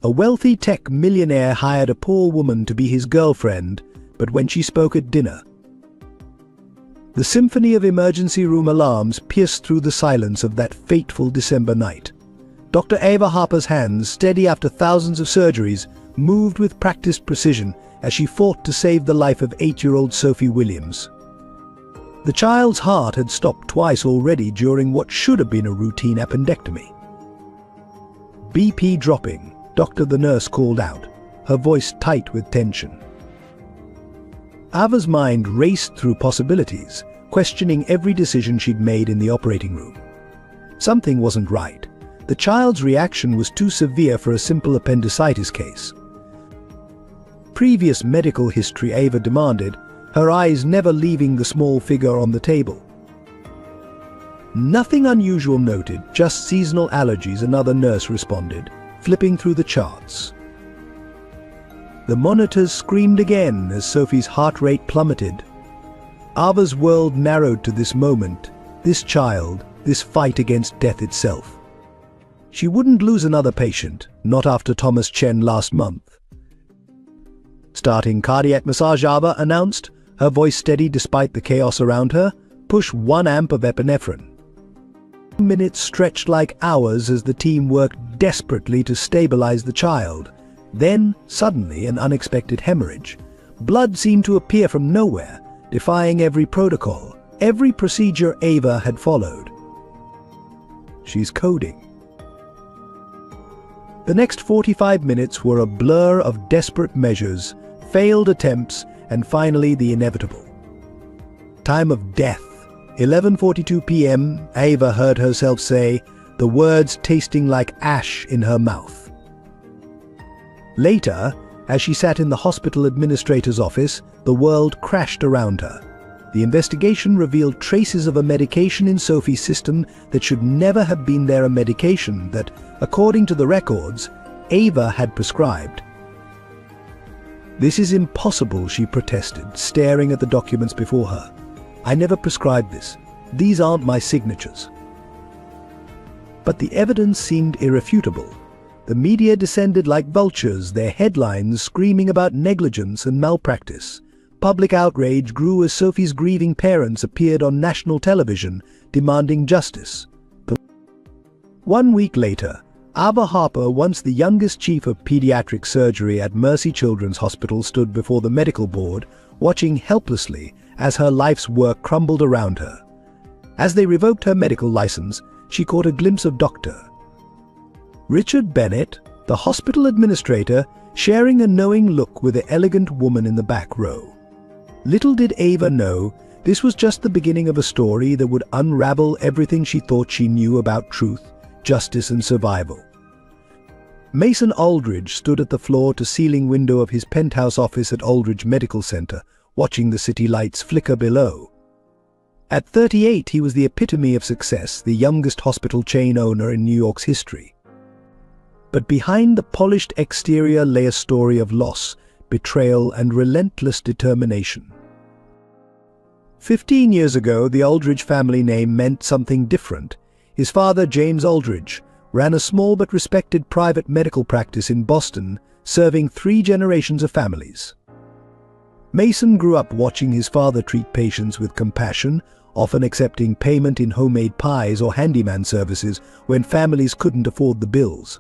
A wealthy tech millionaire hired a poor woman to be his girlfriend, but when she spoke at dinner, the symphony of emergency room alarms pierced through the silence of that fateful December night. Dr. Ava Harper's hands, steady after thousands of surgeries, moved with practiced precision as she fought to save the life of 8-year-old Sophie Williams. The child's heart had stopped twice already during what should have been a routine appendectomy. BP dropping, Doctor the nurse called out, her voice tight with tension. Ava's mind raced through possibilities, questioning every decision she'd made in the operating room. Something wasn't right. The child's reaction was too severe for a simple appendicitis case. Previous medical history, Ava demanded, her eyes never leaving the small figure on the table. Nothing unusual noted, just seasonal allergies, another nurse responded, flipping through the charts. The monitors screamed again as Sophie's heart rate plummeted. Ava's world narrowed to this moment, this child, this fight against death itself. She wouldn't lose another patient, not after Thomas Chen last month. Starting cardiac massage, Ava announced, her voice steady despite the chaos around her. Push 1 amp of epinephrine. Minutes stretched like hours as the team worked desperately to stabilize the child. Then, suddenly, an unexpected hemorrhage. Blood seemed to appear from nowhere, defying every protocol, every procedure Ava had followed. She's coding. The next 45 minutes were a blur of desperate measures, failed attempts, and finally the inevitable. Time of death. 11:42 p.m., Ava heard herself say, the words tasting like ash in her mouth. Later, as she sat in the hospital administrator's office, the world crashed around her. The investigation revealed traces of a medication in Sophie's system that should never have been there, a medication that, according to the records, Ava had prescribed. "This is impossible," she protested, staring at the documents before her. "I never prescribed this. These aren't my signatures." But the evidence seemed irrefutable. The media descended like vultures, their headlines screaming about negligence and malpractice. Public outrage grew as Sophie's grieving parents appeared on national television, demanding justice. 1 week later, Ava Harper, once the youngest chief of pediatric surgery at Mercy Children's Hospital, stood before the medical board, watching helplessly as her life's work crumbled around her. As they revoked her medical license, she caught a glimpse of Dr. Richard Bennett, the hospital administrator, sharing a knowing look with the elegant woman in the back row. Little did Ava know, this was just the beginning of a story that would unravel everything she thought she knew about truth, justice, and survival. Mason Aldridge stood at the floor-to-ceiling window of his penthouse office at Aldridge Medical Center, watching the city lights flicker below. At 38, he was the epitome of success, the youngest hospital chain owner in New York's history. But behind the polished exterior lay a story of loss, betrayal, and relentless determination. 15 years ago, the Aldridge family name meant something different. His father, James Aldridge, ran a small but respected private medical practice in Boston, serving 3 generations of families. Mason grew up watching his father treat patients with compassion, often accepting payment in homemade pies or handyman services when families couldn't afford the bills.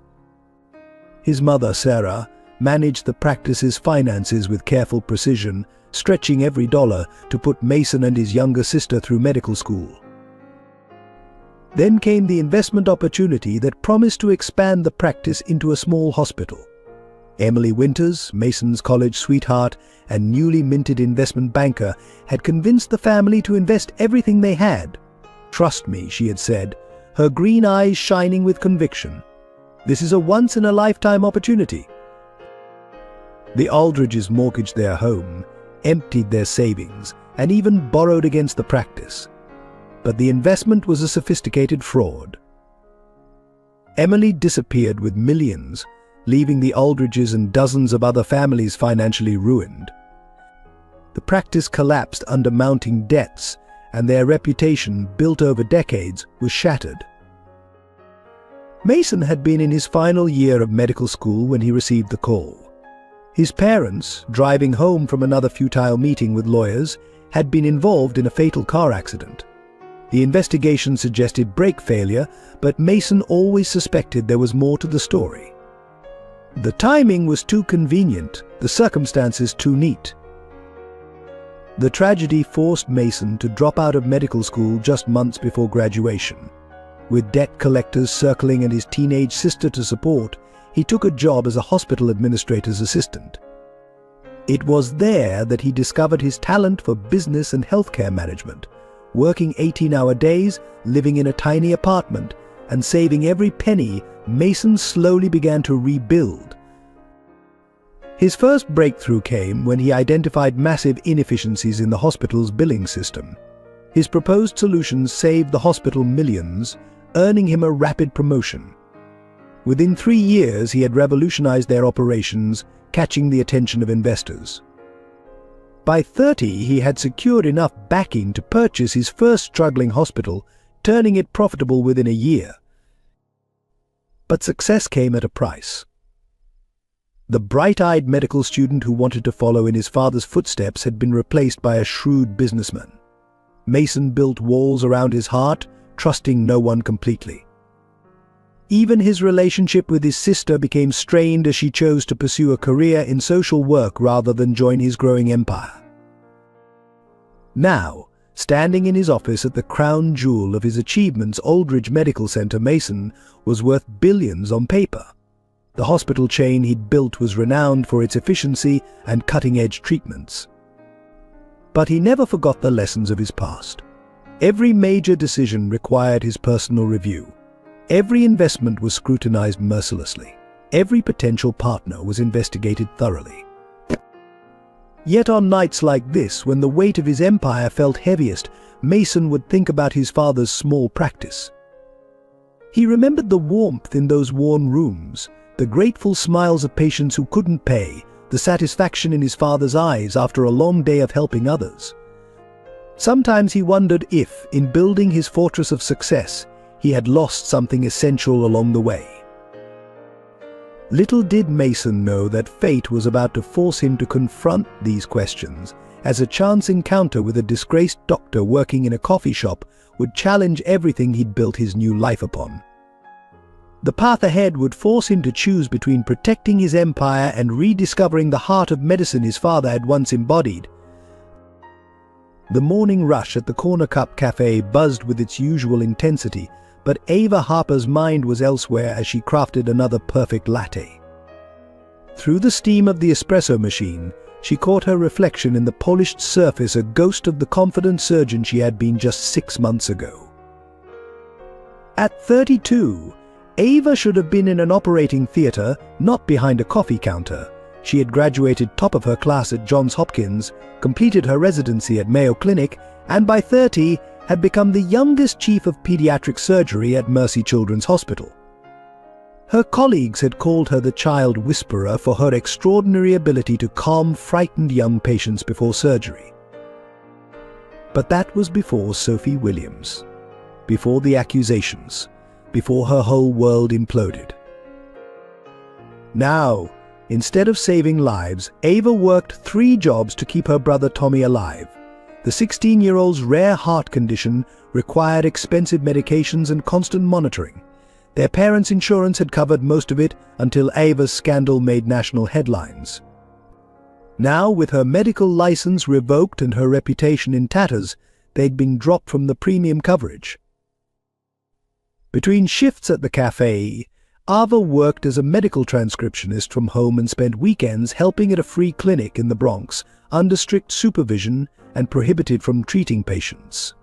His mother, Sarah, managed the practice's finances with careful precision, stretching every dollar to put Mason and his younger sister through medical school. Then came the investment opportunity that promised to expand the practice into a small hospital. Emily Winters, Mason's college sweetheart and newly minted investment banker, had convinced the family to invest everything they had. "Trust me," she had said, her green eyes shining with conviction. "This is a once-in-a-lifetime opportunity." The Aldridges mortgaged their home, emptied their savings, and even borrowed against the practice. But the investment was a sophisticated fraud. Emily disappeared with millions, leaving the Aldridges and dozens of other families financially ruined. The practice collapsed under mounting debts, and their reputation, built over decades, was shattered. Mason had been in his final year of medical school when he received the call. His parents, driving home from another futile meeting with lawyers, had been involved in a fatal car accident. The investigation suggested brake failure, but Mason always suspected there was more to the story. The timing was too convenient, the circumstances too neat. The tragedy forced Mason to drop out of medical school just months before graduation. With debt collectors circling and his teenage sister to support, he took a job as a hospital administrator's assistant. It was there that he discovered his talent for business and healthcare management, working 18-hour days, living in a tiny apartment, and saving every penny. Mason slowly began to rebuild. His first breakthrough came when he identified massive inefficiencies in the hospital's billing system. His proposed solutions saved the hospital millions, earning him a rapid promotion. Within 3 years, he had revolutionized their operations, catching the attention of investors. By 30, he had secured enough backing to purchase his first struggling hospital, turning it profitable within a year. But success came at a price. The bright-eyed medical student who wanted to follow in his father's footsteps had been replaced by a shrewd businessman. Mason built walls around his heart, trusting no one completely. Even his relationship with his sister became strained as she chose to pursue a career in social work rather than join his growing empire. Now, standing in his office at the crown jewel of his achievements, Aldridge Medical Center, Mason was worth billions on paper. The hospital chain he'd built was renowned for its efficiency and cutting-edge treatments. But he never forgot the lessons of his past. Every major decision required his personal review. Every investment was scrutinized mercilessly. Every potential partner was investigated thoroughly. Yet on nights like this, when the weight of his empire felt heaviest, Mason would think about his father's small practice. He remembered the warmth in those worn rooms, the grateful smiles of patients who couldn't pay, the satisfaction in his father's eyes after a long day of helping others. Sometimes he wondered if, in building his fortress of success, he had lost something essential along the way. Little did Mason know that fate was about to force him to confront these questions, as a chance encounter with a disgraced doctor working in a coffee shop would challenge everything he'd built his new life upon. The path ahead would force him to choose between protecting his empire and rediscovering the heart of medicine his father had once embodied. The morning rush at the Corner Cup Cafe buzzed with its usual intensity, but Ava Harper's mind was elsewhere as she crafted another perfect latte. Through the steam of the espresso machine, she caught her reflection in the polished surface, a ghost of the confident surgeon she had been just 6 months ago. At 32, Ava should have been in an operating theater, not behind a coffee counter. She had graduated top of her class at Johns Hopkins, completed her residency at Mayo Clinic, and by 30 had become the youngest chief of pediatric surgery at Mercy Children's Hospital. Her colleagues had called her the child whisperer for her extraordinary ability to calm frightened young patients before surgery. But that was before Sophie Williams, before the accusations, before her whole world imploded. Now, instead of saving lives, Ava worked 3 jobs to keep her brother Tommy alive. The 16-year-old's rare heart condition required expensive medications and constant monitoring. Their parents' insurance had covered most of it until Ava's scandal made national headlines. Now, with her medical license revoked and her reputation in tatters, they'd been dropped from the premium coverage. Between shifts at the cafe, Ava worked as a medical transcriptionist from home and spent weekends helping at a free clinic in the Bronx, under strict supervision and prohibited from treating patients.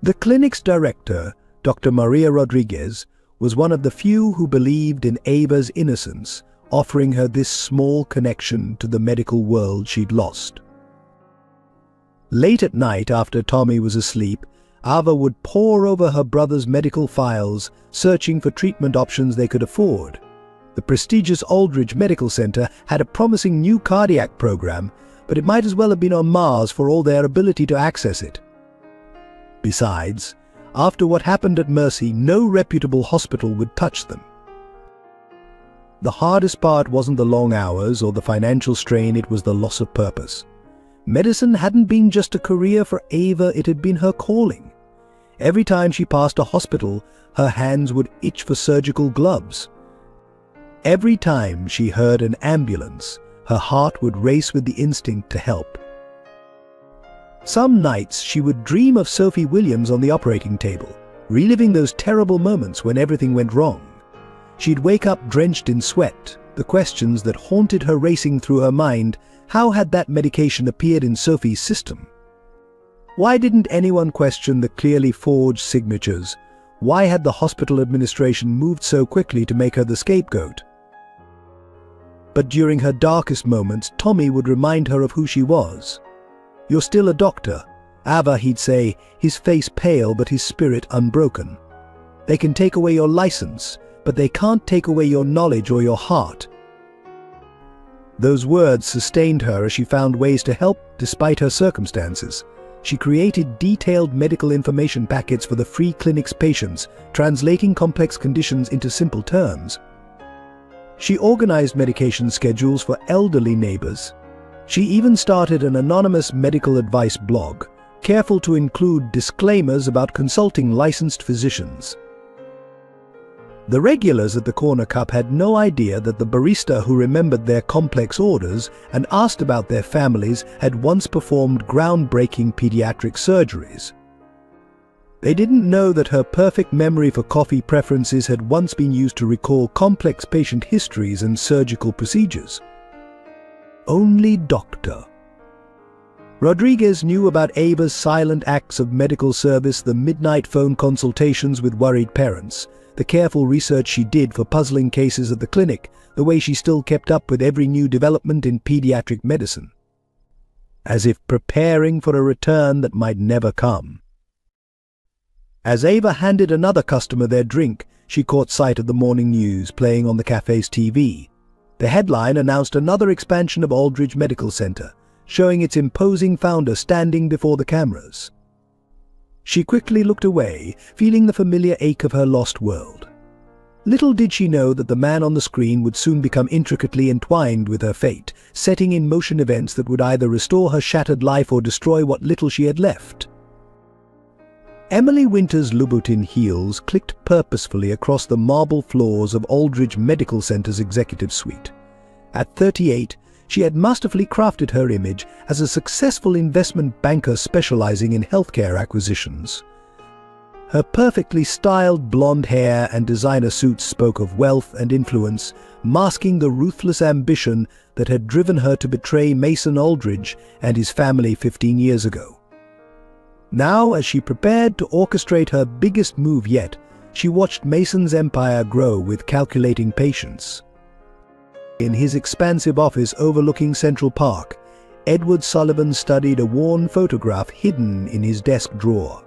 The clinic's director, Dr. Maria Rodriguez, was one of the few who believed in Ava's innocence, offering her this small connection to the medical world she'd lost. Late at night, after Tommy was asleep, Ava would pore over her brother's medical files, searching for treatment options they could afford. The prestigious Aldridge Medical Center had a promising new cardiac program, but it might as well have been on Mars for all their ability to access it. Besides, After what happened at Mercy, no reputable hospital would touch them. The hardest part wasn't the long hours or the financial strain, it was the loss of purpose. Medicine hadn't been just a career for Ava, it had been her calling. Every time she passed a hospital, her hands would itch for surgical gloves. Every time she heard an ambulance, her heart would race with the instinct to help. Some nights she would dream of Sophie Williams on the operating table, reliving those terrible moments when everything went wrong. She'd wake up drenched in sweat, the questions that haunted her racing through her mind. How had that medication appeared in Sophie's system? Why didn't anyone question the clearly forged signatures? Why had the hospital administration moved so quickly to make her the scapegoat? But during her darkest moments, Tommy would remind her of who she was. "You're still a doctor." Ava, he'd say, his face pale but his spirit unbroken. "They can take away your license, but they can't take away your knowledge or your heart." Those words sustained her as she found ways to help despite her circumstances. She created detailed medical information packets for the free clinic's patients, translating complex conditions into simple terms. She organized medication schedules for elderly neighbors. She even started an anonymous medical advice blog, careful to include disclaimers about consulting licensed physicians. The regulars at the corner cup had no idea that the barista who remembered their complex orders and asked about their families had once performed groundbreaking pediatric surgeries. They didn't know that her perfect memory for coffee preferences had once been used to recall complex patient histories and surgical procedures. Only Dr. Rodriguez knew about Ava's silent acts of medical service, the midnight phone consultations with worried parents, the careful research she did for puzzling cases at the clinic, the way she still kept up with every new development in pediatric medicine. As if preparing for a return that might never come. As Ava handed another customer their drink, she caught sight of the morning news playing on the cafe's TV. The headline announced another expansion of Aldridge Medical Center, showing its imposing founder standing before the cameras. She quickly looked away, feeling the familiar ache of her lost world. Little did she know that the man on the screen would soon become intricately entwined with her fate, setting in motion events that would either restore her shattered life or destroy what little she had left. Emily Winter's Louboutin heels clicked purposefully across the marble floors of Aldridge Medical Center's executive suite. At 38, she had masterfully crafted her image as a successful investment banker specializing in healthcare acquisitions. Her perfectly styled blonde hair and designer suits spoke of wealth and influence, masking the ruthless ambition that had driven her to betray Mason Aldridge and his family 15 years ago. Now, as she prepared to orchestrate her biggest move yet, she watched Mason's empire grow with calculating patience. In his expansive office overlooking Central Park, Edward Sullivan studied a worn photograph hidden in his desk drawer.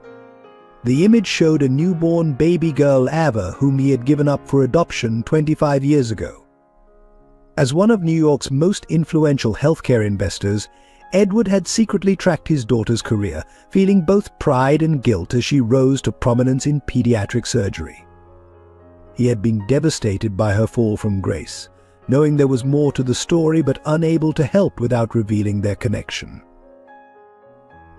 The image showed a newborn baby girl, Ava, whom he had given up for adoption 25 years ago. As one of New York's most influential healthcare investors, Edward had secretly tracked his daughter's career, feeling both pride and guilt as she rose to prominence in pediatric surgery. He had been devastated by her fall from grace, knowing there was more to the story but unable to help without revealing their connection.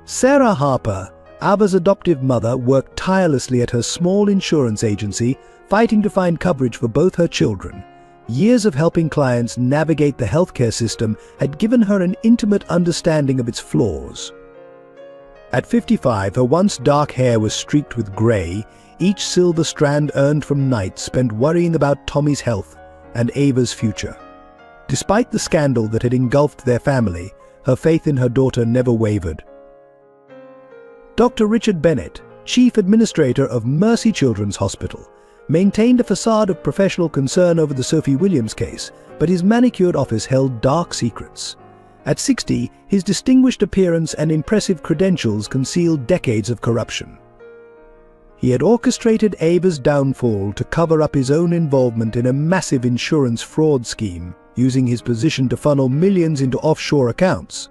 Sarah Harper, Ava's adoptive mother, worked tirelessly at her small insurance agency, fighting to find coverage for both her children. Years of helping clients navigate the healthcare system had given her an intimate understanding of its flaws. At 55, her once dark hair was streaked with gray, each silver strand earned from nights spent worrying about Tommy's health and Ava's future. Despite the scandal that had engulfed their family, her faith in her daughter never wavered. Dr. Richard Bennett, chief administrator of Mercy Children's Hospital, maintained a facade of professional concern over the Sophie Williams case, but his manicured office held dark secrets. At 60, his distinguished appearance and impressive credentials concealed decades of corruption. He had orchestrated Ava's downfall to cover up his own involvement in a massive insurance fraud scheme, using his position to funnel millions into offshore accounts.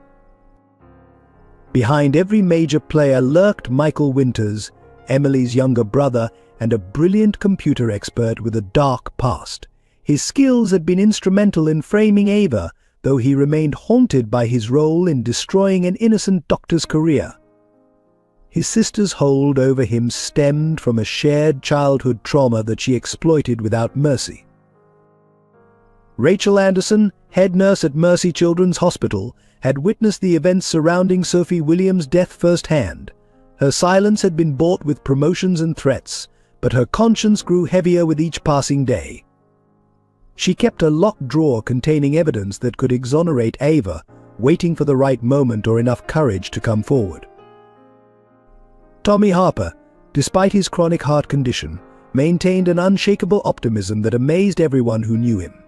Behind every major player lurked Michael Winters, Emily's younger brother and a brilliant computer expert with a dark past. His skills had been instrumental in framing Ava, though he remained haunted by his role in destroying an innocent doctor's career. His sister's hold over him stemmed from a shared childhood trauma that she exploited without mercy. Rachel Anderson, head nurse at Mercy Children's Hospital, had witnessed the events surrounding Sophie Williams' death firsthand. Her silence had been bought with promotions and threats, but her conscience grew heavier with each passing day. She kept a locked drawer containing evidence that could exonerate Ava, waiting for the right moment or enough courage to come forward. Tommy Harper, despite his chronic heart condition, maintained an unshakable optimism that amazed everyone who knew him.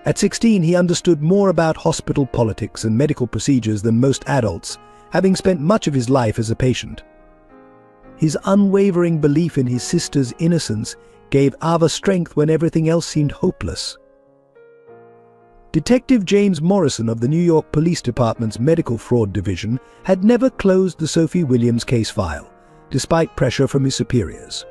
At 16, he understood more about hospital politics and medical procedures than most adults, having spent much of his life as a patient. His unwavering belief in his sister's innocence gave Ava strength when everything else seemed hopeless. Detective James Morrison of the New York Police Department's Medical Fraud Division had never closed the Sophie Williams case file, despite pressure from his superiors.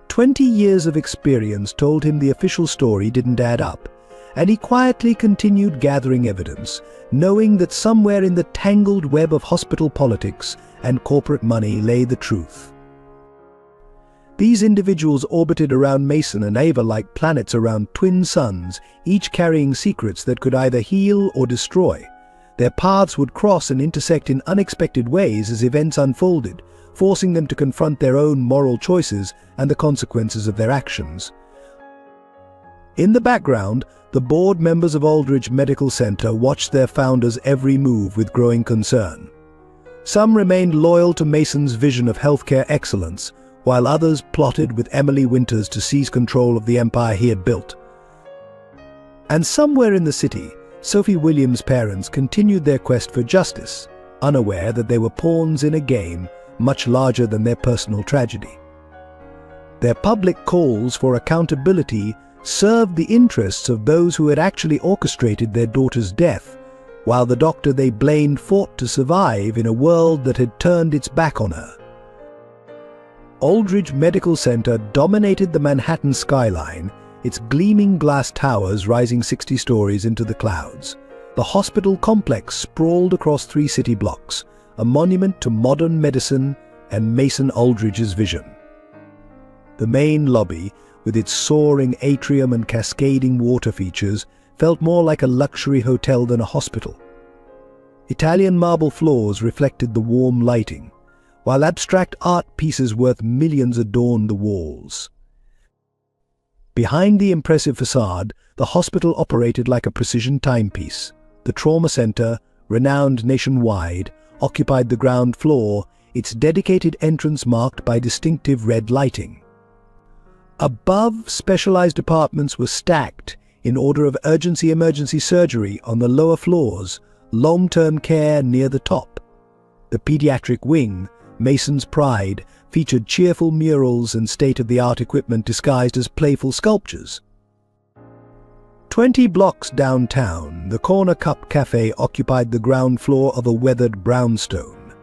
20 years of experience told him the official story didn't add up, and he quietly continued gathering evidence, knowing that somewhere in the tangled web of hospital politics and corporate money lay the truth. These individuals orbited around Mason and Ava like planets around twin suns, each carrying secrets that could either heal or destroy. Their paths would cross and intersect in unexpected ways as events unfolded, forcing them to confront their own moral choices and the consequences of their actions. In the background, the board members of Aldridge Medical Center watched their founder's every move with growing concern. Some remained loyal to Mason's vision of healthcare excellence, while others plotted with Emily Winters to seize control of the empire he had built. And somewhere in the city, Sophie Williams' parents continued their quest for justice, unaware that they were pawns in a game much larger than their personal tragedy. Their public calls for accountability served the interests of those who had actually orchestrated their daughter's death, while the doctor they blamed fought to survive in a world that had turned its back on her. Aldridge Medical Center dominated the Manhattan skyline, its gleaming glass towers rising 60 stories into the clouds. The hospital complex sprawled across 3 city blocks, a monument to modern medicine and Mason Aldridge's vision. The main lobby, with its soaring atrium and cascading water features, felt more like a luxury hotel than a hospital. Italian marble floors reflected the warm lighting, while abstract art pieces worth millions adorned the walls. Behind the impressive facade, the hospital operated like a precision timepiece. The trauma center, renowned nationwide, occupied the ground floor, its dedicated entrance marked by distinctive red lighting. Above, specialized departments were stacked in order of urgency emergency surgery on the lower floors, long-term care near the top. The pediatric wing, Mason's pride, featured cheerful murals and state-of-the-art equipment disguised as playful sculptures. 20 blocks downtown, the Corner Cup Cafe occupied the ground floor of a weathered brownstone.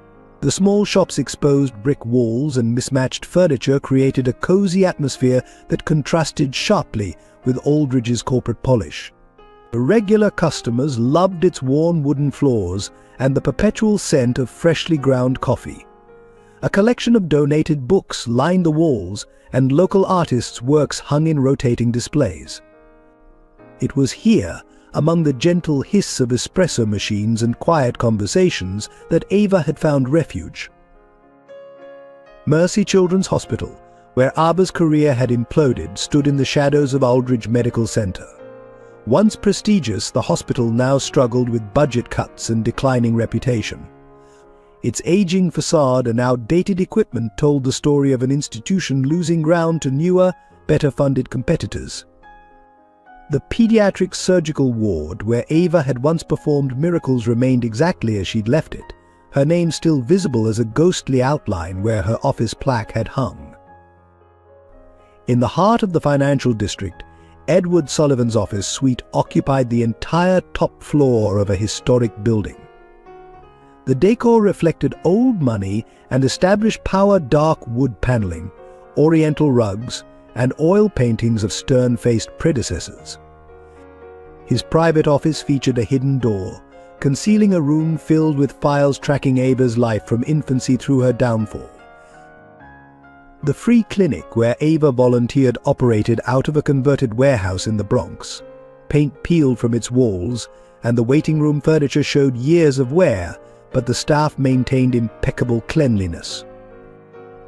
The small shop's exposed brick walls and mismatched furniture created a cozy atmosphere that contrasted sharply with Aldridge's corporate polish. The regular customers loved its worn wooden floors and the perpetual scent of freshly ground coffee. A collection of donated books lined the walls, and local artists' works hung in rotating displays. It was here, among the gentle hiss of espresso machines and quiet conversations, that Ava had found refuge. Mercy Children's Hospital, where Ava's career had imploded, stood in the shadows of Aldridge Medical Center. Once prestigious, the hospital now struggled with budget cuts and declining reputation. Its aging facade and outdated equipment told the story of an institution losing ground to newer, better-funded competitors. The pediatric surgical ward, where Ava had once performed miracles, remained exactly as she'd left it, her name still visible as a ghostly outline where her office plaque had hung. In the heart of the financial district, Edward Sullivan's office suite occupied the entire top floor of a historic building. The decor reflected old money and established power dark wood paneling, oriental rugs, and oil paintings of stern-faced predecessors. His private office featured a hidden door, concealing a room filled with files tracking Ava's life from infancy through her downfall. The free clinic where Ava volunteered operated out of a converted warehouse in the Bronx. Paint peeled from its walls, and the waiting room furniture showed years of wear, but the staff maintained impeccable cleanliness.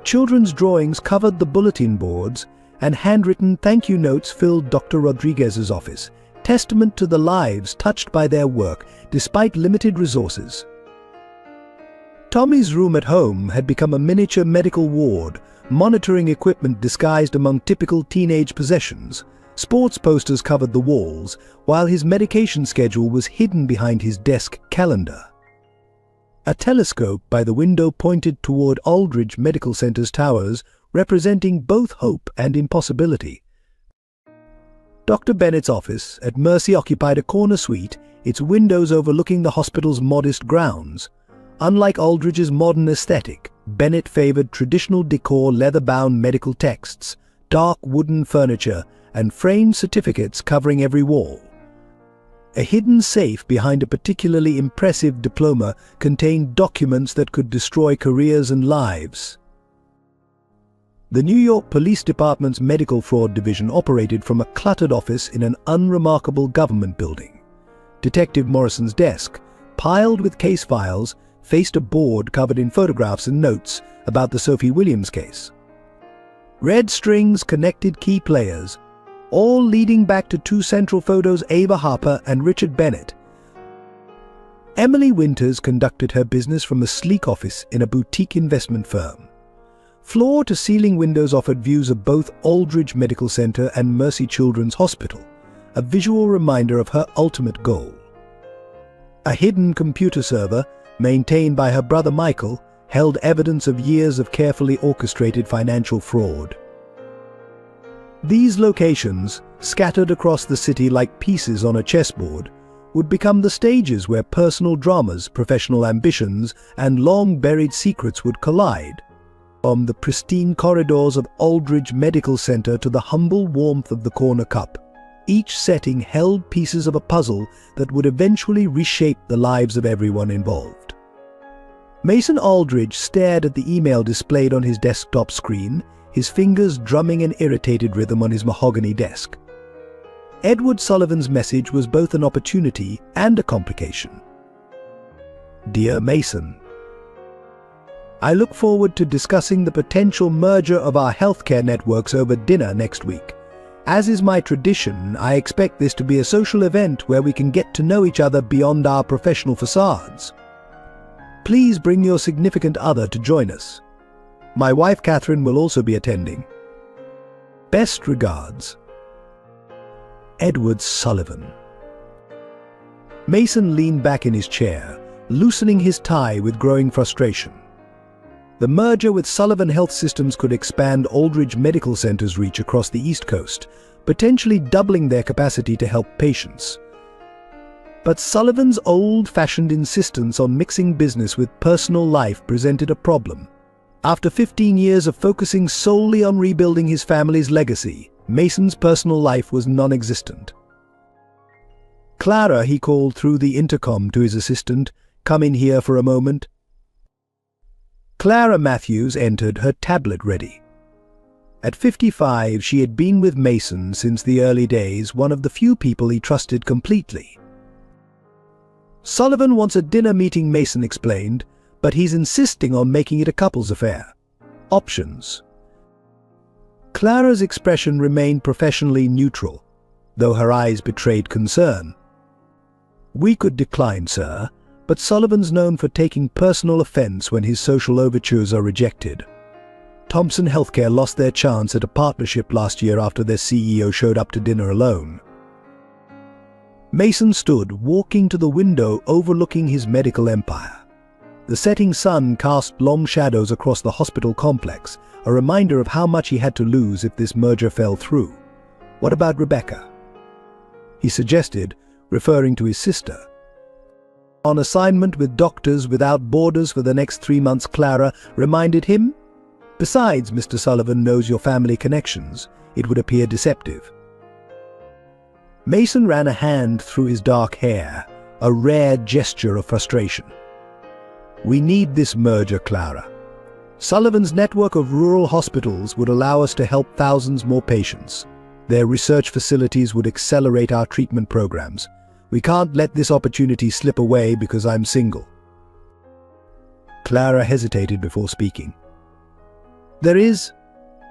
Children's drawings covered the bulletin boards, and handwritten thank you notes filled Dr. Rodriguez's office, testament to the lives touched by their work despite limited resources. Tommy's room at home had become a miniature medical ward, monitoring equipment disguised among typical teenage possessions. Sports posters covered the walls, while his medication schedule was hidden behind his desk calendar. A telescope by the window pointed toward Aldridge Medical Center's towers, representing both hope and impossibility. Dr. Bennett's office at Mercy occupied a corner suite, its windows overlooking the hospital's modest grounds. Unlike Aldridge's modern aesthetic, Bennett favored traditional decor, leather-bound medical texts, dark wooden furniture, and framed certificates covering every wall. A hidden safe behind a particularly impressive diploma contained documents that could destroy careers and lives. The New York Police Department's Medical Fraud Division operated from a cluttered office in an unremarkable government building. Detective Morrison's desk, piled with case files, faced a board covered in photographs and notes about the Sophie Williams case. Red strings connected key players, all leading back to two central photos: Ava Harper and Richard Bennett. Emily Winters conducted her business from a sleek office in a boutique investment firm. Floor-to-ceiling windows offered views of both Aldridge Medical Center and Mercy Children's Hospital, a visual reminder of her ultimate goal. A hidden computer server, maintained by her brother Michael, held evidence of years of carefully orchestrated financial fraud. These locations, scattered across the city like pieces on a chessboard, would become the stages where personal dramas, professional ambitions, and long-buried secrets would collide. From the pristine corridors of Aldridge Medical Center to the humble warmth of the corner cup, each setting held pieces of a puzzle that would eventually reshape the lives of everyone involved. Mason Aldridge stared at the email displayed on his desktop screen, his fingers drumming an irritated rhythm on his mahogany desk. Edward Sullivan's message was both an opportunity and a complication. Dear Mason, I look forward to discussing the potential merger of our healthcare networks over dinner next week. As is my tradition, I expect this to be a social event where we can get to know each other beyond our professional facades. Please bring your significant other to join us. My wife Catherine will also be attending. Best regards, Edward Sullivan. Mason leaned back in his chair, loosening his tie with growing frustration. The merger with Sullivan Health Systems could expand Aldridge Medical Center's reach across the East Coast, potentially doubling their capacity to help patients. But Sullivan's old-fashioned insistence on mixing business with personal life presented a problem. After 15 years of focusing solely on rebuilding his family's legacy, Mason's personal life was non-existent. Clara, he called through the intercom to his assistant, come in here for a moment. Clara Matthews entered, her tablet ready. At 55, she had been with Mason since the early days, one of the few people he trusted completely. Sullivan wants a dinner meeting, Mason explained, but he's insisting on making it a couple's affair. Options. Clara's expression remained professionally neutral, though her eyes betrayed concern. We could decline, sir, but Sullivan's known for taking personal offense when his social overtures are rejected. Thompson Healthcare lost their chance at a partnership last year after their CEO showed up to dinner alone. Mason stood, walking to the window overlooking his medical empire. The setting sun cast long shadows across the hospital complex, a reminder of how much he had to lose if this merger fell through. What about Rebecca? He suggested, referring to his sister. On assignment with Doctors Without Borders for the next 3 months, Clara reminded him. Besides, Mr. Sullivan knows your family connections. It would appear deceptive. Mason ran a hand through his dark hair, a rare gesture of frustration. We need this merger, Clara. Sullivan's network of rural hospitals would allow us to help thousands more patients. Their research facilities would accelerate our treatment programs. We can't let this opportunity slip away because I'm single. Clara hesitated before speaking. There is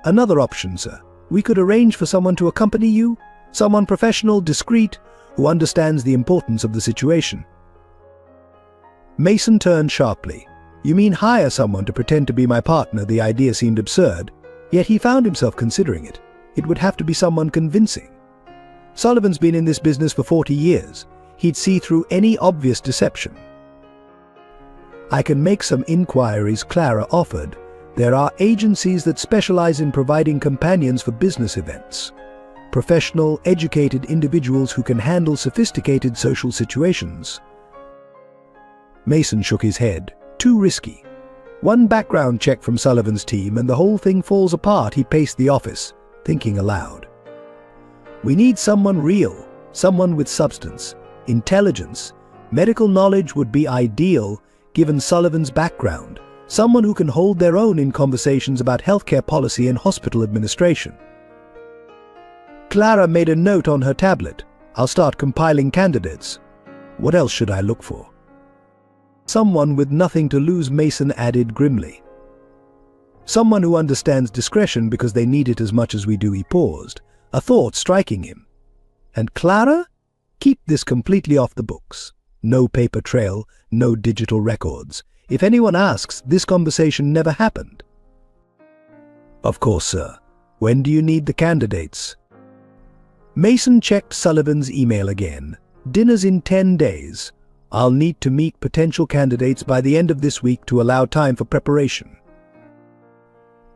another option, sir. We could arrange for someone to accompany you, someone professional, discreet, who understands the importance of the situation. Mason turned sharply. You mean hire someone to pretend to be my partner? The idea seemed absurd, yet he found himself considering it. It would have to be someone convincing. Sullivan's been in this business for 40 years. He'd see through any obvious deception. I can make some inquiries, Clara offered. There are agencies that specialize in providing companions for business events. Professional, educated individuals who can handle sophisticated social situations. Mason shook his head. Too risky. One background check from Sullivan's team and the whole thing falls apart. He paced the office, thinking aloud. We need someone real, someone with substance, intelligence. Medical knowledge would be ideal, given Sullivan's background. Someone who can hold their own in conversations about healthcare policy and hospital administration. Clara made a note on her tablet. I'll start compiling candidates. What else should I look for? Someone with nothing to lose, Mason added grimly. Someone who understands discretion because they need it as much as we do. He paused, a thought striking him. And Clara? Keep this completely off the books. No paper trail, no digital records. If anyone asks, this conversation never happened. Of course, sir. When do you need the candidates? Mason checked Sullivan's email again. Dinner's in 10 days. I'll need to meet potential candidates by the end of this week to allow time for preparation.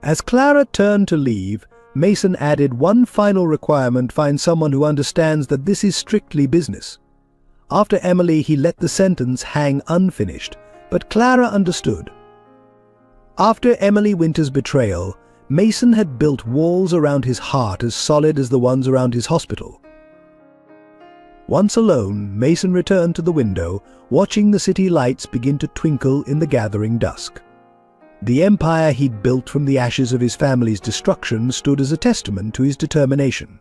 As Clara turned to leave, Mason added one final requirement: find someone who understands that this is strictly business. After Emily, he let the sentence hang unfinished, but Clara understood. After Emily Winter's betrayal, Mason had built walls around his heart as solid as the ones around his hospital. Once alone, Mason returned to the window, watching the city lights begin to twinkle in the gathering dusk. The empire he'd built from the ashes of his family's destruction stood as a testament to his determination.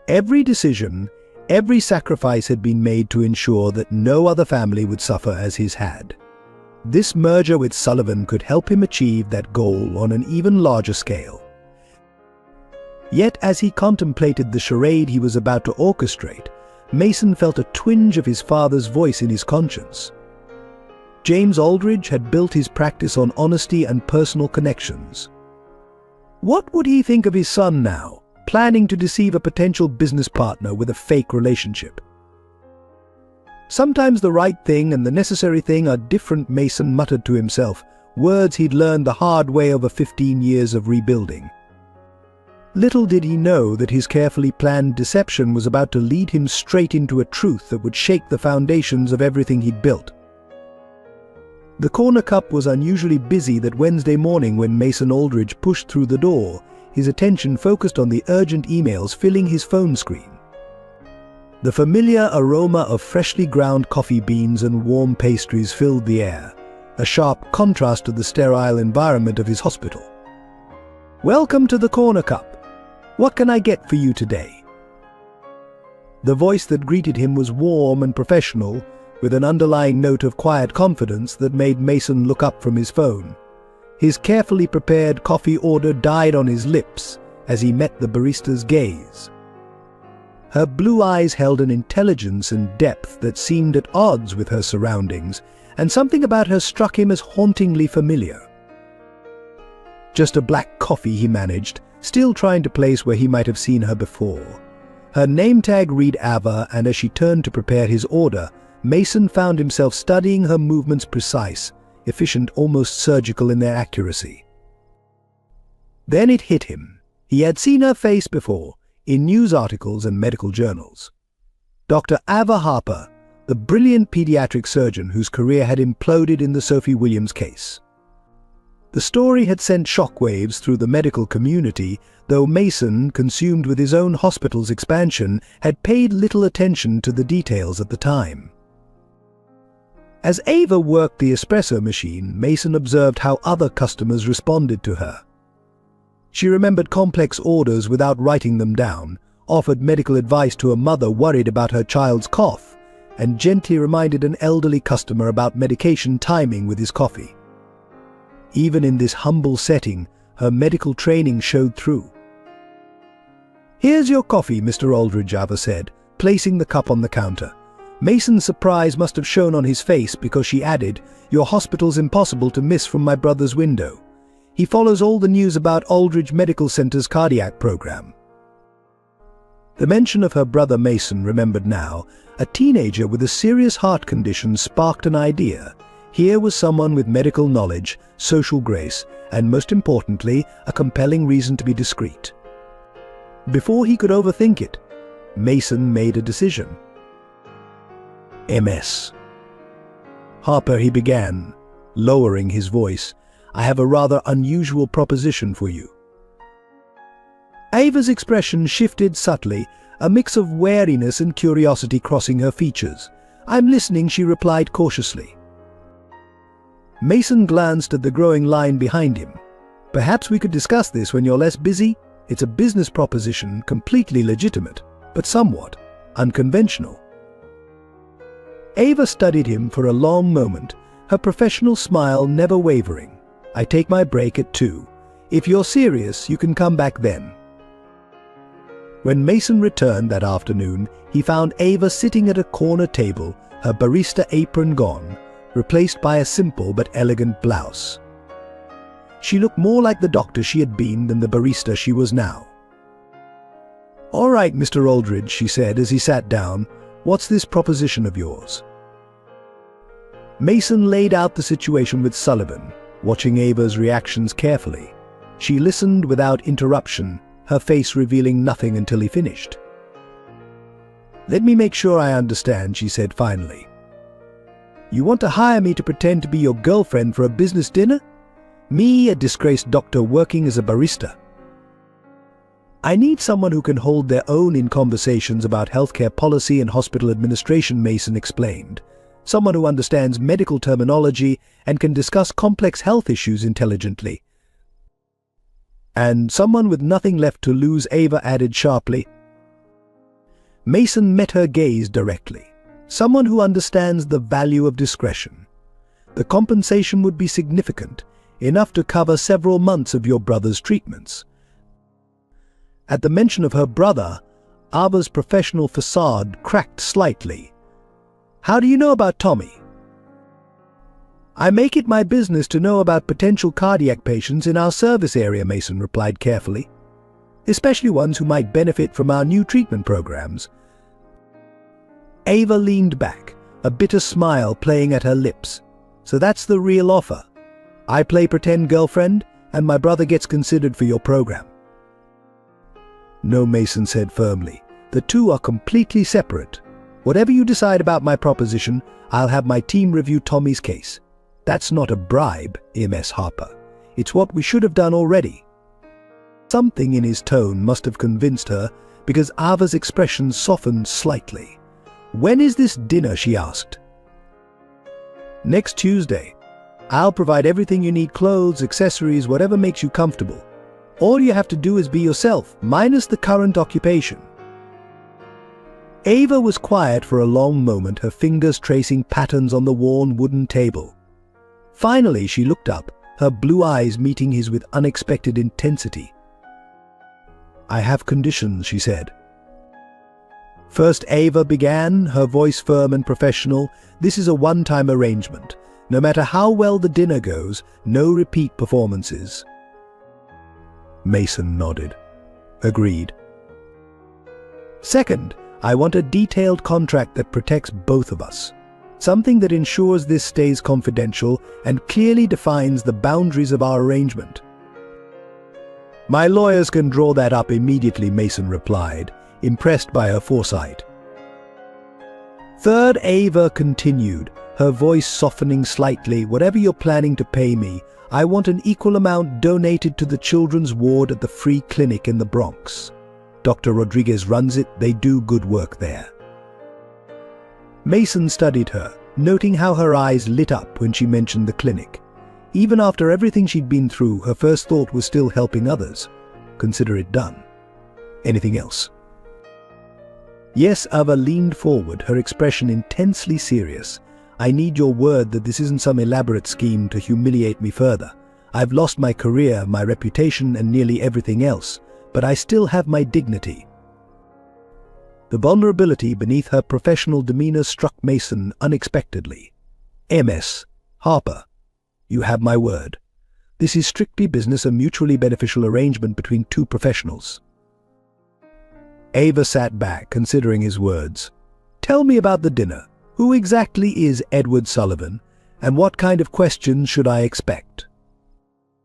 Every decision, every sacrifice had been made to ensure that no other family would suffer as his had. This merger with Sullivan could help him achieve that goal on an even larger scale. Yet as he contemplated the charade he was about to orchestrate, Mason felt a twinge of his father's voice in his conscience. James Aldridge had built his practice on honesty and personal connections. What would he think of his son now, planning to deceive a potential business partner with a fake relationship? Sometimes the right thing and the necessary thing are different, Mason muttered to himself, words he'd learned the hard way over 15 years of rebuilding. Little did he know that his carefully planned deception was about to lead him straight into a truth that would shake the foundations of everything he'd built. The corner cup was unusually busy that Wednesday morning when Mason Aldridge pushed through the door, his attention focused on the urgent emails filling his phone screen. The familiar aroma of freshly ground coffee beans and warm pastries filled the air, a sharp contrast to the sterile environment of his hospital. Welcome to the corner cup. What can I get for you today? The voice that greeted him was warm and professional, with an underlying note of quiet confidence that made Mason look up from his phone. His carefully prepared coffee order died on his lips as he met the barista's gaze. Her blue eyes held an intelligence and depth that seemed at odds with her surroundings, and something about her struck him as hauntingly familiar. Just a black coffee, he managed, still trying to place where he might have seen her before. Her name tag read Ava, and as she turned to prepare his order, Mason found himself studying her movements, precise, efficient, almost surgical in their accuracy. Then it hit him. He had seen her face before, in news articles and medical journals. Dr. Ava Harper, the brilliant pediatric surgeon whose career had imploded in the Sophie Williams case. The story had sent shockwaves through the medical community, though Mason, consumed with his own hospital's expansion, had paid little attention to the details at the time. As Ava worked the espresso machine, Mason observed how other customers responded to her. She remembered complex orders without writing them down, offered medical advice to a mother worried about her child's cough, and gently reminded an elderly customer about medication timing with his coffee. Even in this humble setting, her medical training showed through. "Here's your coffee, Mr. Aldridge," Ava said, placing the cup on the counter. Mason's surprise must have shown on his face because she added, "Your hospital's impossible to miss from my brother's window. He follows all the news about Aldridge Medical Center's cardiac program." The mention of her brother Mason remembered now, a teenager with a serious heart condition, sparked an idea. Here was someone with medical knowledge, social grace, and most importantly, a compelling reason to be discreet. Before he could overthink it, Mason made a decision. "MS. Harper," he began, lowering his voice, "I have a rather unusual proposition for you." Ava's expression shifted subtly, a mix of wariness and curiosity crossing her features. "I'm listening," she replied cautiously. Mason glanced at the growing line behind him. "Perhaps we could discuss this when you're less busy. It's a business proposition, completely legitimate, but somewhat unconventional." Ava studied him for a long moment, her professional smile never wavering. "I take my break at 2. If you're serious, you can come back then." When Mason returned that afternoon, he found Ava sitting at a corner table, her barista apron gone, replaced by a simple but elegant blouse. She looked more like the doctor she had been than the barista she was now. "All right, Mr. Aldridge," she said as he sat down, "what's this proposition of yours?" Mason laid out the situation with Sullivan, watching Ava's reactions carefully. She listened without interruption, her face revealing nothing until he finished. "Let me make sure I understand," she said finally. "You want to hire me to pretend to be your girlfriend for a business dinner? Me, a disgraced doctor working as a barista?" "I need someone who can hold their own in conversations about healthcare policy and hospital administration," Mason explained. "Someone who understands medical terminology and can discuss complex health issues intelligently." "And someone with nothing left to lose," Ava added sharply. Mason met her gaze directly. "Someone who understands the value of discretion. The compensation would be significant, enough to cover several months of your brother's treatments." At the mention of her brother, Ava's professional facade cracked slightly. "How do you know about Tommy?" "I make it my business to know about potential cardiac patients in our service area," Mason replied carefully. "Especially ones who might benefit from our new treatment programs." Ava leaned back, a bitter smile playing at her lips. "So that's the real offer. I play pretend girlfriend, and my brother gets considered for your program." "No," Mason said firmly. "The two are completely separate. Whatever you decide about my proposition, I'll have my team review Tommy's case. That's not a bribe, Ms. Harper. It's what we should have done already." Something in his tone must have convinced her, because Ava's expression softened slightly. "When is this dinner?" she asked. "Next Tuesday. I'll provide everything you need: clothes, accessories, whatever makes you comfortable. All you have to do is be yourself, minus the current occupation." Ava was quiet for a long moment, her fingers tracing patterns on the worn wooden table. Finally she looked up, her blue eyes meeting his with unexpected intensity. "I have conditions," she said. First Ava began, her voice firm and professional. "This is a one-time arrangement. No matter how well the dinner goes, no repeat performances." Mason nodded. "Agreed." "Second, I want a detailed contract that protects both of us. Something that ensures this stays confidential and clearly defines the boundaries of our arrangement." "My lawyers can draw that up immediately," Mason replied, impressed by her foresight. Third, Ava continued, her voice softening slightly. Whatever you're planning to pay me, I want an equal amount donated to the children's ward at the free clinic in the Bronx. Dr. Rodriguez runs it. They do good work there. Mason studied her, noting how her eyes lit up when she mentioned the clinic. Even after everything she'd been through, her first thought was still helping others. Consider it done. Anything else? Yes, Ava leaned forward, her expression intensely serious. I need your word that this isn't some elaborate scheme to humiliate me further. I've lost my career, my reputation, and nearly everything else, but I still have my dignity. The vulnerability beneath her professional demeanor struck Mason unexpectedly. MS. Harper, you have my word. This is strictly business, a mutually beneficial arrangement between two professionals. Ava sat back, considering his words. Tell me about the dinner. Who exactly is Edward Sullivan, and what kind of questions should I expect?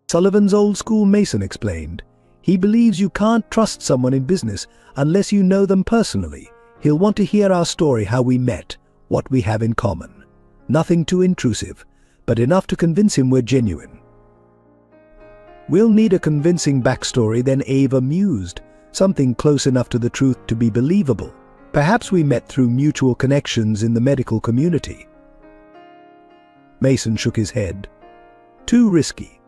Sullivan's old school, Mason explained. He believes you can't trust someone in business unless you know them personally. He'll want to hear our story, how we met, what we have in common. Nothing too intrusive, but enough to convince him we're genuine. We'll need a convincing backstory, then Ava mused. Something close enough to the truth to be believable. Perhaps we met through mutual connections in the medical community. Mason shook his head. Too risky.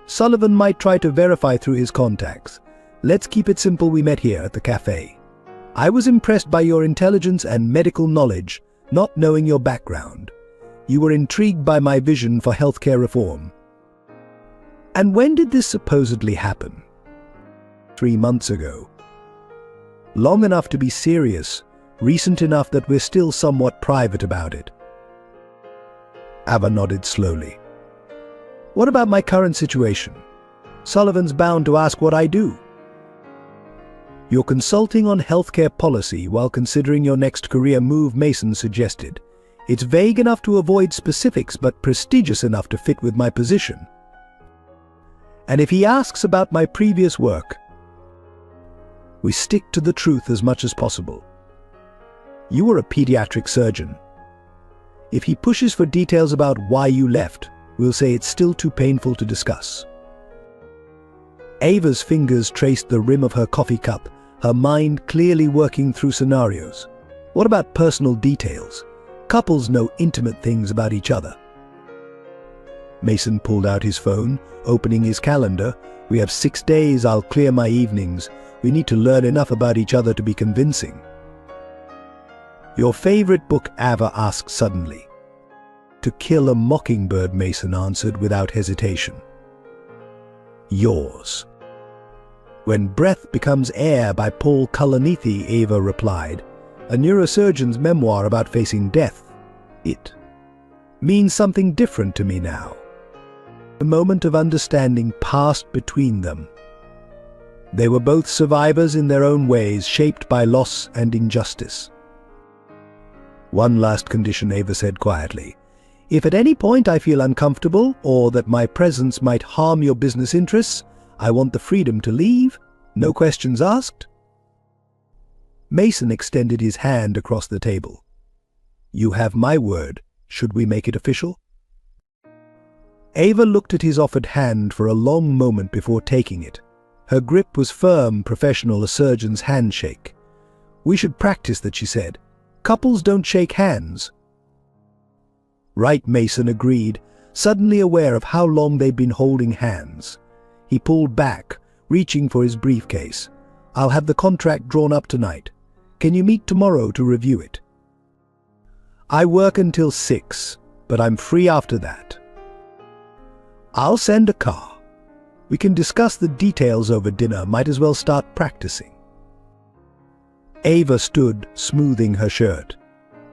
Sullivan might try to verify through his contacts. Let's keep it simple. We met here at the cafe. I was impressed by your intelligence and medical knowledge, not knowing your background. You were intrigued by my vision for healthcare reform. And when did this supposedly happen? 3 months ago. Long enough to be serious, recent enough that we're still somewhat private about it. Ava nodded slowly. What about my current situation? Sullivan's bound to ask what I do. You're consulting on healthcare policy while considering your next career move, Mason suggested. It's vague enough to avoid specifics, but prestigious enough to fit with my position. And if he asks about my previous work, we stick to the truth as much as possible. You were a pediatric surgeon. If he pushes for details about why you left, we'll say it's still too painful to discuss. Ava's fingers traced the rim of her coffee cup, her mind clearly working through scenarios. What about personal details? Couples know intimate things about each other. Mason pulled out his phone, opening his calendar. We have 6 days. I'll clear my evenings. We need to learn enough about each other to be convincing. Your favorite book? Ava asked suddenly. To Kill a Mockingbird, Mason answered without hesitation. Yours. When Breath Becomes Air by Paul Kalanithi, Ava replied. A neurosurgeon's memoir about facing death. It means something different to me now. A moment of understanding passed between them. They were both survivors in their own ways, shaped by loss and injustice. One last condition, Ava said quietly. If at any point I feel uncomfortable or that my presence might harm your business interests, I want the freedom to leave. No questions asked. Mason extended his hand across the table. You have my word. Should we make it official? Ava looked at his offered hand for a long moment before taking it. Her grip was firm, professional, a surgeon's handshake. We should practice that, she said. Couples don't shake hands. Right, Mason agreed, suddenly aware of how long they'd been holding hands. He pulled back, reaching for his briefcase. I'll have the contract drawn up tonight. Can you meet tomorrow to review it? I work until 6, but I'm free after that. I'll send a car. We can discuss the details over dinner. Might as well start practicing. Ava stood, smoothing her shirt.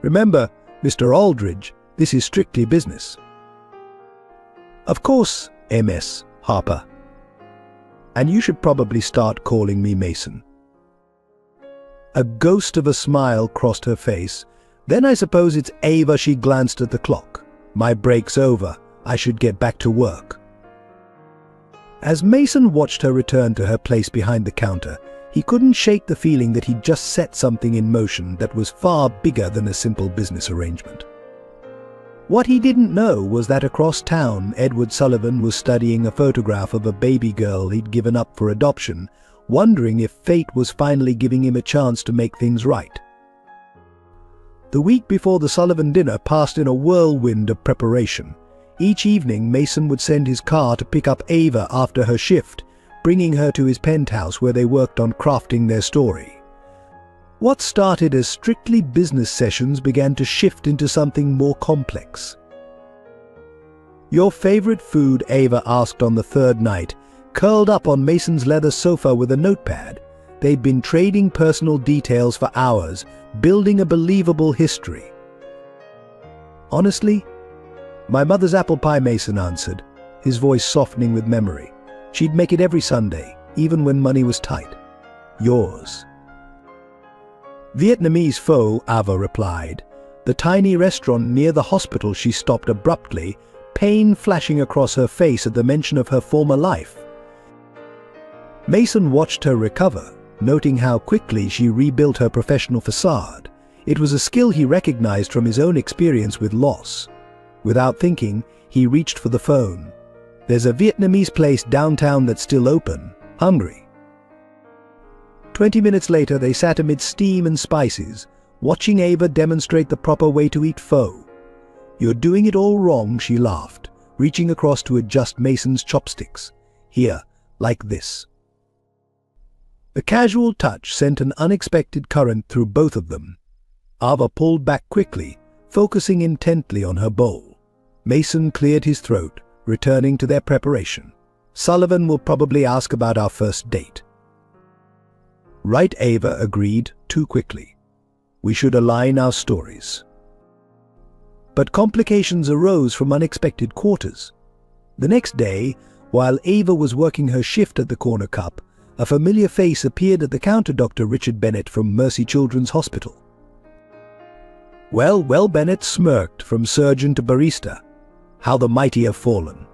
Remember, Mr. Aldridge, this is strictly business. Of course, MS Harper. And you should probably start calling me Mason. A ghost of a smile crossed her face. Then I suppose it's Ava. She glanced at the clock. My break's over. I should get back to work. As Mason watched her return to her place behind the counter, He couldn't shake the feeling that he'd just set something in motion that was far bigger than a simple business arrangement. What he didn't know was that across town, Edward Sullivan was studying a photograph of a baby girl he'd given up for adoption, wondering if fate was finally giving him a chance to make things right. The week before the Sullivan dinner passed in a whirlwind of preparation. Each evening, Mason would send his car to pick up Ava after her shift, bringing her to his penthouse where they worked on crafting their story. What started as strictly business sessions began to shift into something more complex. "Your favorite food?" Ava asked on the third night, curled up on Mason's leather sofa with a notepad. They'd been trading personal details for hours, building a believable history. "Honestly, my mother's apple pie," Mason answered, his voice softening with memory. "She'd make it every Sunday, even when money was tight." "Yours?" "Vietnamese pho," Ava replied. The tiny restaurant near the hospital. She stopped abruptly, pain flashing across her face at the mention of her former life. Mason watched her recover, noting how quickly she rebuilt her professional facade. It was a skill he recognized from his own experience with loss. Without thinking, he reached for the phone. "There's a Vietnamese place downtown that's still open. Hungry?" 20 minutes later, they sat amid steam and spices, watching Ava demonstrate the proper way to eat pho. "You're doing it all wrong," she laughed, reaching across to adjust Mason's chopsticks. "Here, like this." The casual touch sent an unexpected current through both of them. Ava pulled back quickly, focusing intently on her bowl. Mason cleared his throat, returning to their preparation. "Sullivan will probably ask about our first date." "Right," Ava agreed, too quickly. "We should align our stories." But complications arose from unexpected quarters. The next day, while Ava was working her shift at the Corner Cup, a familiar face appeared at the counter. Dr. Richard Bennett from Mercy Children's Hospital. Well, Bennett smirked, from surgeon to barista. "How the mighty have fallen."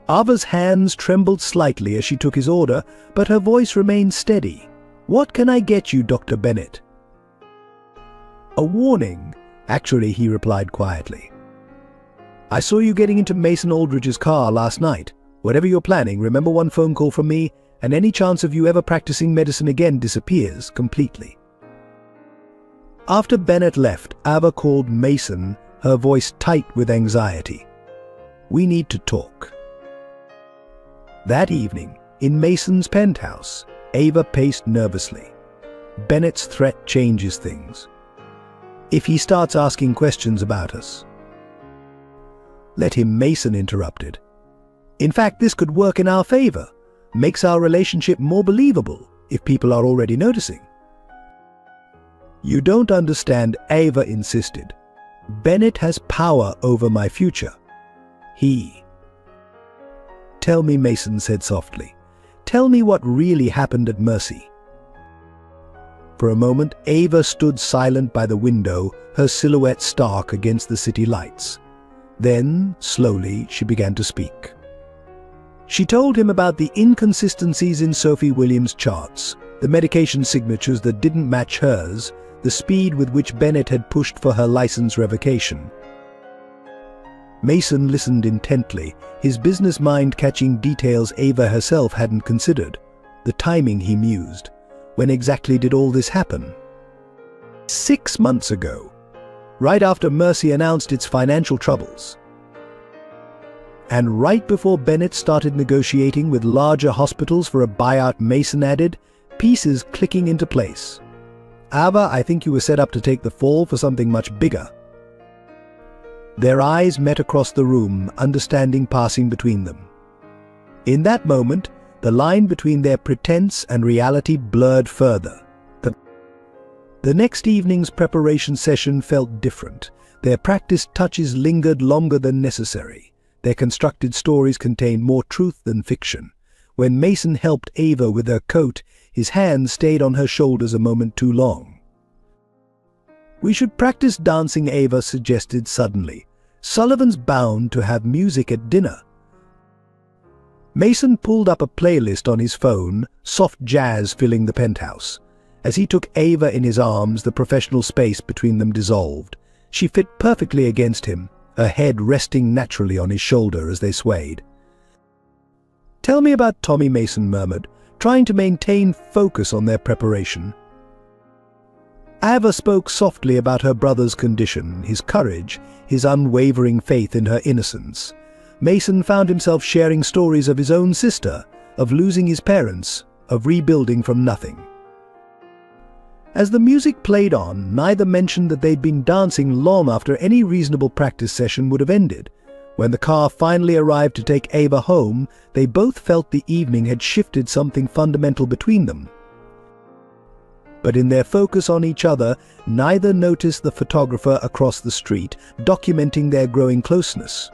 Ava's hands trembled slightly as she took his order, but her voice remained steady. "What can I get you, Dr. Bennett?" "A warning," actually, he replied quietly. "I saw you getting into Mason Aldridge's car last night. Whatever you're planning, remember one phone call from me, and any chance of you ever practicing medicine again disappears completely." After Bennett left, Ava called Mason, her voice tight with anxiety. "We need to talk." That evening, in Mason's penthouse, Ava paced nervously. Bennett's threat changes things. "If he starts asking questions about us." "Let him," Mason interrupted. "In fact, this could work in our favor. Makes our relationship more believable, if people are already noticing." "You don't understand," Ava insisted. "Bennett has power over my future. He..." "Tell me," Mason said softly. "Tell me what really happened at Mercy." For a moment, Ava stood silent by the window, her silhouette stark against the city lights. Then, slowly, she began to speak. She told him about the inconsistencies in Sophie Williams' charts, the medication signatures that didn't match hers, the speed with which Bennett had pushed for her license revocation. Mason listened intently, his business mind catching details Ava herself hadn't considered. The timing, he mused. When exactly did all this happen? 6 months ago, right after Mercy announced its financial troubles. And right before Bennett started negotiating with larger hospitals for a buyout, Mason added, pieces clicking into place. "Ava, I think you were set up to take the fall for something much bigger." Their eyes met across the room, understanding passing between them. In that moment, the line between their pretense and reality blurred further. The next evening's preparation session felt different. Their practiced touches lingered longer than necessary. Their constructed stories contained more truth than fiction. When Mason helped Ava with her coat, his hand stayed on her shoulders a moment too long. "We should practice dancing," Ava suggested suddenly. "Sullivan's bound to have music at dinner." Mason pulled up a playlist on his phone, soft jazz filling the penthouse. As he took Ava in his arms, the professional space between them dissolved. She fit perfectly against him, her head resting naturally on his shoulder as they swayed. "Tell me about Tommy," Mason murmured, trying to maintain focus on their preparation. Ava spoke softly about her brother's condition, his courage, his unwavering faith in her innocence. Mason found himself sharing stories of his own sister, of losing his parents, of rebuilding from nothing. As the music played on, neither mentioned that they'd been dancing long after any reasonable practice session would have ended. When the car finally arrived to take Ava home, they both felt the evening had shifted something fundamental between them. But in their focus on each other, neither noticed the photographer across the street, documenting their growing closeness.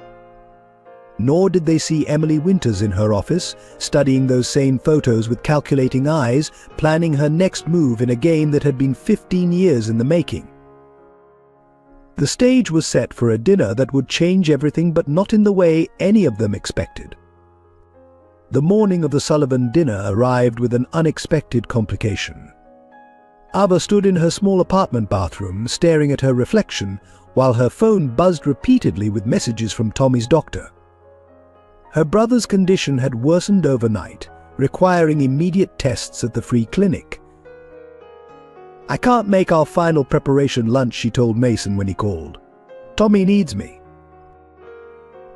Nor did they see Emily Winters in her office, studying those same photos with calculating eyes, planning her next move in a game that had been 15 years in the making. The stage was set for a dinner that would change everything, but not in the way any of them expected. The morning of the Sullivan dinner arrived with an unexpected complication. Ava stood in her small apartment bathroom, staring at her reflection, while her phone buzzed repeatedly with messages from Tommy's doctor. Her brother's condition had worsened overnight, requiring immediate tests at the free clinic. "I can't make our final preparation lunch," she told Mason when he called. "Tommy needs me."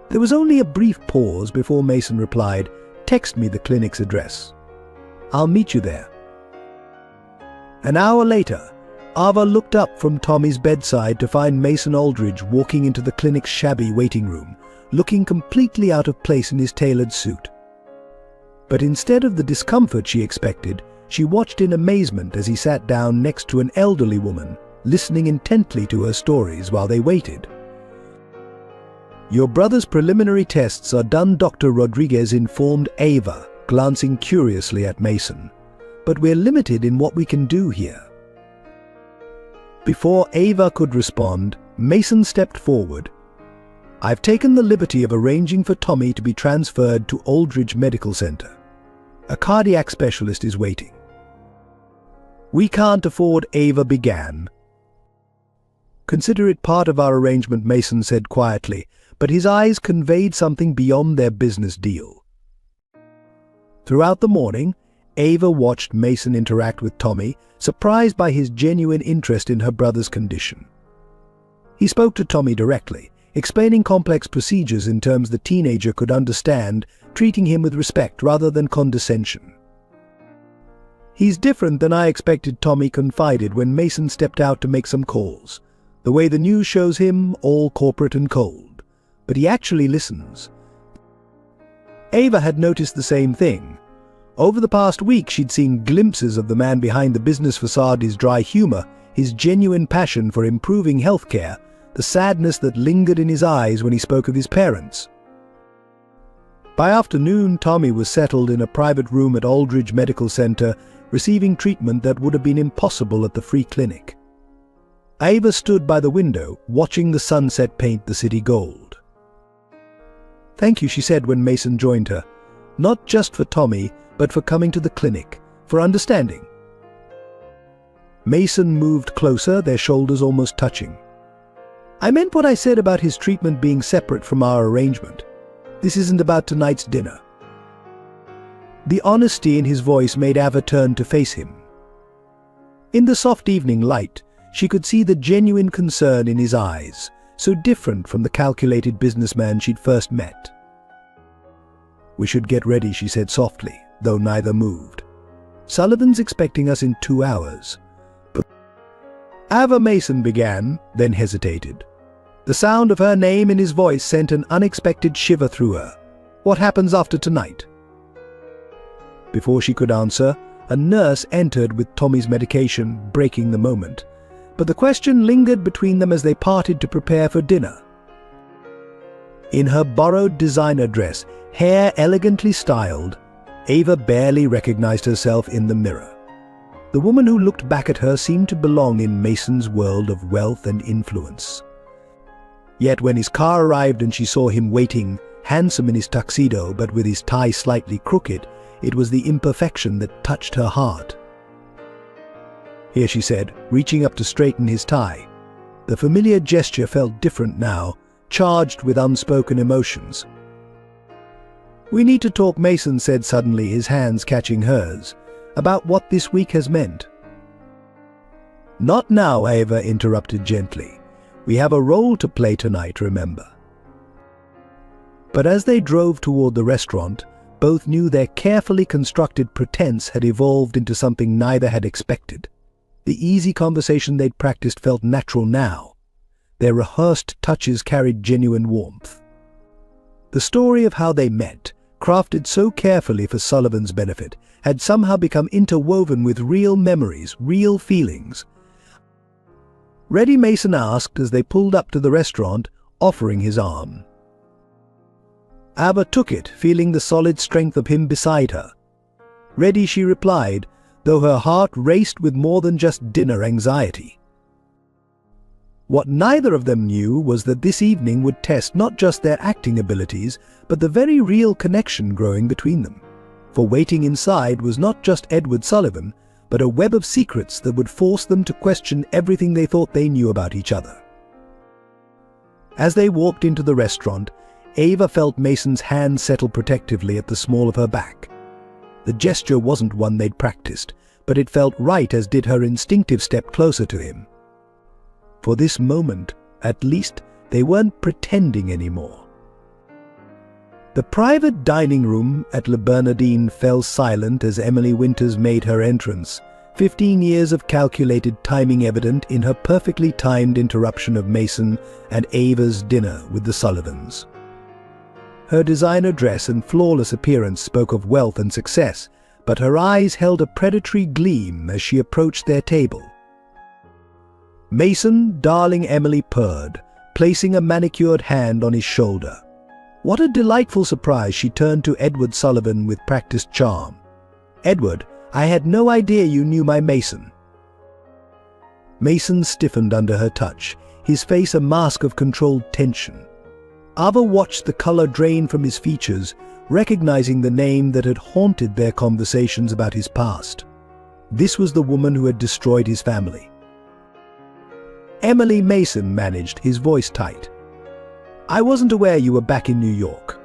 There was only a brief pause before Mason replied, "Text me the clinic's address. I'll meet you there." An hour later, Ava looked up from Tommy's bedside to find Mason Aldridge walking into the clinic's shabby waiting room, looking completely out of place in his tailored suit. But instead of the discomfort she expected, she watched in amazement as he sat down next to an elderly woman, listening intently to her stories while they waited. "Your brother's preliminary tests are done," Dr. Rodriguez informed Ava, glancing curiously at Mason. "But we're limited in what we can do here." Before Ava could respond, Mason stepped forward. "I've taken the liberty of arranging for Tommy to be transferred to Aldridge Medical Center. A cardiac specialist is waiting." "We can't afford," Ava began. "Consider it part of our arrangement," Mason said quietly, but his eyes conveyed something beyond their business deal. Throughout the morning, Ava watched Mason interact with Tommy, surprised by his genuine interest in her brother's condition. He spoke to Tommy directly, explaining complex procedures in terms the teenager could understand, treating him with respect rather than condescension. "He's different than I expected," Tommy confided when Mason stepped out to make some calls. "The way the news shows him, all corporate and cold. But he actually listens." Ava had noticed the same thing. Over the past week, she'd seen glimpses of the man behind the business facade, his dry humor, his genuine passion for improving healthcare, the sadness that lingered in his eyes when he spoke of his parents. By afternoon, Tommy was settled in a private room at Aldridge Medical Center, receiving treatment that would have been impossible at the free clinic. Ava stood by the window, watching the sunset paint the city gold. "Thank you," she said when Mason joined her. "Not just for Tommy, but for coming to the clinic, for understanding." Mason moved closer, their shoulders almost touching. "I meant what I said about his treatment being separate from our arrangement. This isn't about tonight's dinner." The honesty in his voice made Ava turn to face him. In the soft evening light, she could see the genuine concern in his eyes, so different from the calculated businessman she'd first met. "We should get ready," she said softly, though neither moved. "Sullivan's expecting us in 2 hours." But Ava, Mason began, then hesitated. The sound of her name in his voice sent an unexpected shiver through her. "What happens after tonight?" Before she could answer, a nurse entered with Tommy's medication, breaking the moment. But the question lingered between them as they parted to prepare for dinner. In her borrowed designer dress, hair elegantly styled, Ava barely recognized herself in the mirror. The woman who looked back at her seemed to belong in Mason's world of wealth and influence. Yet when his car arrived and she saw him waiting, Handsome in his tuxedo but with his tie slightly crooked, it was the imperfection that touched her heart. "Here," she said, reaching up to straighten his tie. The familiar gesture felt different now, charged with unspoken emotions. "We need to talk," Mason said suddenly, his hands catching hers, "about what this week has meant." "Not now," Ava interrupted gently. "We have a role to play tonight, remember." But as they drove toward the restaurant, both knew their carefully constructed pretense had evolved into something neither had expected. The easy conversation they'd practiced felt natural now. Their rehearsed touches carried genuine warmth. The story of how they met, crafted so carefully for Sullivan's benefit, had somehow become interwoven with real memories, real feelings. "Ready?" Mason asked as they pulled up to the restaurant, offering his arm. Ava took it, feeling the solid strength of him beside her. "Ready," she replied, though her heart raced with more than just dinner anxiety. What neither of them knew was that this evening would test not just their acting abilities, but the very real connection growing between them. For waiting inside was not just Edward Sullivan, but a web of secrets that would force them to question everything they thought they knew about each other. As they walked into the restaurant, Ava felt Mason's hand settle protectively at the small of her back. The gesture wasn't one they'd practiced, but it felt right, as did her instinctive step closer to him. For this moment, at least, they weren't pretending anymore. The private dining room at Le Bernardin fell silent as Emily Winters made her entrance, 15 years of calculated timing evident in her perfectly timed interruption of Mason and Ava's dinner with the Sullivans. Her designer dress and flawless appearance spoke of wealth and success, but her eyes held a predatory gleam as she approached their table. "Mason, darling," Emily purred, placing a manicured hand on his shoulder. What a delightful surprise! She turned to Edward Sullivan with practiced charm. "Edward, I had no idea you knew my Mason." Mason stiffened under her touch, his face a mask of controlled tension. Ava watched the color drain from his features, recognizing the name that had haunted their conversations about his past. This was the woman who had destroyed his family. "Emily," Mason managed, his voice tight. "I wasn't aware you were back in New York."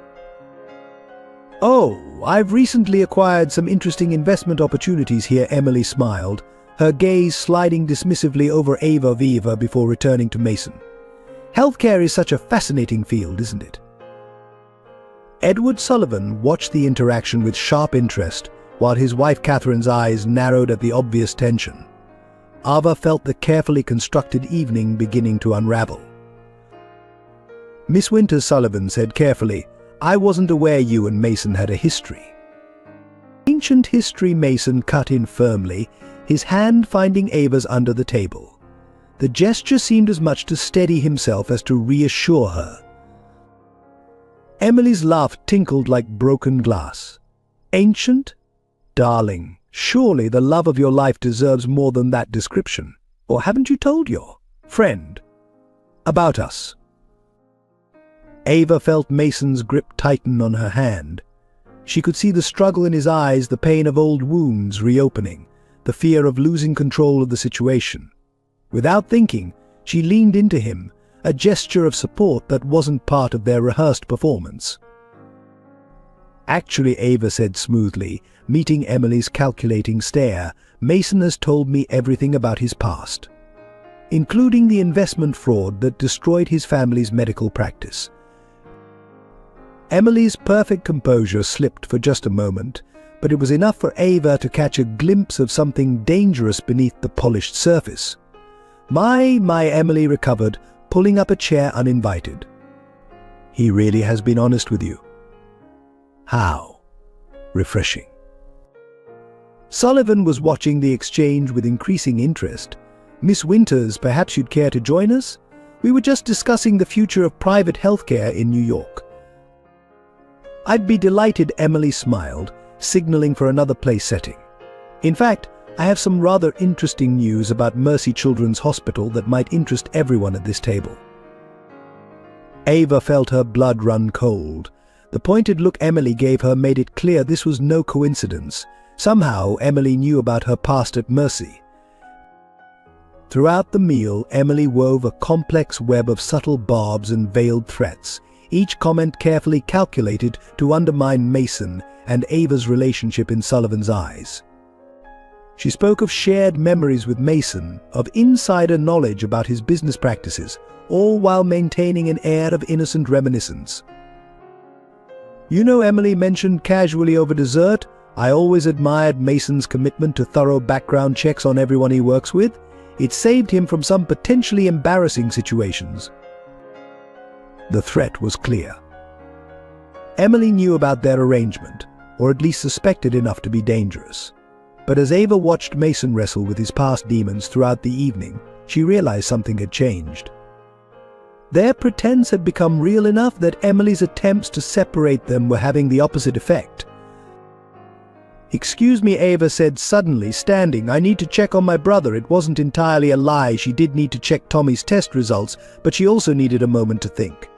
"Oh, I've recently acquired some interesting investment opportunities here," Emily smiled, her gaze sliding dismissively over Ava Viva before returning to Mason. "Healthcare is such a fascinating field, isn't it?" Edward Sullivan watched the interaction with sharp interest, while his wife Catherine's eyes narrowed at the obvious tension. Ava felt the carefully constructed evening beginning to unravel. Miss Winters, Sullivan said carefully, "I wasn't aware you and Mason had a history." "Ancient history," Mason cut in firmly, his hand finding Ava's under the table. The gesture seemed as much to steady himself as to reassure her. Emily's laugh tinkled like broken glass. "Ancient? Darling, surely the love of your life deserves more than that description. Or haven't you told your friend about us?" Ava felt Mason's grip tighten on her hand. She could see the struggle in his eyes, the pain of old wounds reopening, the fear of losing control of the situation. Without thinking, she leaned into him, a gesture of support that wasn't part of their rehearsed performance. "Actually," Ava said smoothly, meeting Emily's calculating stare, "Mason has told me everything about his past, including the investment fraud that destroyed his family's medical practice." Emily's perfect composure slipped for just a moment, but it was enough for Ava to catch a glimpse of something dangerous beneath the polished surface. My, Emily recovered, pulling up a chair uninvited. "He really has been honest with you." "How?" "Refreshing." Sullivan was watching the exchange with increasing interest. "Miss Winters, perhaps you'd care to join us? We were just discussing the future of private healthcare in New York." "I'd be delighted," Emily smiled, signaling for another place setting. "In fact, I have some rather interesting news about Mercy Children's Hospital that might interest everyone at this table." Ava felt her blood run cold. The pointed look Emily gave her made it clear this was no coincidence. Somehow, Emily knew about her past at Mercy. Throughout the meal, Emily wove a complex web of subtle barbs and veiled threats, each comment carefully calculated to undermine Mason and Ava's relationship in Sullivan's eyes. She spoke of shared memories with Mason, of insider knowledge about his business practices, all while maintaining an air of innocent reminiscence. "You know," Emily mentioned casually over dessert, "I always admired Mason's commitment to thorough background checks on everyone he works with. It saved him from some potentially embarrassing situations." The threat was clear. Emily knew about their arrangement, or at least suspected enough to be dangerous. But as Ava watched Mason wrestle with his past demons throughout the evening, she realized something had changed. Their pretense had become real enough that Emily's attempts to separate them were having the opposite effect. "Excuse me," Ava said suddenly, standing. "I need to check on my brother." It wasn't entirely a lie. She did need to check Tommy's test results, but she also needed a moment to think.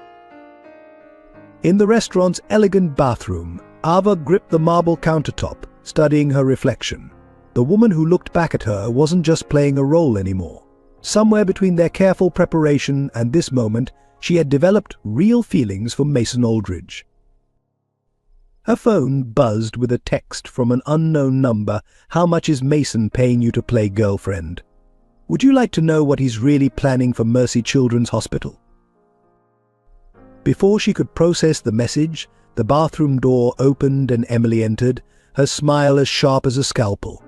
In the restaurant's elegant bathroom, Ava gripped the marble countertop, studying her reflection. The woman who looked back at her wasn't just playing a role anymore. Somewhere between their careful preparation and this moment, she had developed real feelings for Mason Aldridge. Her phone buzzed with a text from an unknown number. "How much is Mason paying you to play girlfriend? Would you like to know what he's really planning for Mercy Children's Hospital?" Before she could process the message, the bathroom door opened and Emily entered, her smile as sharp as a scalpel.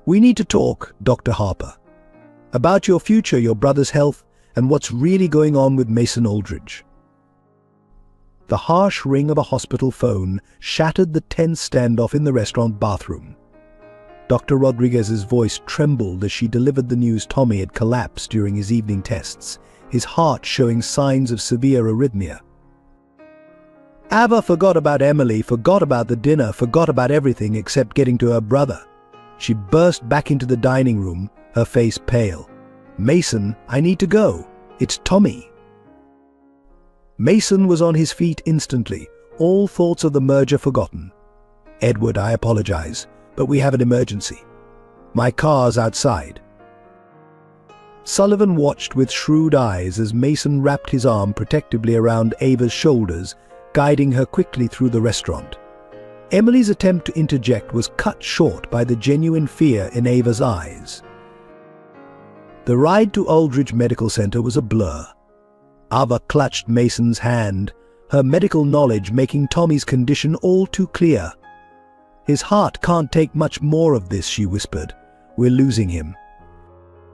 "We need to talk, Dr. Harper. About your future, your brother's health, and what's really going on with Mason Aldridge." The harsh ring of a hospital phone shattered the tense standoff in the restaurant bathroom. Dr. Rodriguez's voice trembled as she delivered the news Tommy had collapsed during his evening tests, his heart showing signs of severe arrhythmia. Ava forgot about Emily, forgot about the dinner, forgot about everything except getting to her brother. She burst back into the dining room, her face pale. "Mason, I need to go. It's Tommy." Mason was on his feet instantly, all thoughts of the merger forgotten. "Edward, I apologize, but we have an emergency. My car's outside." Sullivan watched with shrewd eyes as Mason wrapped his arm protectively around Ava's shoulders, guiding her quickly through the restaurant. Emily's attempt to interject was cut short by the genuine fear in Ava's eyes. The ride to Aldridge Medical Center was a blur. Ava clutched Mason's hand, her medical knowledge making Tommy's condition all too clear. "His heart can't take much more of this," she whispered. "We're losing him."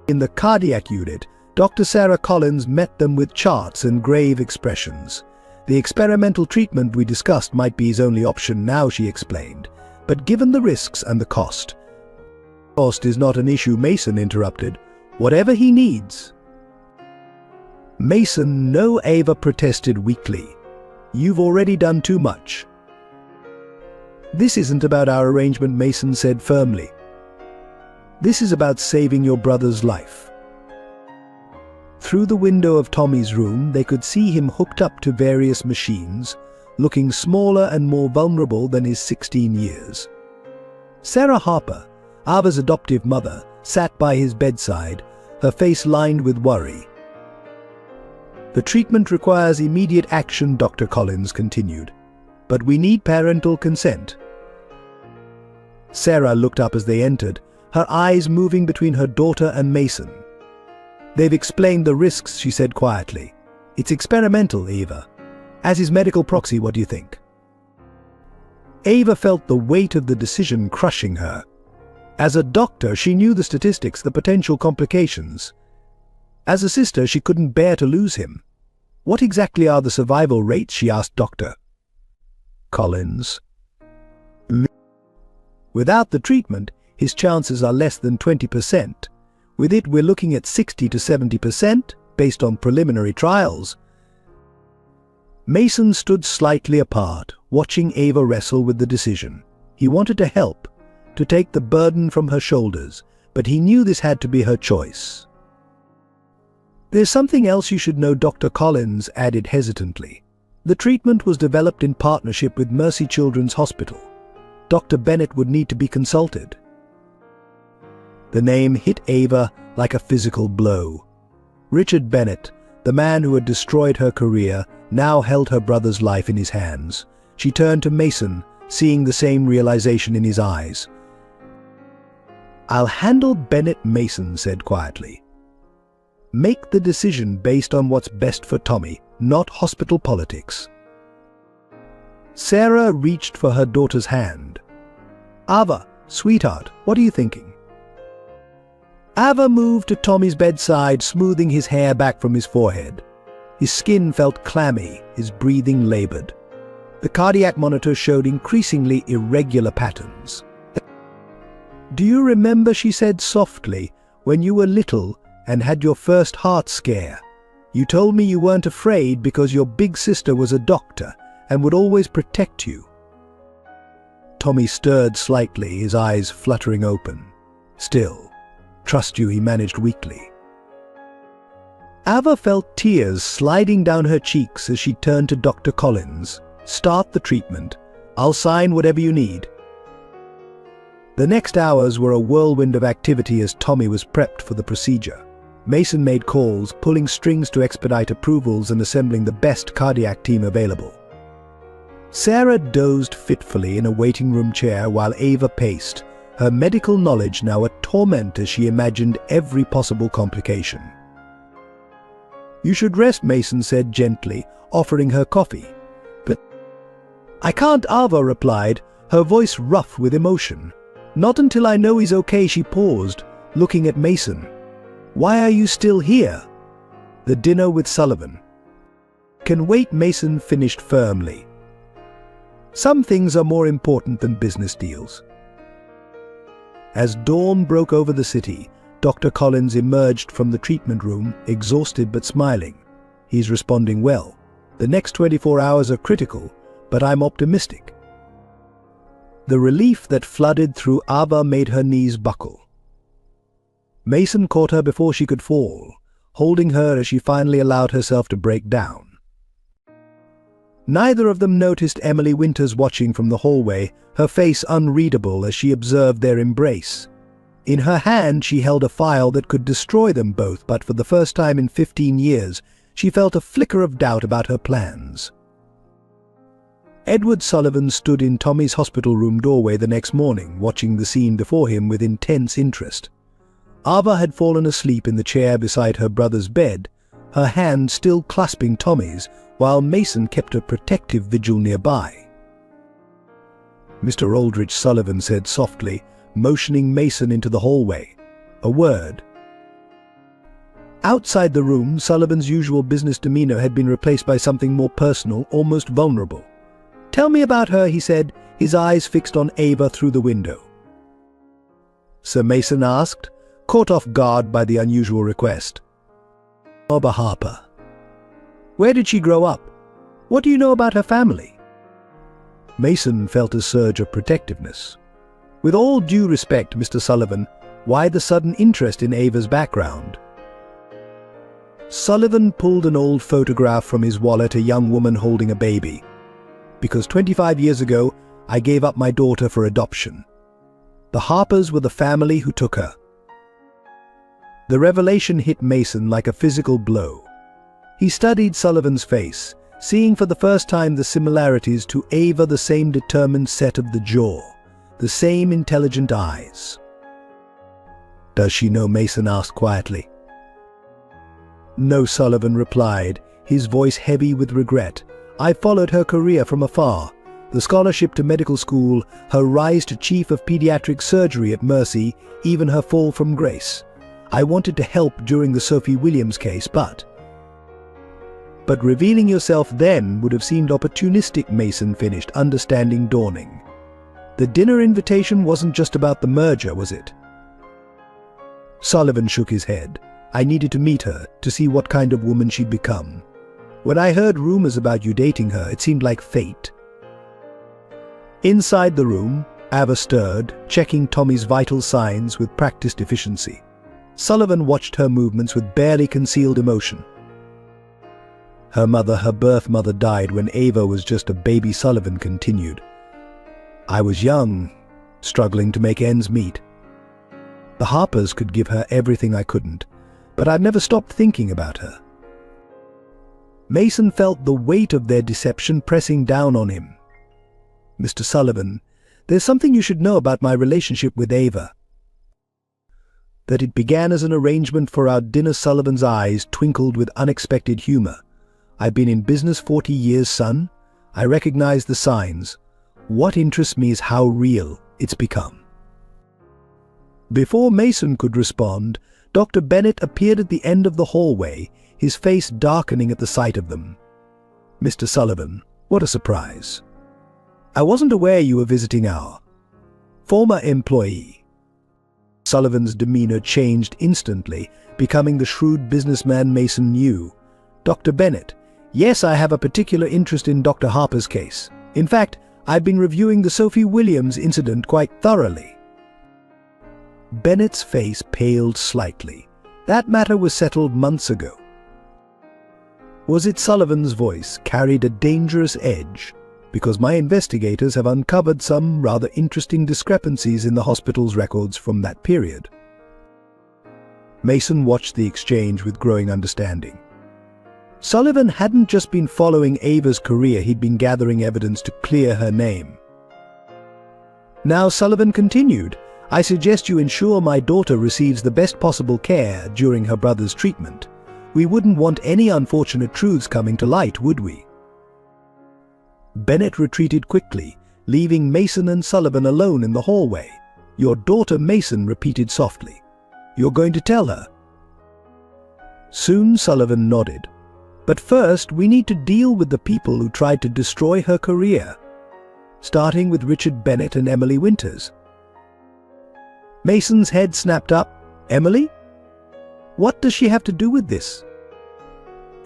In the cardiac unit, Dr. Sarah Collins met them with charts and grave expressions. "The experimental treatment we discussed might be his only option now," she explained, "but given the risks and the cost." "Cost is not an issue," Mason interrupted. "Whatever he needs." "Mason, no," Ava protested weakly. "You've already done too much." "This isn't about our arrangement," Mason said firmly. "This is about saving your brother's life." Through the window of Tommy's room, they could see him hooked up to various machines, looking smaller and more vulnerable than his 16 years. Sarah Harper, Ava's adoptive mother, sat by his bedside, her face lined with worry. "The treatment requires immediate action," Dr. Collins continued, "but we need parental consent." Sarah looked up as they entered, her eyes moving between her daughter and Mason. "They've explained the risks," she said quietly. "It's experimental, Ava. As his medical proxy, what do you think?" Ava felt the weight of the decision crushing her. As a doctor, she knew the statistics, the potential complications. As a sister, she couldn't bear to lose him. "What exactly are the survival rates?" she asked Dr. Collins. "Without the treatment, his chances are less than 20%. With it, we're looking at 60 to 70%, based on preliminary trials." Mason stood slightly apart, watching Ava wrestle with the decision. He wanted to help, to take the burden from her shoulders, but he knew this had to be her choice. "There's something else you should know," Dr. Collins added hesitantly. The treatment was developed in partnership with Mercy Children's Hospital. Dr. Bennett would need to be consulted. The name hit Ava like a physical blow. Richard Bennett, the man who had destroyed her career, now held her brother's life in his hands. She turned to Mason, seeing the same realization in his eyes. "I'll handle Bennett," Mason said quietly. "Make the decision based on what's best for Tommy, not hospital politics." Sarah reached for her daughter's hand. "Ava, sweetheart, what are you thinking?" Ava moved to Tommy's bedside, smoothing his hair back from his forehead. His skin felt clammy, his breathing labored. The cardiac monitor showed increasingly irregular patterns. "Do you remember," she said softly, "when you were little and had your first heart scare? You told me you weren't afraid because your big sister was a doctor and would always protect you." Tommy stirred slightly, his eyes fluttering open. "Still, trust you," he managed weakly. Ava felt tears sliding down her cheeks as she turned to Dr. Collins. "Start the treatment. I'll sign whatever you need." The next hours were a whirlwind of activity as Tommy was prepped for the procedure. Mason made calls, pulling strings to expedite approvals and assembling the best cardiac team available. Sarah dozed fitfully in a waiting room chair while Ava paced, her medical knowledge now a torment as she imagined every possible complication. "You should rest," Mason said gently, offering her coffee. "But I can't," Ava replied, her voice rough with emotion. "Not until I know he's okay." She paused, looking at Mason. "Why are you still here?" "The dinner with Sullivan." "Can wait," Mason finished firmly. "Some things are more important than business deals." As dawn broke over the city, Dr. Collins emerged from the treatment room, exhausted but smiling. "He's responding well. The next 24 hours are critical, but I'm optimistic." The relief that flooded through Ava made her knees buckle. Mason caught her before she could fall, holding her as she finally allowed herself to break down. Neither of them noticed Emily Winters watching from the hallway, her face unreadable as she observed their embrace. In her hand she held a file that could destroy them both, but for the first time in 15 years, she felt a flicker of doubt about her plans. Edward Sullivan stood in Tommy's hospital room doorway the next morning, watching the scene before him with intense interest. Ava had fallen asleep in the chair beside her brother's bed, her hand still clasping Tommy's, while Mason kept a protective vigil nearby. "Mr. Aldrich," Sullivan said softly, motioning Mason into the hallway. "A word." Outside the room, Sullivan's usual business demeanor had been replaced by something more personal, almost vulnerable. "Tell me about her," he said, his eyes fixed on Ava through the window. Sir Mason asked, caught off guard by the unusual request. "Ava Harper. Where did she grow up? What do you know about her family?" Mason felt a surge of protectiveness. "With all due respect, Mr. Sullivan, why the sudden interest in Ava's background?" Sullivan pulled an old photograph from his wallet, a young woman holding a baby. "Because 25 years ago, I gave up my daughter for adoption. The Harpers were the family who took her." The revelation hit Mason like a physical blow. He studied Sullivan's face, seeing for the first time the similarities to Ava, the same determined set of the jaw, the same intelligent eyes. "Does she know?" Mason asked quietly. "No," Sullivan replied, his voice heavy with regret. "I followed her career from afar. The scholarship to medical school, her rise to chief of pediatric surgery at Mercy, even her fall from grace. I wanted to help during the Sophie Williams case, but revealing yourself then would have seemed opportunistic," Mason finished, understanding dawning. "The dinner invitation wasn't just about the merger, was it?" Sullivan shook his head. "I needed to meet her, to see what kind of woman she'd become. When I heard rumors about you dating her, it seemed like fate." Inside the room, Ava stirred, checking Tommy's vital signs with practiced efficiency. Sullivan watched her movements with barely concealed emotion. Her birth mother died when Ava was just a baby. Sullivan continued. I was young, struggling to make ends meet. The Harpers could give her everything I couldn't, but I've never stopped thinking about her. Mason felt the weight of their deception pressing down on him. Mr. Sullivan, there's something you should know about my relationship with Ava. That it began as an arrangement for our dinner. Sullivan's eyes twinkled with unexpected humor. I've been in business 40 years, son. I recognize the signs. What interests me is how real it's become. Before Mason could respond, Dr. Bennett appeared at the end of the hallway, his face darkening at the sight of them. Mr. Sullivan, what a surprise. I wasn't aware you were visiting our former employee. Sullivan's demeanor changed instantly, becoming the shrewd businessman Mason knew. Dr. Bennett, yes, I have a particular interest in Dr. Harper's case. In fact, I've been reviewing the Sophie Williams incident quite thoroughly. Bennett's face paled slightly. That matter was settled months ago. Was it? Sullivan's voice carried a dangerous edge, because my investigators have uncovered some rather interesting discrepancies in the hospital's records from that period. Mason watched the exchange with growing understanding. Sullivan hadn't just been following Ava's career, he'd been gathering evidence to clear her name. Now, Sullivan continued, I suggest you ensure my daughter receives the best possible care during her brother's treatment. We wouldn't want any unfortunate truths coming to light, would we? Bennett retreated quickly, leaving Mason and Sullivan alone in the hallway. Your daughter, Mason repeated softly. You're going to tell her? Soon Sullivan nodded. But first, we need to deal with the people who tried to destroy her career, starting with Richard Bennett and Emily Winters. Mason's head snapped up. Emily? What does she have to do with this?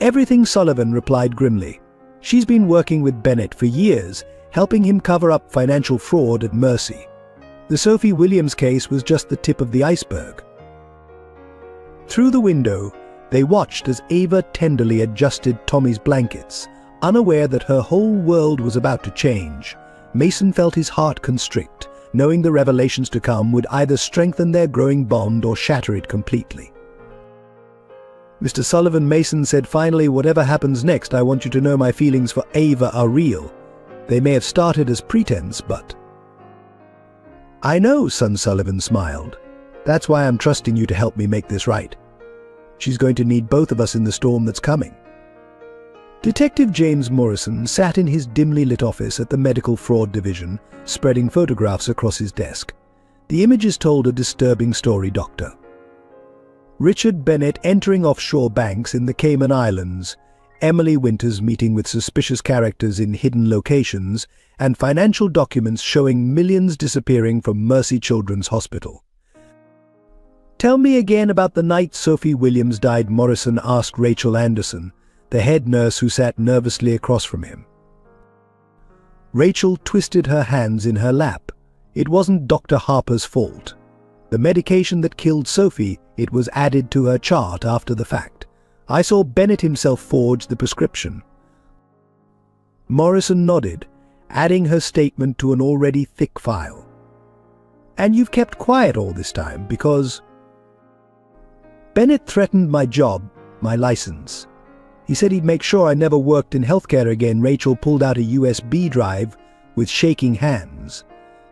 Everything, Sullivan replied grimly. She's been working with Bennett for years, helping him cover up financial fraud at Mercy. The Sophie Williams case was just the tip of the iceberg. Through the window, they watched as Ava tenderly adjusted Tommy's blankets, unaware that her whole world was about to change. Mason felt his heart constrict, knowing the revelations to come would either strengthen their growing bond or shatter it completely. Mr. Sullivan, Mason said finally, whatever happens next, I want you to know my feelings for Ava are real. They may have started as pretense, but... I know, son, Sullivan smiled. That's why I'm trusting you to help me make this right. She's going to need both of us in the storm that's coming. Detective James Morrison sat in his dimly lit office at the Medical Fraud Division, spreading photographs across his desk. The images told a disturbing story, Doctor. Richard Bennett entering offshore banks in the Cayman Islands, Emily Winters meeting with suspicious characters in hidden locations, and financial documents showing millions disappearing from Mercy Children's Hospital. Tell me again about the night Sophie Williams died, Morrison asked Rachel Anderson, the head nurse who sat nervously across from him. Rachel twisted her hands in her lap. It wasn't Dr. Harper's fault. The medication that killed Sophie, it was added to her chart after the fact. I saw Bennett himself forge the prescription. Morrison nodded, adding her statement to an already thick file. And you've kept quiet all this time because... Bennett threatened my job, my license. He said he'd make sure I never worked in healthcare again. Rachel pulled out a USB drive with shaking hands.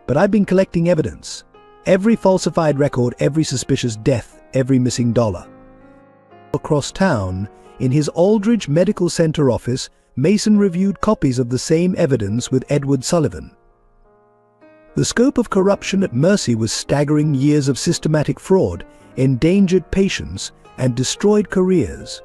But I've been collecting evidence. Every falsified record, every suspicious death, every missing dollar. Across town, in his Aldridge Medical Center office, Mason reviewed copies of the same evidence with Edward Sullivan. The scope of corruption at Mercy was staggering: years of systematic fraud, endangered patients, and destroyed careers.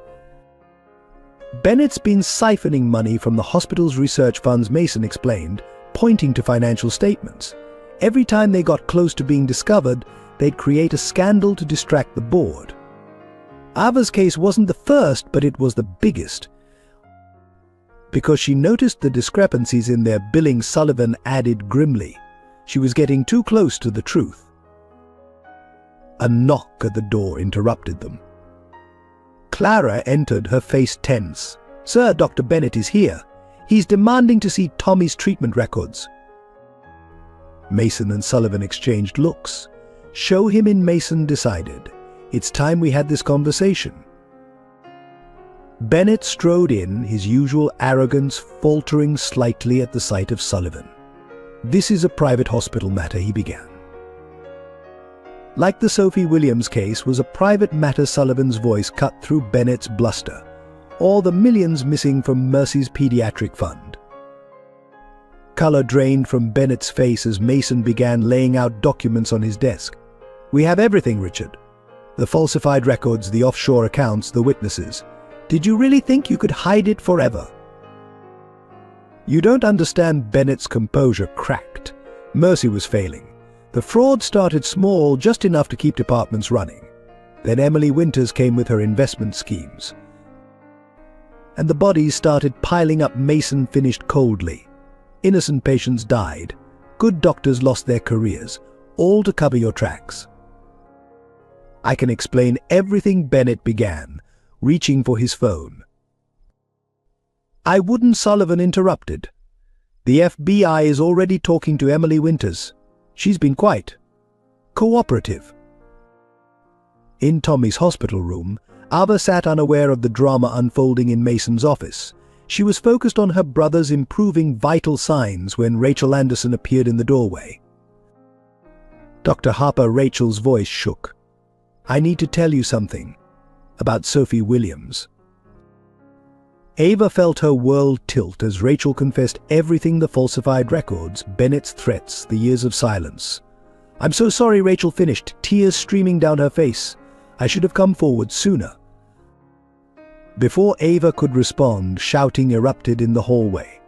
Bennett's been siphoning money from the hospital's research funds, Mason explained, pointing to financial statements. Every time they got close to being discovered, they'd create a scandal to distract the board. Ava's case wasn't the first, but it was the biggest. Because she noticed the discrepancies in their billing, Sullivan added grimly. She was getting too close to the truth. A knock at the door interrupted them. Clara entered, her face tense. "Sir, Dr. Bennett is here. He's demanding to see Tommy's treatment records." Mason and Sullivan exchanged looks. "Show him in," Mason decided. "It's time we had this conversation." Bennett strode in, his usual arrogance faltering slightly at the sight of Sullivan. "This is a private hospital matter," he began. Like the Sophie Williams case was a private matter, Sullivan's voice cut through Bennett's bluster. "Or the millions missing from Mercy's pediatric fund." Color drained from Bennett's face as Mason began laying out documents on his desk. "We have everything, Richard. The falsified records, the offshore accounts, the witnesses. Did you really think you could hide it forever?" "You don't understand." Bennett's composure cracked. Mercy was failing. The fraud started small, just enough to keep departments running. Then Emily Winters came with her investment schemes. And the bodies started piling up. Mason finished coldly. "Innocent patients died. Good doctors lost their careers, all to cover your tracks." "I can explain everything," Bennett began, reaching for his phone. "I wouldn't," Sullivan interrupted. "The FBI is already talking to Emily Winters. She's been quite cooperative." In Tommy's hospital room, Ava sat unaware of the drama unfolding in Mason's office. She was focused on her brother's improving vital signs when Rachel Anderson appeared in the doorway. "Dr. Harper," Rachel's voice shook. "I need to tell you something about Sophie Williams." Ava felt her world tilt as Rachel confessed everything: the falsified records, Bennett's threats, the years of silence. "I'm so sorry," Rachel finished, tears streaming down her face. "I should have come forward sooner." Before Ava could respond, shouting erupted in the hallway.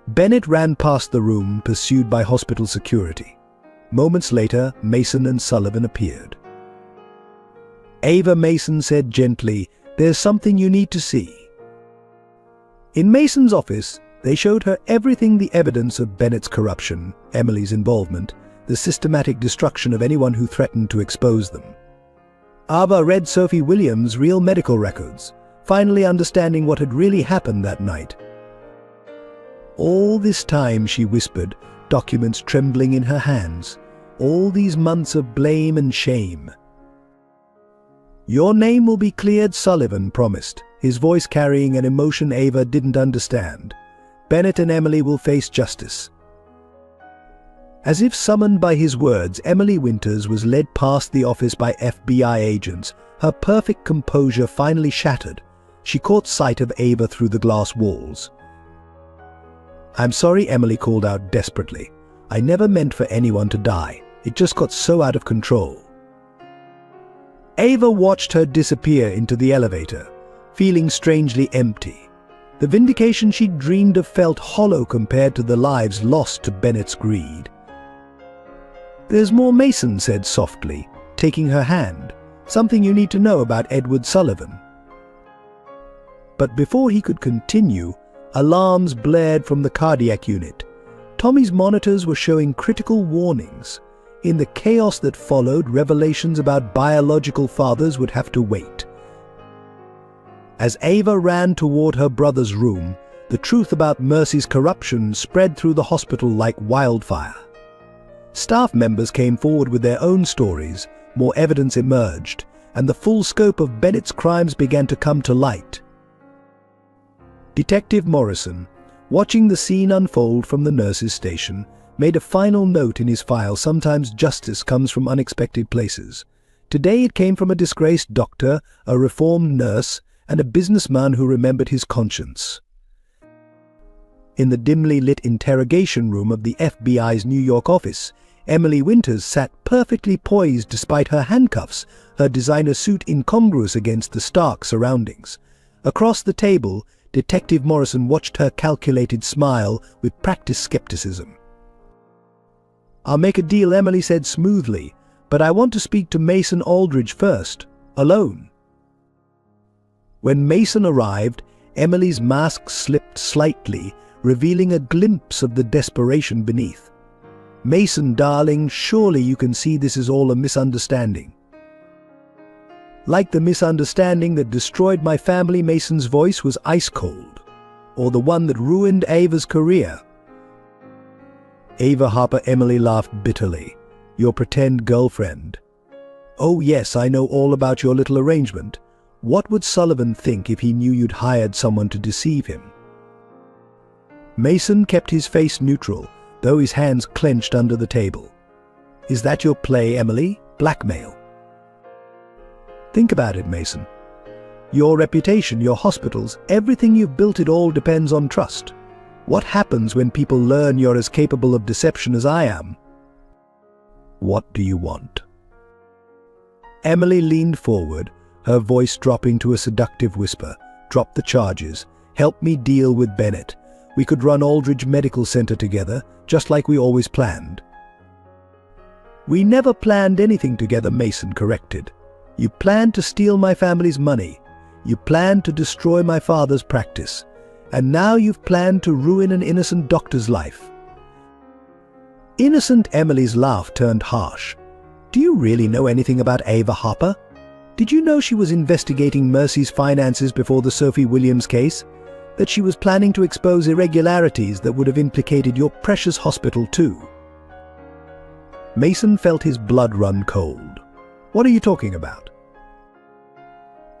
Bennett ran past the room, pursued by hospital security. Moments later, Mason and Sullivan appeared. "Ava," Mason said gently, "there's something you need to see." In Mason's office, they showed her everything: the evidence of Bennett's corruption, Emily's involvement, the systematic destruction of anyone who threatened to expose them. Ava read Sophie Williams' real medical records, finally understanding what had really happened that night. "All this time," she whispered, documents trembling in her hands, "all these months of blame and shame." "Your name will be cleared," Sullivan promised, his voice carrying an emotion Ava didn't understand. "Bennett and Emily will face justice." As if summoned by his words, Emily Winters was led past the office by FBI agents, her perfect composure finally shattered. She caught sight of Ava through the glass walls. "I'm sorry," Emily called out desperately. "I never meant for anyone to die. It just got so out of control." Ava watched her disappear into the elevator, feeling strangely empty. The vindication she'd dreamed of felt hollow compared to the lives lost to Bennett's greed. "There's more," Mason said softly, taking her hand. "Something you need to know about Edward Sullivan." But before he could continue, alarms blared from the cardiac unit. Tommy's monitors were showing critical warnings. In the chaos that followed, revelations about biological fathers would have to wait. As Ava ran toward her brother's room, the truth about Mercy's corruption spread through the hospital like wildfire. Staff members came forward with their own stories, more evidence emerged, and the full scope of Bennett's crimes began to come to light. Detective Morrison, watching the scene unfold from the nurse's station, made a final note in his file: sometimes justice comes from unexpected places. Today it came from a disgraced doctor, a reformed nurse, and a businessman who remembered his conscience. In the dimly lit interrogation room of the FBI's New York office, Emily Winters sat perfectly poised despite her handcuffs, her designer suit incongruous against the stark surroundings. Across the table, Detective Morrison watched her calculated smile with practiced skepticism. "I'll make a deal," Emily said smoothly, "but I want to speak to Mason Aldridge first, alone." When Mason arrived, Emily's mask slipped slightly, revealing a glimpse of the desperation beneath. "Mason, darling, surely you can see this is all a misunderstanding." Like the misunderstanding that destroyed my family, Mason's voice was ice cold. Or the one that ruined Ava's career. Ava Harper. Emily laughed bitterly. Your pretend girlfriend. Oh yes, I know all about your little arrangement. What would Sullivan think if he knew you'd hired someone to deceive him? Mason kept his face neutral, though his hands clenched under the table. Is that your play, Emily? Blackmail. Think about it, Mason. Your reputation, your hospitals, everything you've built, it all depends on trust. What happens when people learn you're as capable of deception as I am? What do you want? Emily leaned forward, her voice dropping to a seductive whisper. Drop the charges. Help me deal with Bennett. We could run Aldridge Medical Center together, just like we always planned. We never planned anything together, Mason corrected. You planned to steal my family's money. You planned to destroy my father's practice. And now you've planned to ruin an innocent doctor's life. Innocent. Emily's laugh turned harsh. Do you really know anything about Ava Harper? Did you know she was investigating Mercy's finances before the Sophie Williams case? That she was planning to expose irregularities that would have implicated your precious hospital too? Mason felt his blood run cold. What are you talking about?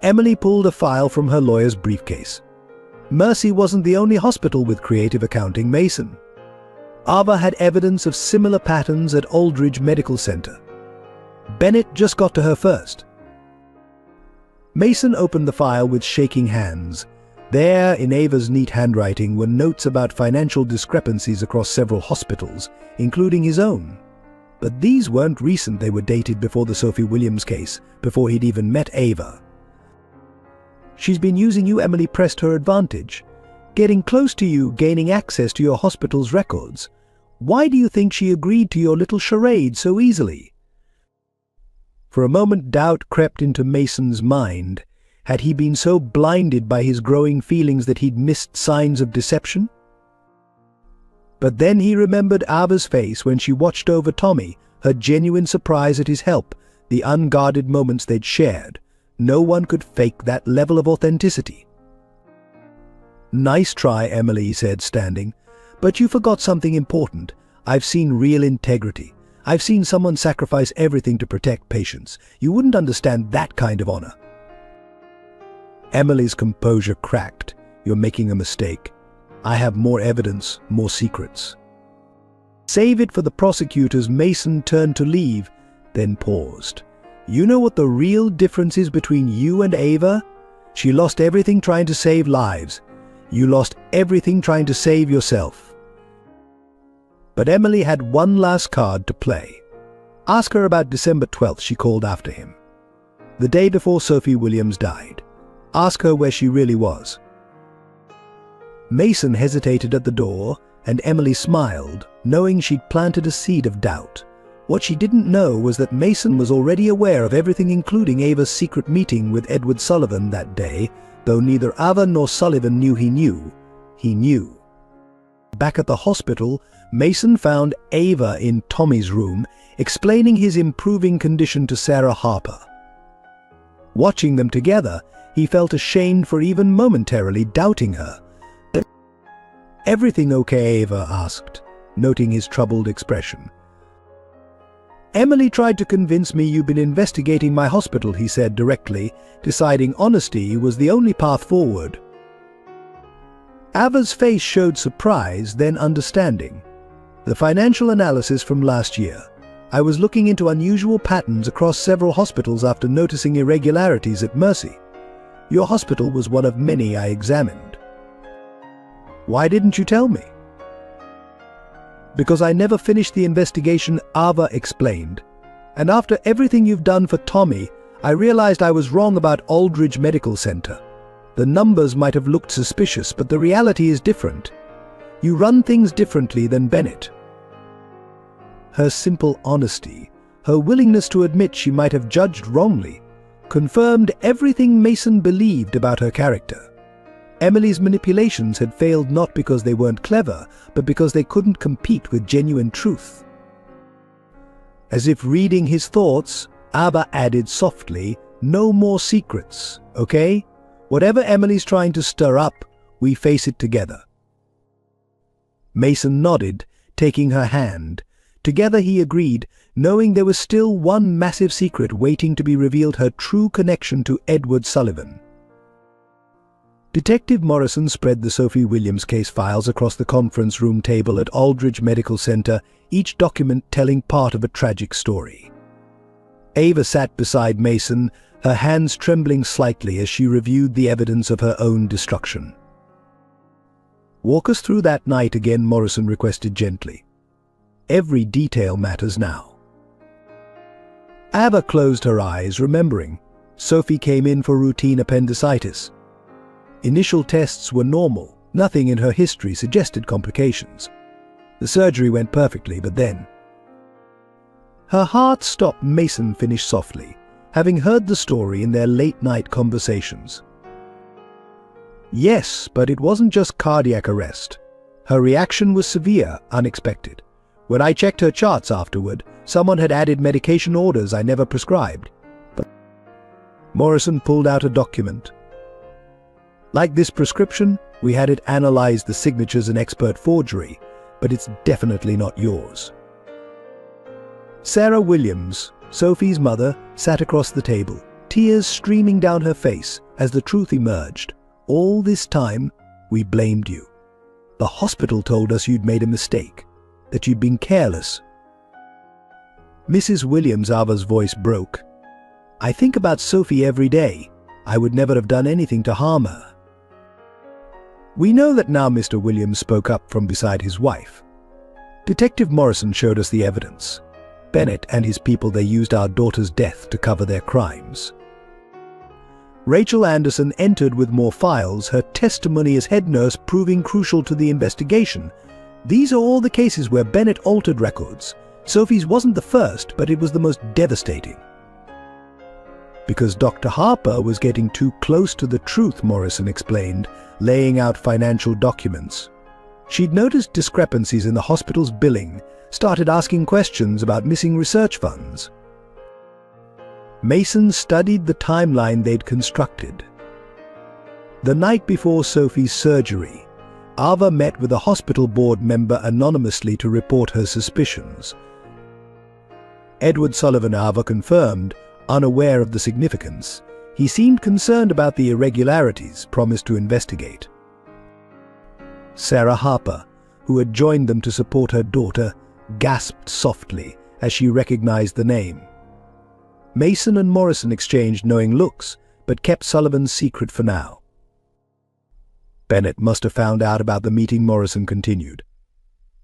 Emily pulled a file from her lawyer's briefcase. Mercy wasn't the only hospital with creative accounting, Mason. Ava had evidence of similar patterns at Aldridge Medical Center. Bennett just got to her first. Mason opened the file with shaking hands. There, in Ava's neat handwriting, were notes about financial discrepancies across several hospitals, including his own. But these weren't recent, they were dated before the Sophie Williams case, before he'd even met Ava. She's been using you, Emily pressed her advantage. Getting close to you, gaining access to your hospital's records. Why do you think she agreed to your little charade so easily? For a moment doubt crept into Mason's mind. Had he been so blinded by his growing feelings that he'd missed signs of deception? But then he remembered Ava's face when she watched over Tommy, her genuine surprise at his help, the unguarded moments they'd shared. No one could fake that level of authenticity. Nice try, Emily said, standing. But you forgot something important. I've seen real integrity. I've seen someone sacrifice everything to protect patients. You wouldn't understand that kind of honor. Emily's composure cracked. You're making a mistake. I have more evidence, more secrets. Save it for the prosecutors. Mason turned to leave, then paused. You know what the real difference is between you and Ava? She lost everything trying to save lives. You lost everything trying to save yourself. But Emily had one last card to play. Ask her about December 12th, she called after him. The day before Sophie Williams died. Ask her where she really was. Mason hesitated at the door, and Emily smiled, knowing she'd planted a seed of doubt. What she didn't know was that Mason was already aware of everything, including Ava's secret meeting with Edward Sullivan that day, though neither Ava nor Sullivan knew he knew. He knew. Back at the hospital, Mason found Ava in Tommy's room, explaining his improving condition to Sarah Harper. Watching them together, he felt ashamed for even momentarily doubting her. Everything okay? Ava asked, noting his troubled expression. Emily tried to convince me you've been investigating my hospital, he said directly, deciding honesty was the only path forward. Ava's face showed surprise, then understanding. The financial analysis from last year. I was looking into unusual patterns across several hospitals after noticing irregularities at Mercy. Your hospital was one of many I examined. Why didn't you tell me? Because I never finished the investigation, Ava explained. And after everything you've done for Tommy, I realized I was wrong about Aldridge Medical Center. The numbers might have looked suspicious, but the reality is different. You run things differently than Bennett. Her simple honesty, her willingness to admit she might have judged wrongly, confirmed everything Mason believed about her character. Emily's manipulations had failed not because they weren't clever, but because they couldn't compete with genuine truth. As if reading his thoughts, Ava added softly, No more secrets, okay? Whatever Emily's trying to stir up, we face it together." Mason nodded, taking her hand. Together he agreed, knowing there was still one massive secret waiting to be revealed: her true connection to Edward Sullivan. Detective Morrison spread the Sophie Williams case files across the conference room table at Aldridge Medical Center, each document telling part of a tragic story. Ava sat beside Mason, her hands trembling slightly as she reviewed the evidence of her own destruction. "Walk us through that night again," Morrison requested gently. "Every detail matters now." Ava closed her eyes, remembering. Sophie came in for routine appendicitis. Initial tests were normal. Nothing in her history suggested complications. The surgery went perfectly, but then... Her heart stopped. Mason finished softly, having heard the story in their late-night conversations. "Yes, but it wasn't just cardiac arrest. Her reaction was severe, unexpected. When I checked her charts afterward, someone had added medication orders I never prescribed." But Morrison pulled out a document. "Like this prescription, we had it analyze. The signature's an expert forgery, but it's definitely not yours." Sarah Williams, Sophie's mother, sat across the table, tears streaming down her face as the truth emerged. "All this time, we blamed you. The hospital told us you'd made a mistake, that you'd been careless." Mrs. Williams, Ava's voice broke. "I think about Sophie every day. I would never have done anything to harm her." "We know that now," Mr. Williams spoke up from beside his wife. "Detective Morrison showed us the evidence. Bennett and his people, they used our daughter's death to cover their crimes." Rachel Anderson entered with more files, her testimony as head nurse proving crucial to the investigation. "These are all the cases where Bennett altered records. Sophie's wasn't the first, but it was the most devastating." "Because Dr. Harper was getting too close to the truth," Morrison explained, laying out financial documents. "She'd noticed discrepancies in the hospital's billing, started asking questions about missing research funds." Mason studied the timeline they'd constructed. The night before Sophie's surgery, Ava met with a hospital board member anonymously to report her suspicions. Edward Sullivan, Ava confirmed, unaware of the significance. He seemed concerned about the irregularities, promised to investigate. Sarah Harper, who had joined them to support her daughter, gasped softly as she recognized the name. Mason and Morrison exchanged knowing looks, but kept Sullivan's secret for now. "Bennett must have found out about the meeting," Morrison continued.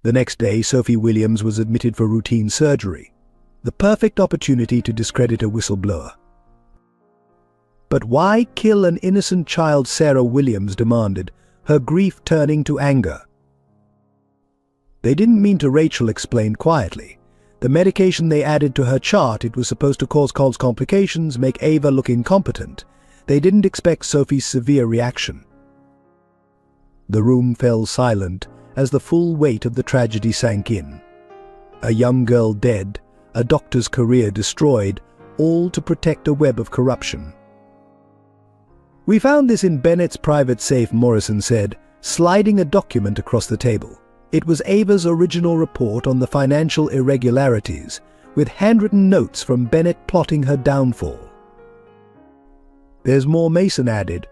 The next day, Sophie Williams was admitted for routine surgery. The perfect opportunity to discredit a whistleblower. "But why kill an innocent child?" Sarah Williams demanded, her grief turning to anger. "They didn't mean to," Rachel explained quietly. "The medication they added to her chart, it was supposed to cause complications, make Ava look incompetent. They didn't expect Sophie's severe reaction." The room fell silent as the full weight of the tragedy sank in. A young girl dead, a doctor's career destroyed, all to protect a web of corruption. "We found this in Bennett's private safe," Morrison said, sliding a document across the table. It was Ava's original report on the financial irregularities, with handwritten notes from Bennett plotting her downfall. "There's more," Mason added.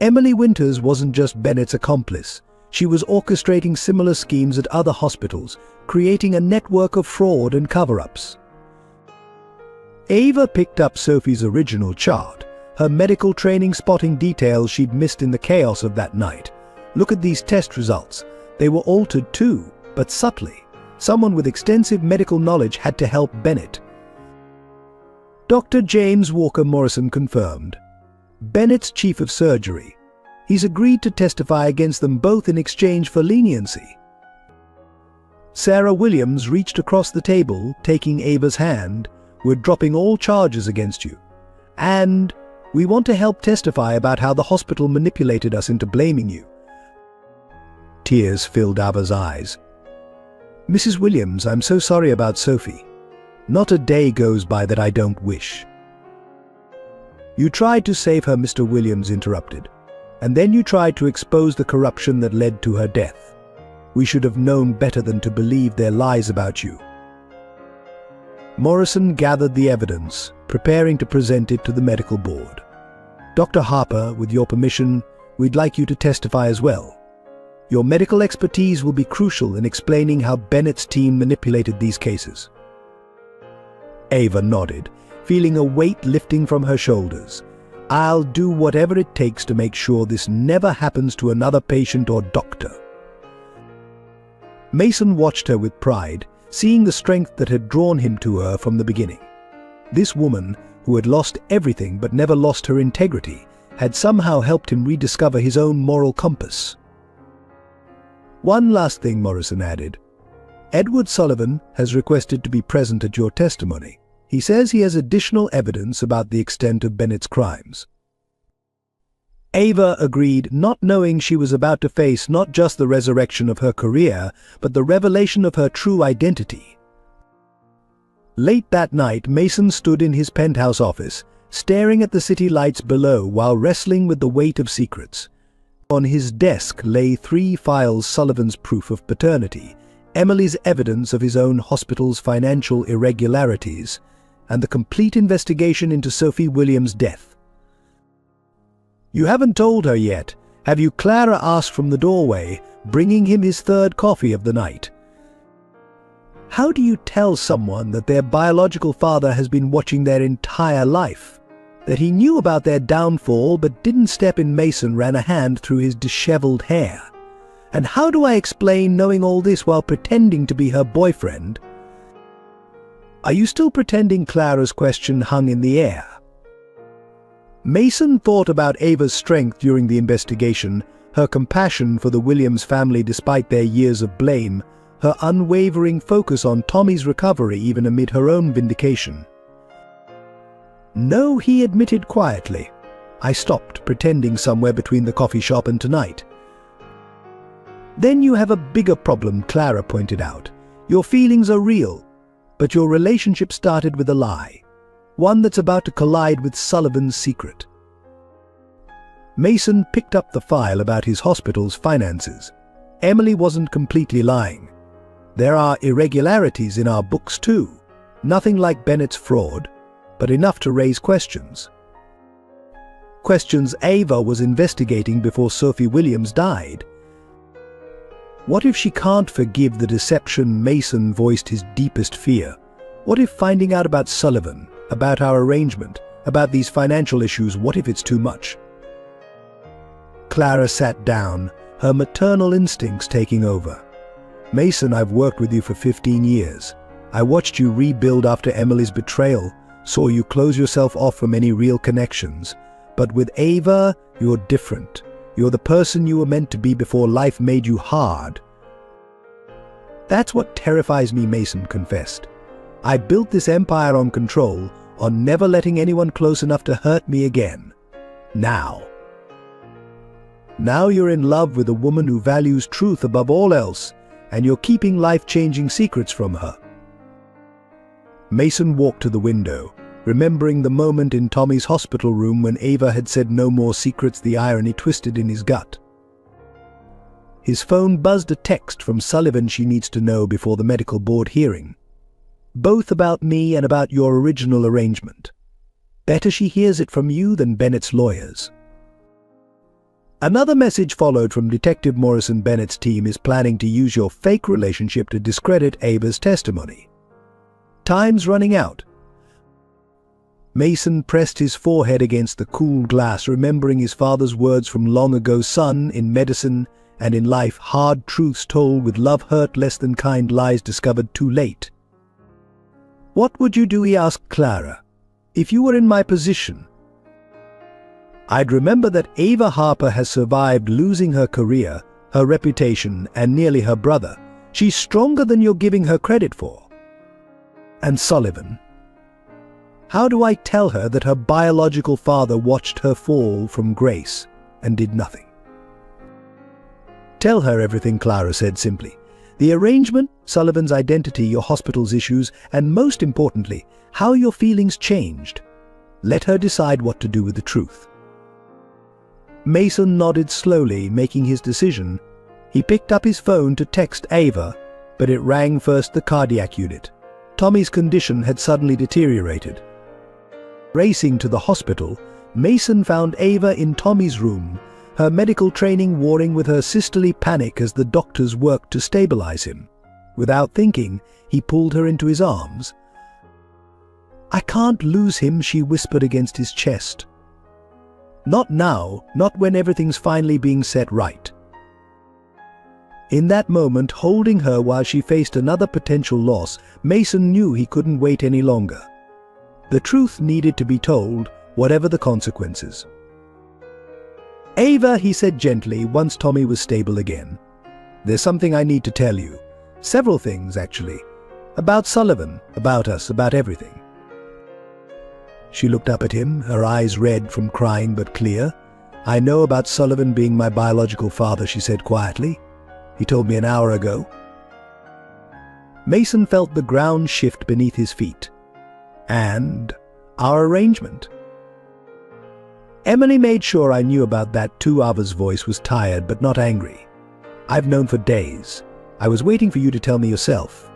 "Emily Winters wasn't just Bennett's accomplice. She was orchestrating similar schemes at other hospitals, creating a network of fraud and cover-ups." Ava picked up Sophie's original chart, her medical training spotting details she'd missed in the chaos of that night. "Look at these test results. They were altered too, but subtly. Someone with extensive medical knowledge had to help Bennett." "Dr. James Walker," Morrison confirmed. "Bennett's chief of surgery. He's agreed to testify against them both in exchange for leniency." Sarah Williams reached across the table, taking Ava's hand. "We're dropping all charges against you. And we want to help testify about how the hospital manipulated us into blaming you." Tears filled Ava's eyes. "Mrs. Williams, I'm so sorry about Sophie. Not a day goes by that I don't wish." You tried to save her, Mr. Williams interrupted. And then you tried to expose the corruption that led to her death. We should have known better than to believe their lies about you. Morrison gathered the evidence, preparing to present it to the medical board. Dr. Harper, with your permission, we'd like you to testify as well. Your medical expertise will be crucial in explaining how Bennett's team manipulated these cases. Ava nodded, feeling a weight lifting from her shoulders. I'll do whatever it takes to make sure this never happens to another patient or doctor. Mason watched her with pride, seeing the strength that had drawn him to her from the beginning. This woman, who had lost everything but never lost her integrity, had somehow helped him rediscover his own moral compass. One last thing, Morrison added. Edward Sullivan has requested to be present at your testimony. He says he has additional evidence about the extent of Bennett's crimes. Ava agreed, not knowing she was about to face not just the resurrection of her career, but the revelation of her true identity. Late that night, Mason stood in his penthouse office, staring at the city lights below while wrestling with the weight of secrets. On his desk lay 3 files: Sullivan's proof of paternity, Emily's evidence of his own hospital's financial irregularities, and the complete investigation into Sophie Williams' death. You haven't told her yet, have you? Clara asked from the doorway, bringing him his 3rd coffee of the night. How do you tell someone that their biological father has been watching their entire life? That he knew about their downfall but didn't step in? Mason ran a hand through his disheveled hair. And how do I explain knowing all this while pretending to be her boyfriend? Are you still pretending? Clara's question hung in the air. Mason thought about Ava's strength during the investigation, her compassion for the Williams family despite their years of blame, her unwavering focus on Tommy's recovery even amid her own vindication. No, he admitted quietly. I stopped pretending somewhere between the coffee shop and tonight. Then you have a bigger problem, Clara pointed out. Your feelings are real, but your relationship started with a lie. One that's about to collide with Sullivan's secret. Mason picked up the file about his hospital's finances. Emily wasn't completely lying. There are irregularities in our books too. Nothing like Bennett's fraud, but enough to raise questions. Questions Ava was investigating before Sophie Williams died. What if she can't forgive the deception? Mason voiced his deepest fear. What if finding out about Sullivan, about our arrangement, about these financial issues, what if it's too much? Clara sat down, her maternal instincts taking over. Mason, I've worked with you for 15 years. I watched you rebuild after Emily's betrayal, saw you close yourself off from any real connections. But with Ava, you're different. You're the person you were meant to be before life made you hard. That's what terrifies me, Mason confessed. I built this empire on control, on never letting anyone close enough to hurt me again. Now you're in love with a woman who values truth above all else, and you're keeping life-changing secrets from her. Mason walked to the window, remembering the moment in Tommy's hospital room when Ava had said no more secrets, the irony twisted in his gut. His phone buzzed a text from Sullivan she needs to know before the medical board hearing. Both about me and about your original arrangement. Better she hears it from you than Bennett's lawyers. Another message followed from Detective Morrison. Bennett's team is planning to use your fake relationship to discredit Ava's testimony. Time's running out. Mason pressed his forehead against the cool glass, remembering his father's words from long ago. Son, in medicine and in life, hard truths told with love hurt less than kind lies discovered too late. What would you do, he asked Clara, if you were in my position? I'd remember that Ava Harper has survived losing her career, her reputation, and nearly her brother. She's stronger than you're giving her credit for. And Sullivan? How do I tell her that her biological father watched her fall from grace and did nothing? Tell her everything, Clara said simply. The arrangement, Sullivan's identity, your hospital's issues, and most importantly, how your feelings changed. Let her decide what to do with the truth. Mason nodded slowly, making his decision. He picked up his phone to text Ava, but it rang first the cardiac unit. Tommy's condition had suddenly deteriorated. Racing to the hospital, Mason found Ava in Tommy's room, her medical training warring with her sisterly panic as the doctors worked to stabilize him. Without thinking, he pulled her into his arms. "I can't lose him," she whispered against his chest. "Not now, not when everything's finally being set right." In that moment, holding her while she faced another potential loss, Mason knew he couldn't wait any longer. The truth needed to be told, whatever the consequences. "Ava," he said gently, once Tommy was stable again. "There's something I need to tell you. Several things, actually. About Sullivan, about us, about everything." She looked up at him, her eyes red from crying but clear. "I know about Sullivan being my biological father," she said quietly. "He told me an hour ago." Mason felt the ground shift beneath his feet. "And our arrangement?" "Emily made sure I knew about that too." Ava's voice was tired but not angry. "I've known for days. I was waiting for you to tell me yourself."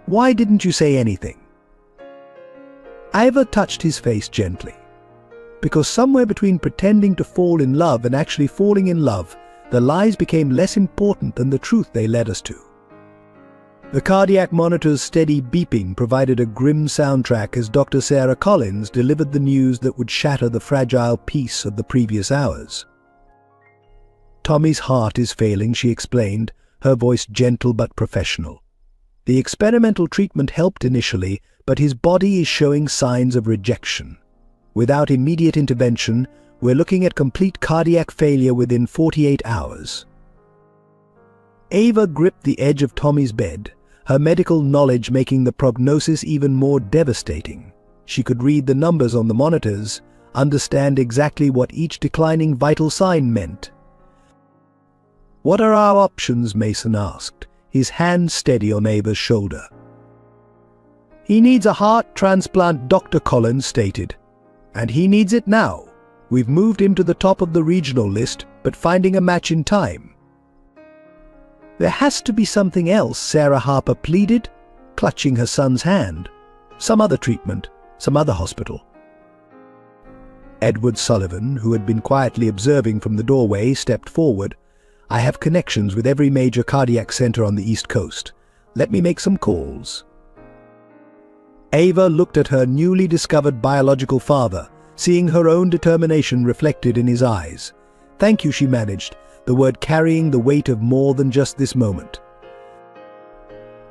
"Why didn't you say anything?" Ava touched his face gently. "Because somewhere between pretending to fall in love and actually falling in love, the lies became less important than the truth they led us to." The cardiac monitor's steady beeping provided a grim soundtrack as Dr. Sarah Collins delivered the news that would shatter the fragile peace of the previous hours. "Tommy's heart is failing," she explained, her voice gentle but professional. "The experimental treatment helped initially, but his body is showing signs of rejection. Without immediate intervention, we're looking at complete cardiac failure within 48 hours. Ava gripped the edge of Tommy's bed, her medical knowledge making the prognosis even more devastating. She could read the numbers on the monitors, understand exactly what each declining vital sign meant. "What are our options?" Mason asked, his hand steady on Ava's shoulder. "He needs a heart transplant," Dr. Collins stated. "And he needs it now. We've moved him to the top of the regional list, but finding a match in time." "There has to be something else," Sarah Harper pleaded, clutching her son's hand. "Some other treatment, some other hospital." Edward Sullivan, who had been quietly observing from the doorway, stepped forward. "I have connections with every major cardiac center on the East Coast. Let me make some calls." Ava looked at her newly discovered biological father, seeing her own determination reflected in his eyes. "Thank you," she managed, the word carrying the weight of more than just this moment.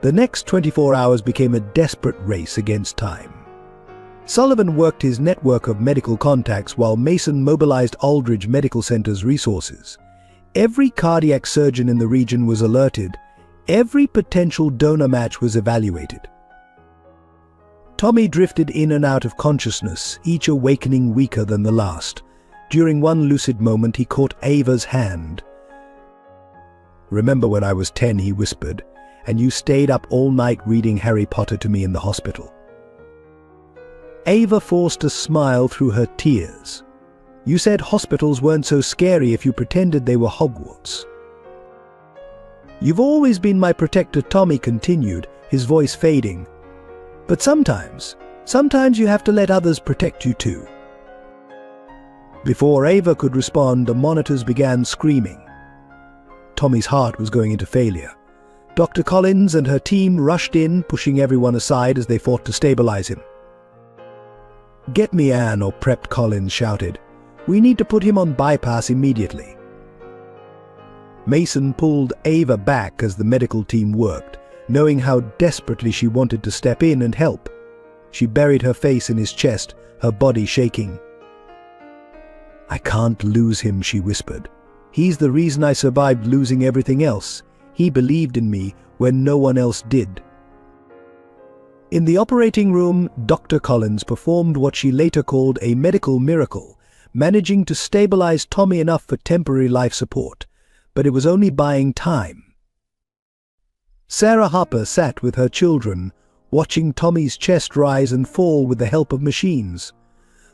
The next 24 hours became a desperate race against time. Sullivan worked his network of medical contacts while Mason mobilized Aldridge Medical Center's resources. Every cardiac surgeon in the region was alerted. Every potential donor match was evaluated. Tommy drifted in and out of consciousness, each awakening weaker than the last. During one lucid moment, he caught Ava's hand. "Remember when I was 10, he whispered, "and you stayed up all night reading Harry Potter to me in the hospital?" Ava forced a smile through her tears. "You said hospitals weren't so scary if you pretended they were Hogwarts." "You've always been my protector," Tommy continued, his voice fading. "But sometimes you have to let others protect you too." Before Ava could respond, the monitors began screaming. Tommy's heart was going into failure. Dr. Collins and her team rushed in, pushing everyone aside as they fought to stabilize him. "Get me Anne," or prepped Collins shouted. "We need to put him on bypass immediately." Mason pulled Ava back as the medical team worked, knowing how desperately she wanted to step in and help. She buried her face in his chest, her body shaking. "I can't lose him," she whispered. "He's the reason I survived losing everything else. He believed in me when no one else did." In the operating room, Dr. Collins performed what she later called a medical miracle, managing to stabilize Tommy enough for temporary life support. But it was only buying time. Sarah Harper sat with her children, watching Tommy's chest rise and fall with the help of machines.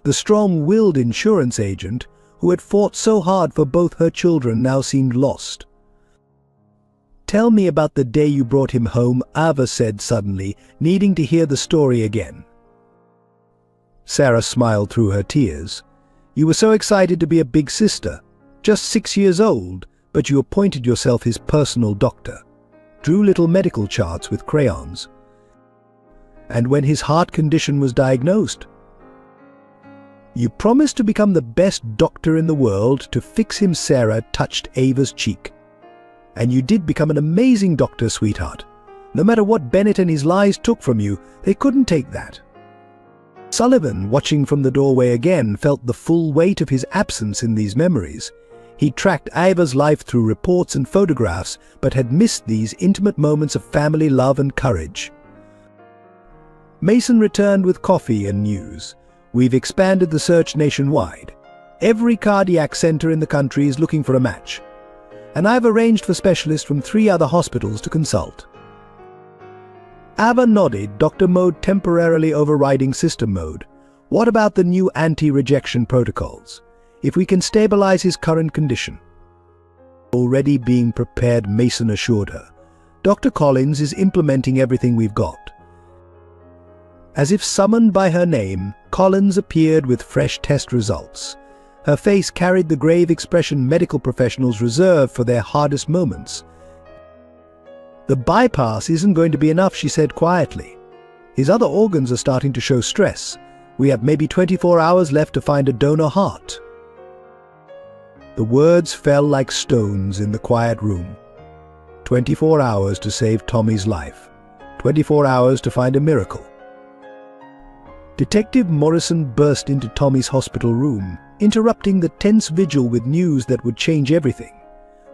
The strong-willed insurance agent, who had fought so hard for both her children, now seemed lost. "Tell me about the day you brought him home," Ava said suddenly, needing to hear the story again. Sarah smiled through her tears. "You were so excited to be a big sister, just 6 years old, but you appointed yourself his personal doctor, drew little medical charts with crayons. And when his heart condition was diagnosed, you promised to become the best doctor in the world to fix him." Sarah touched Ava's cheek. "And you did become an amazing doctor, sweetheart. No matter what Bennett and his lies took from you, they couldn't take that." Sullivan, watching from the doorway again, felt the full weight of his absence in these memories. He tracked Ava's life through reports and photographs, but had missed these intimate moments of family love and courage. Mason returned with coffee and news. "We've expanded the search nationwide. Every cardiac center in the country is looking for a match. And I've arranged for specialists from 3 other hospitals to consult." Ava nodded, Dr. Mode temporarily overriding system mode. "What about the new anti-rejection protocols? If we can stabilize his current condition." "Already being prepared," Mason assured her. "Dr. Collins is implementing everything we've got." As if summoned by her name, Collins appeared with fresh test results. Her face carried the grave expression medical professionals reserve for their hardest moments. "The bypass isn't going to be enough," she said quietly. "His other organs are starting to show stress. We have maybe 24 hours left to find a donor heart." The words fell like stones in the quiet room. 24 hours to save Tommy's life. 24 hours to find a miracle. Detective Morrison burst into Tommy's hospital room, interrupting the tense vigil with news that would change everything.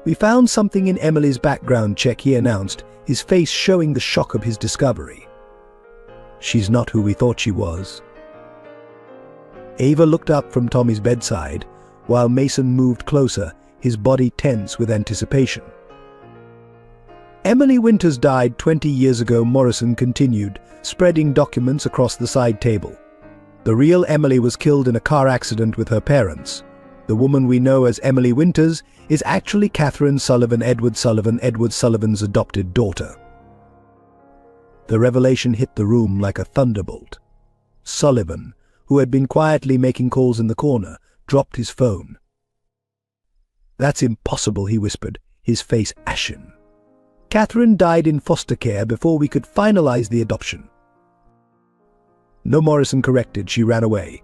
"We found something in Emily's background check," he announced, his face showing the shock of his discovery. "She's not who we thought she was." Ava looked up from Tommy's bedside, while Mason moved closer, his body tense with anticipation. "Emily Winters died 20 years ago," Morrison continued, spreading documents across the side table. "The real Emily was killed in a car accident with her parents. The woman we know as Emily Winters is actually Catherine Sullivan, Edward Sullivan's adopted daughter." The revelation hit the room like a thunderbolt. Sullivan, who had been quietly making calls in the corner, dropped his phone. "That's impossible," he whispered, his face ashen. "Catherine died in foster care before we could finalize the adoption." "No," Morrison corrected, "she ran away.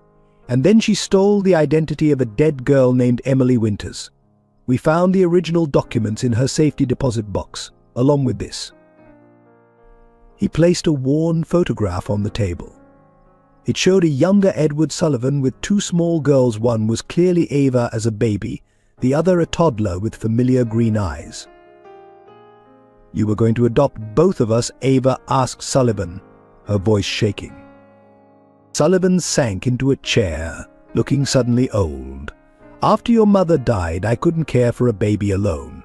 And then she stole the identity of a dead girl named Emily Winters. We found the original documents in her safety deposit box, along with this." He placed a worn photograph on the table. It showed a younger Edward Sullivan with 2 small girls. One was clearly Ava as a baby, the other a toddler with familiar green eyes. "You were going to adopt both of us?" Ava asked Sullivan, her voice shaking. Sullivan sank into a chair, looking suddenly old. "After your mother died, I couldn't care for a baby alone.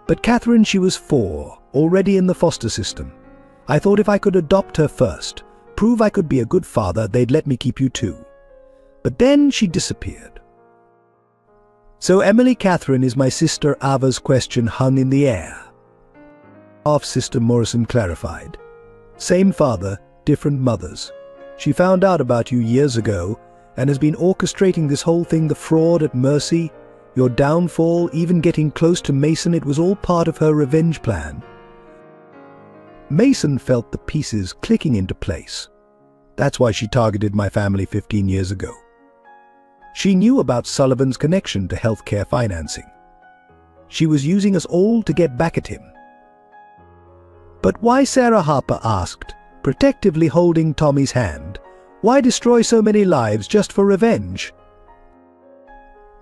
But Catherine, she was 4, already in the foster system. I thought if I could adopt her first, prove I could be a good father, they'd let me keep you too. But then she disappeared." "So Emily Catherine is my sister?" Ava's question hung in the air. "Half-sister," Morrison clarified. "Same father, different mothers. She found out about you years ago and has been orchestrating this whole thing, the fraud at Mercy, your downfall, even getting close to Mason. It was all part of her revenge plan." Mason felt the pieces clicking into place. "That's why she targeted my family 15 years ago. She knew about Sullivan's connection to healthcare financing. She was using us all to get back at him." "But why?" Sarah Harper asked, protectively holding Tommy's hand. "Why destroy so many lives just for revenge?"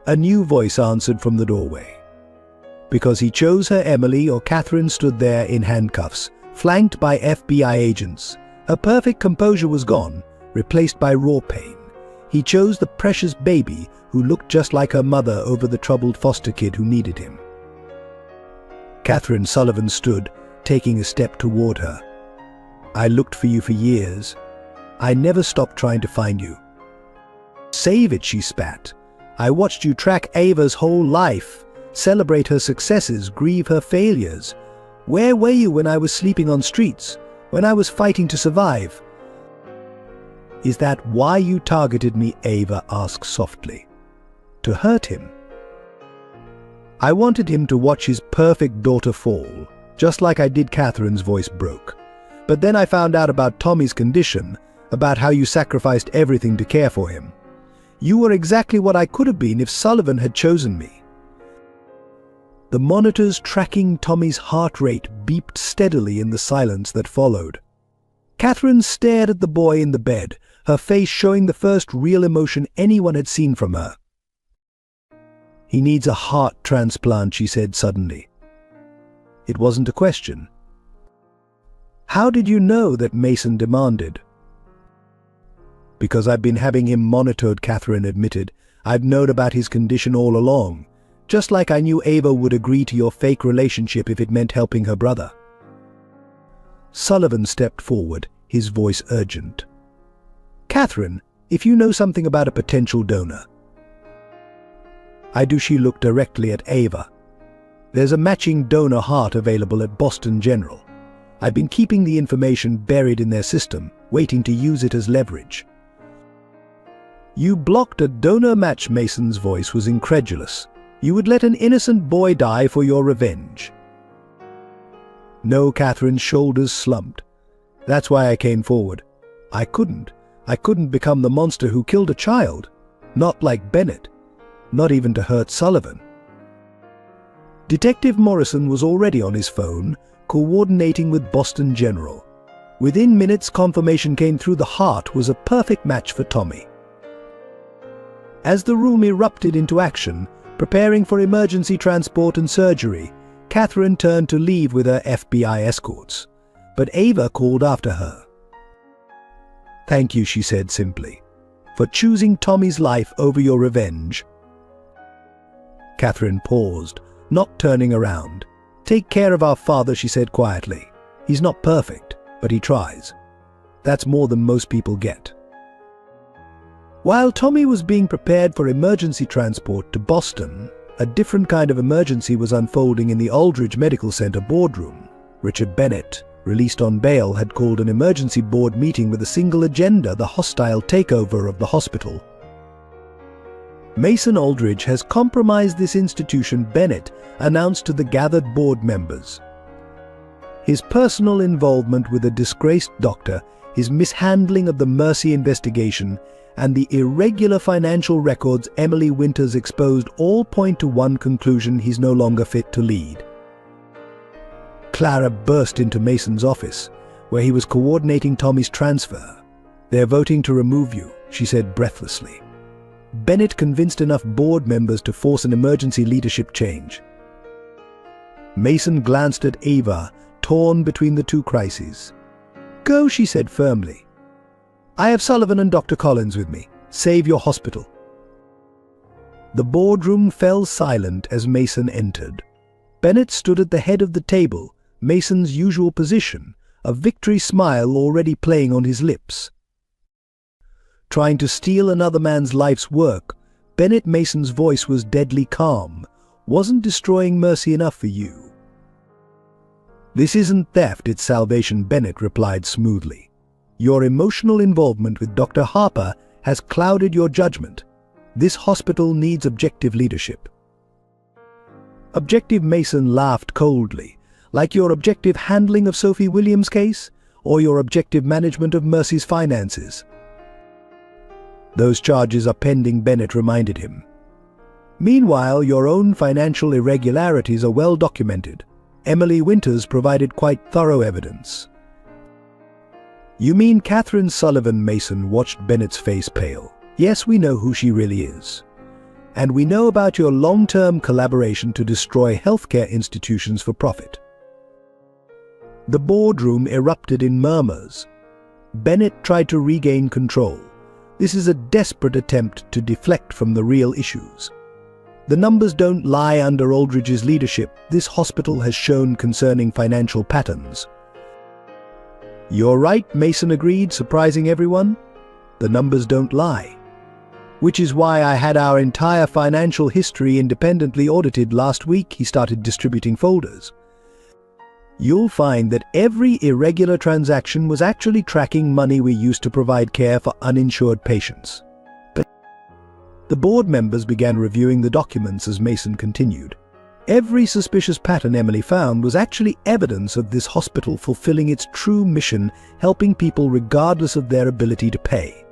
A new voice answered from the doorway. "Because he chose her." Emily, or Catherine, stood there in handcuffs, flanked by FBI agents. Her perfect composure was gone, replaced by raw pain. He chose the precious baby who looked just like her mother over the troubled foster kid who needed him. Catherine Sullivan stood, taking a step toward her. I looked for you for years. I never stopped trying to find you. Save it, she spat. I watched you track Ava's whole life, celebrate her successes, grieve her failures. Where were you when I was sleeping on streets, when I was fighting to survive? Is that why you targeted me? Ava asked softly. To hurt him. I wanted him to watch his perfect daughter fall, just like I did. Catherine's voice broke. But then I found out about Tommy's condition, about how you sacrificed everything to care for him. You were exactly what I could have been if Sullivan had chosen me. The monitors tracking Tommy's heart rate beeped steadily in the silence that followed. Catherine stared at the boy in the bed, her face showing the first real emotion anyone had seen from her. He needs a heart transplant, she said suddenly. It wasn't a question. How did you know that Mason demanded? Because I've been having him monitored, Catherine admitted. I've known about his condition all along, just like I knew Ava would agree to your fake relationship if it meant helping her brother. Sullivan stepped forward, his voice urgent. Catherine, if you know something about a potential donor. I do. She looked directly at Ava. There's a matching donor heart available at Boston General. I've been keeping the information buried in their system, waiting to use it as leverage. You blocked a donor match. Mason's voice was incredulous. You would let an innocent boy die for your revenge. No, Catherine's shoulders slumped. That's why I came forward. I couldn't become the monster who killed a child. Not like Bennett. Not even to hurt Sullivan. Detective Morrison was already on his phone, coordinating with Boston General. Within minutes, confirmation came through. The heart was a perfect match for Tommy. As the room erupted into action, preparing for emergency transport and surgery, Catherine turned to leave with her FBI escorts. But Ava called after her. Thank you, she said simply, for choosing Tommy's life over your revenge. Catherine paused, not turning around. Take care of our father, she said quietly. He's not perfect, but he tries. That's more than most people get. While Tommy was being prepared for emergency transport to Boston, a different kind of emergency was unfolding in the Aldridge Medical Center boardroom. Richard Bennett, released on bail, had called an emergency board meeting with a single agenda: the hostile takeover of the hospital. Mason Aldridge has compromised this institution, Bennett announced to the gathered board members. His personal involvement with a disgraced doctor, his mishandling of the Mercy investigation, and the irregular financial records Emily Winters exposed all point to one conclusion: he's no longer fit to lead. Clara burst into Mason's office, where he was coordinating Tommy's transfer. They're voting to remove you, she said breathlessly. Bennett convinced enough board members to force an emergency leadership change. Mason glanced at Ava, torn between the two crises. Go, she said firmly. I have Sullivan and Dr. Collins with me. Save your hospital. The boardroom fell silent as Mason entered. Bennett stood at the head of the table, Mason's usual position, a victory smile already playing on his lips. Trying to steal another man's life's work, Bennett Mason's voice was deadly calm. Wasn't destroying Mercy enough for you? This isn't theft, it's salvation, Bennett replied smoothly. Your emotional involvement with Dr. Harper has clouded your judgment. This hospital needs objective leadership. Objective? Mason laughed coldly. Like your objective handling of Sophie Williams' case, or your objective management of Mercy's finances? Those charges are pending, Bennett reminded him. Meanwhile, your own financial irregularities are well documented. Emily Winters provided quite thorough evidence. You mean Catherine Sullivan? Mason watched Bennett's face pale. Yes, we know who she really is. And we know about your long-term collaboration to destroy healthcare institutions for profit. The boardroom erupted in murmurs. Bennett tried to regain control. This is a desperate attempt to deflect from the real issues. The numbers don't lie under Aldridge's leadership. This hospital has shown concerning financial patterns. "You're right," Mason agreed, surprising everyone. "The numbers don't lie." "Which is why I had our entire financial history independently audited last week," he started distributing folders. "You'll find that every irregular transaction was actually tracking money we used to provide care for uninsured patients." But the board members began reviewing the documents as Mason continued. Every suspicious pattern Emily found was actually evidence of this hospital fulfilling its true mission, helping people regardless of their ability to pay.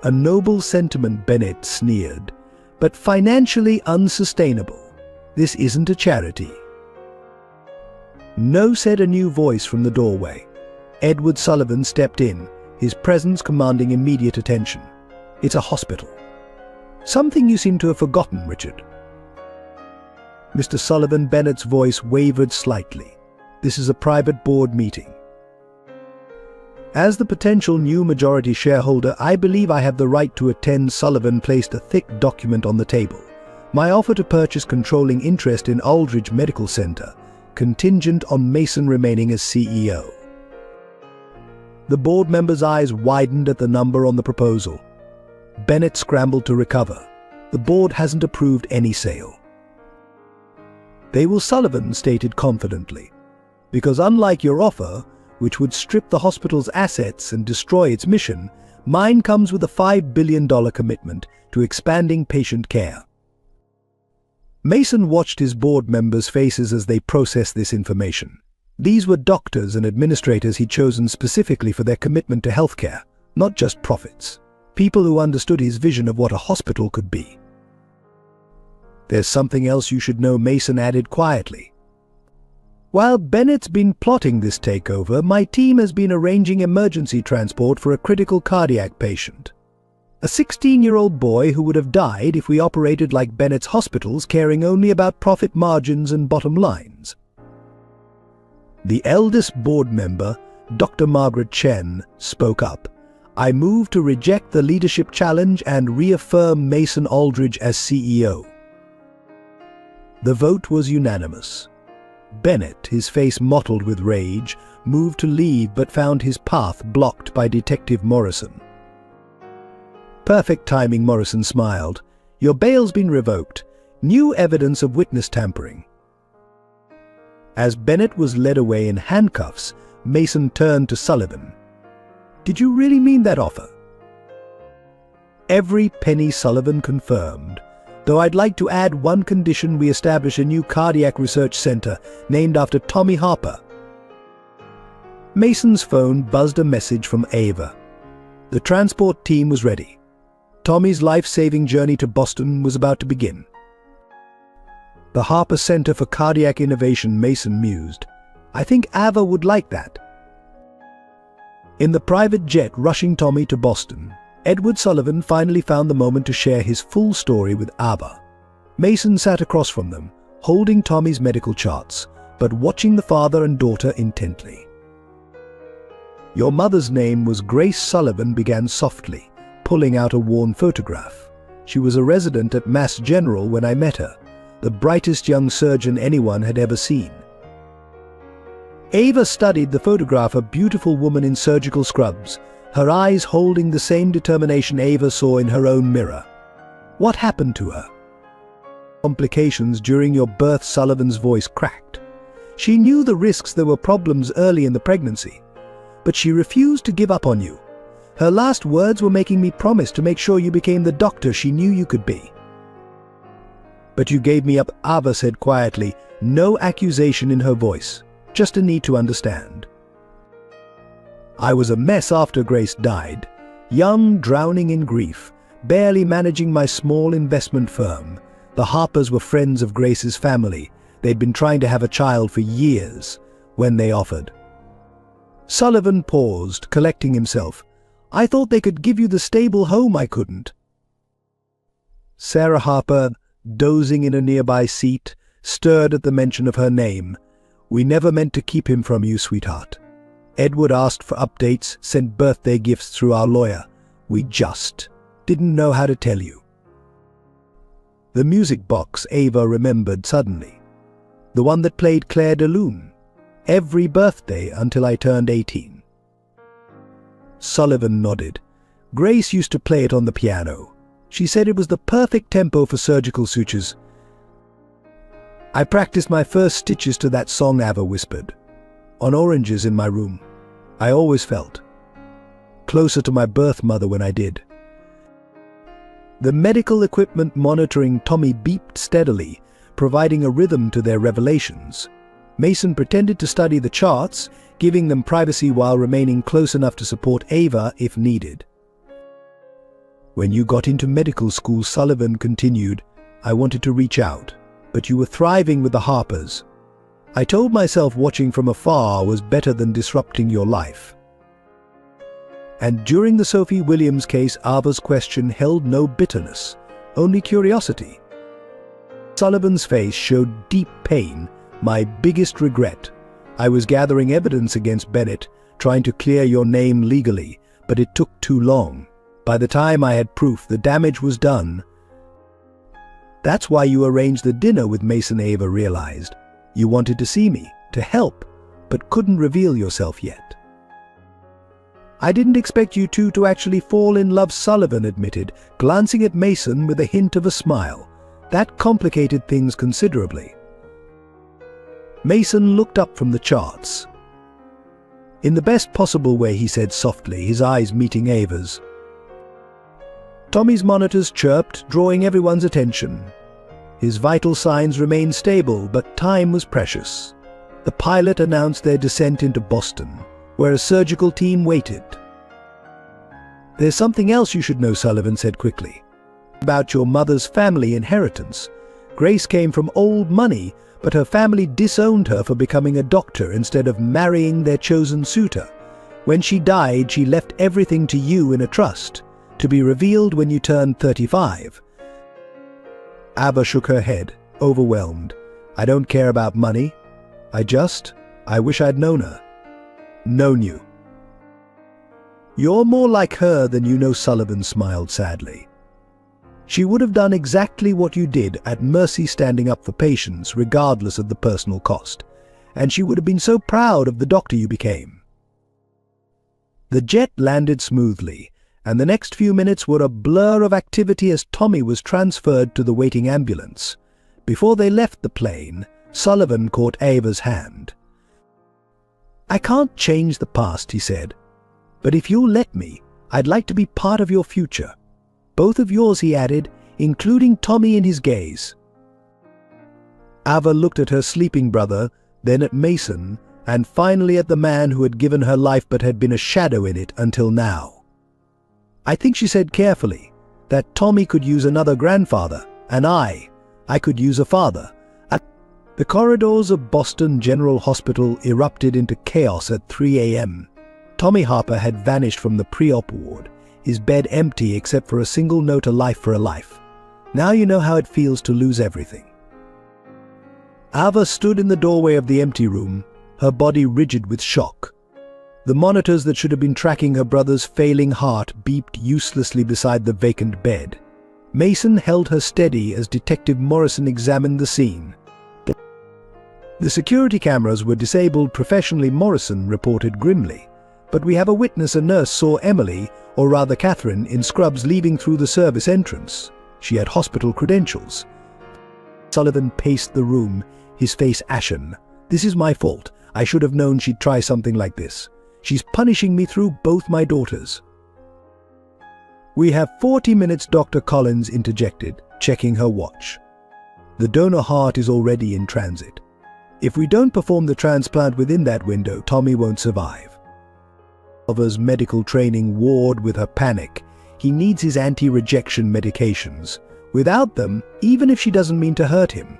"A noble sentiment," Bennett sneered, "but financially unsustainable. This isn't a charity." "No," said a new voice from the doorway. Edward Sullivan stepped in, his presence commanding immediate attention. "It's a hospital." "Something you seem to have forgotten, Richard." Mr. Sullivan, Bennett's voice wavered slightly. "This is a private board meeting. As the potential new majority shareholder, I believe I have the right to attend." Sullivan placed a thick document on the table. "My offer to purchase controlling interest in Aldridge Medical Center, contingent on Mason remaining as CEO." The board members' eyes widened at the number on the proposal. Bennett scrambled to recover. "The board hasn't approved any sale." "They will," Sullivan stated confidently, "because unlike your offer, which would strip the hospital's assets and destroy its mission, mine comes with a $5 billion commitment to expanding patient care." Mason watched his board members' faces as they processed this information. These were doctors and administrators he'd chosen specifically for their commitment to healthcare, not just profits. People who understood his vision of what a hospital could be. "There's something else you should know," Mason added quietly. "While Bennett's been plotting this takeover, my team has been arranging emergency transport for a critical cardiac patient. A 16-year-old boy who would have died if we operated like Bennett's hospitals, caring only about profit margins and bottom lines." The eldest board member, Dr. Margaret Chen, spoke up. "I move to reject the leadership challenge and reaffirm Mason Aldridge as CEO." The vote was unanimous. Bennett, his face mottled with rage, moved to leave but found his path blocked by Detective Morrison. "Perfect timing," Morrison smiled. "Your bail's been revoked. New evidence of witness tampering." As Bennett was led away in handcuffs, Mason turned to Sullivan. "Did you really mean that offer?" "Every penny," Sullivan confirmed. "Though I'd like to add one condition: we establish a new cardiac research center named after Tommy Harper." Mason's phone buzzed a message from Ava. The transport team was ready. Tommy's life-saving journey to Boston was about to begin. "The Harper Center for Cardiac Innovation," Mason mused. "I think Ava would like that." In the private jet rushing Tommy to Boston, Edward Sullivan finally found the moment to share his full story with Ava. Mason sat across from them, holding Tommy's medical charts, but watching the father and daughter intently. "Your mother's name was Grace Sullivan," began softly, pulling out a worn photograph. "She was a resident at Mass General when I met her, the brightest young surgeon anyone had ever seen." Ava studied the photograph, a beautiful woman in surgical scrubs, her eyes holding the same determination Ava saw in her own mirror. "What happened to her?" "Complications during your birth," Sullivan's voice cracked. "She knew the risks. There were problems early in the pregnancy. But she refused to give up on you. Her last words were making me promise to make sure you became the doctor she knew you could be." "But you gave me up," Ava said quietly, no accusation in her voice, just a need to understand. "I was a mess after Grace died, young, drowning in grief, barely managing my small investment firm. The Harpers were friends of Grace's family. They'd been trying to have a child for years when they offered." Sullivan paused, collecting himself. "I thought they could give you the stable home I couldn't." Sarah Harper, dozing in a nearby seat, stirred at the mention of her name. "We never meant to keep him from you, sweetheart. Edward asked for updates, sent birthday gifts through our lawyer. We just didn't know how to tell you." The music box, Ava remembered suddenly. The one that played Claire de Lune. every birthday until I turned 18. Sullivan nodded. Grace used to play it on the piano. She said it was the perfect tempo for surgical sutures. I practiced my first stitches to that song, Ava whispered. On oranges in my room. I always felt closer to my birth mother when I did. The medical equipment monitoring Tommy beeped steadily, providing a rhythm to their revelations. Mason pretended to study the charts, giving them privacy while remaining close enough to support Ava if needed. When you got into medical school, Sullivan continued, I wanted to reach out, but you were thriving with the Harpers. I told myself watching from afar was better than disrupting your life. And during the Sophie Williams case, Ava's question held no bitterness, only curiosity. Sullivan's face showed deep pain, my biggest regret. I was gathering evidence against Bennett, trying to clear your name legally, but it took too long. By the time I had proof, the damage was done. That's why you arranged the dinner with Mason, Ava realized. You wanted to see me, to help, but couldn't reveal yourself yet. I didn't expect you two to actually fall in love, Sullivan admitted, glancing at Mason with a hint of a smile. That complicated things considerably. Mason looked up from the charts. In the best possible way, he said softly, his eyes meeting Ava's. Tommy's monitors chirped, drawing everyone's attention. His vital signs remained stable, but time was precious. The pilot announced their descent into Boston, where a surgical team waited. There's something else you should know, Sullivan said quickly. About your mother's family inheritance. Grace came from old money, but her family disowned her for becoming a doctor instead of marrying their chosen suitor. When she died, she left everything to you in a trust, to be revealed when you turned 35. Ava shook her head, overwhelmed. I don't care about money. I wish I'd known her. Known you. You're more like her than you know, Sullivan smiled sadly. She would have done exactly what you did, at mercy standing up for patients, regardless of the personal cost. And she would have been so proud of the doctor you became. The jet landed smoothly, and the next few minutes were a blur of activity as Tommy was transferred to the waiting ambulance. Before they left the plane, Sullivan caught Ava's hand. I can't change the past, he said, but if you'll let me, I'd like to be part of your future. Both of yours, he added, including Tommy in his gaze. Ava looked at her sleeping brother, then at Mason, and finally at the man who had given her life but had been a shadow in it until now. I think she said carefully that Tommy could use another grandfather, and I could use a father. The corridors of Boston General Hospital erupted into chaos at 3 a.m. Tommy Harper had vanished from the pre-op ward, his bed empty except for a single note, a life for a life. Now you know how it feels to lose everything. Ava stood in the doorway of the empty room, her body rigid with shock. The monitors that should have been tracking her brother's failing heart beeped uselessly beside the vacant bed. Mason held her steady as Detective Morrison examined the scene. The security cameras were disabled professionally, Morrison reported grimly. But we have a witness. A nurse saw Emily, or rather Catherine, in scrubs leaving through the service entrance. She had hospital credentials. Sullivan paced the room, his face ashen. This is my fault. I should have known she'd try something like this. She's punishing me through both my daughters. We have 40 minutes, Dr. Collins interjected, checking her watch. The donor heart is already in transit. If we don't perform the transplant within that window, Tommy won't survive. Ava's medical training warred with her panic. He needs his anti-rejection medications. Without them, even if she doesn't mean to hurt him.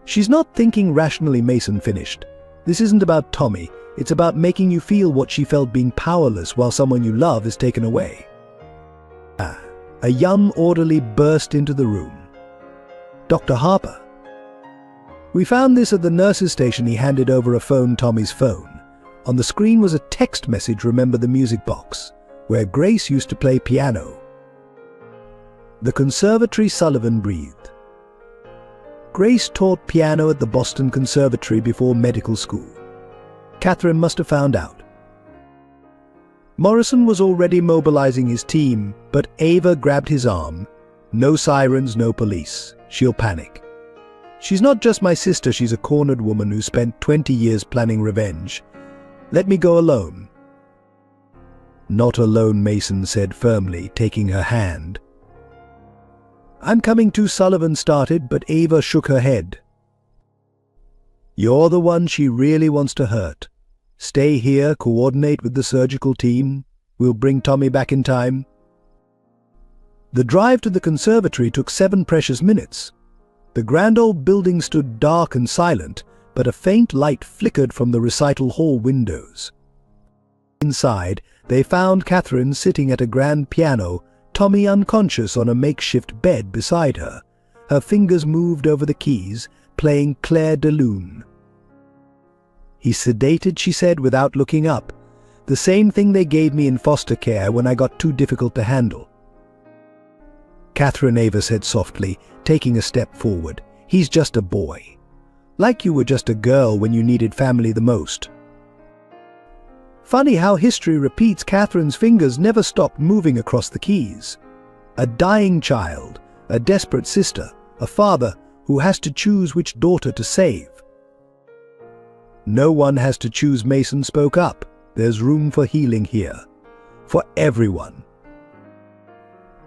She's not thinking rationally, Mason finished. This isn't about Tommy. It's about making you feel what she felt being powerless while someone you love is taken away. A young orderly burst into the room. Dr. Harper. We found this at the nurse's station. He handed over a phone, Tommy's phone. On the screen was a text message, remember the music box, where Grace used to play piano. The conservatory, Sullivan breathed. Grace taught piano at the Boston Conservatory before medical school. Catherine must have found out. Morrison was already mobilizing his team, but Ava grabbed his arm. No sirens, no police. She'll panic. She's not just my sister, she's a cornered woman who spent 20 years planning revenge. Let me go alone. Not alone, Mason said firmly, taking her hand. I'm coming too, Sullivan started, but Ava shook her head. You're the one she really wants to hurt. Stay here, coordinate with the surgical team. We'll bring Tommy back in time. The drive to the conservatory took 7 precious minutes. The grand old building stood dark and silent, but a faint light flickered from the recital hall windows. Inside, they found Catherine sitting at a grand piano, Tommy unconscious on a makeshift bed beside her. Her fingers moved over the keys, playing Clair de Lune. He's sedated, she said without looking up. The same thing they gave me in foster care when I got too difficult to handle. Catherine, Ava said softly, taking a step forward. He's just a boy. Like you were just a girl when you needed family the most. Funny how history repeats. Catherine's fingers never stopped moving across the keys. A dying child, a desperate sister, a father who has to choose which daughter to save. No one has to choose, Mason spoke up. There's room for healing here. For everyone.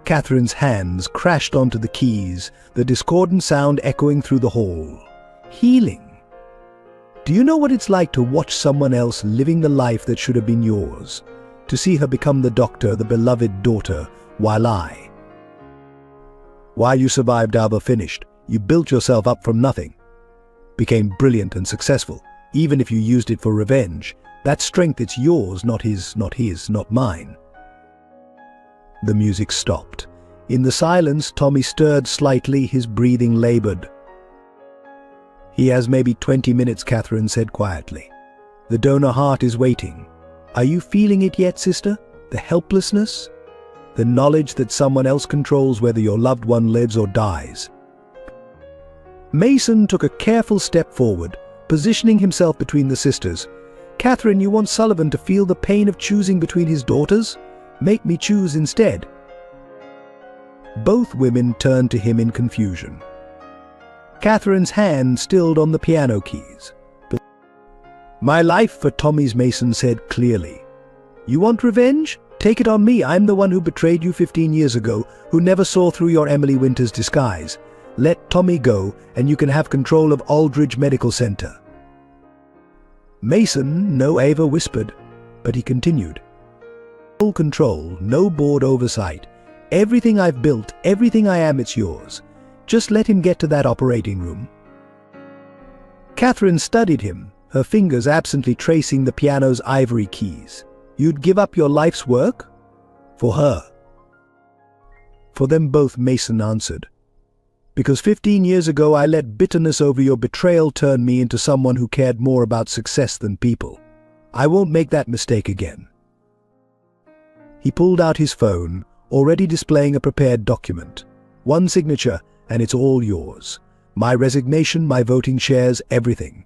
Catherine's hands crashed onto the keys, the discordant sound echoing through the hall. Healing. Do you know what it's like to watch someone else living the life that should have been yours? To see her become the doctor, the beloved daughter, while you survived, Ava finished. You built yourself up from nothing. Became brilliant and successful. Even if you used it for revenge, that strength, it's yours, not his, not mine. The music stopped. In the silence, Tommy stirred slightly, his breathing labored. He has maybe 20 minutes, Catherine said quietly. The donor heart is waiting. Are you feeling it yet, sister? The helplessness? The knowledge that someone else controls whether your loved one lives or dies. Mason took a careful step forward, positioning himself between the sisters. Catherine, you want Sullivan to feel the pain of choosing between his daughters? Make me choose instead. Both women turned to him in confusion. Catherine's hand stilled on the piano keys. My life for Tommy's, Mason said clearly. You want revenge? Take it on me. I'm the one who betrayed you 15 years ago, who never saw through your Emily Winters disguise. Let Tommy go, and you can have control of Aldridge Medical Center. Mason, no, Ava whispered, but he continued. Full control, no board oversight. Everything I've built, everything I am, it's yours. Just let him get to that operating room. Catherine studied him, her fingers absently tracing the piano's ivory keys. You'd give up your life's work? For her. For them both, Mason answered. Because 15 years ago I let bitterness over your betrayal turn me into someone who cared more about success than people. I won't make that mistake again. He pulled out his phone, already displaying a prepared document. One signature, and it's all yours. My resignation, my voting shares, everything.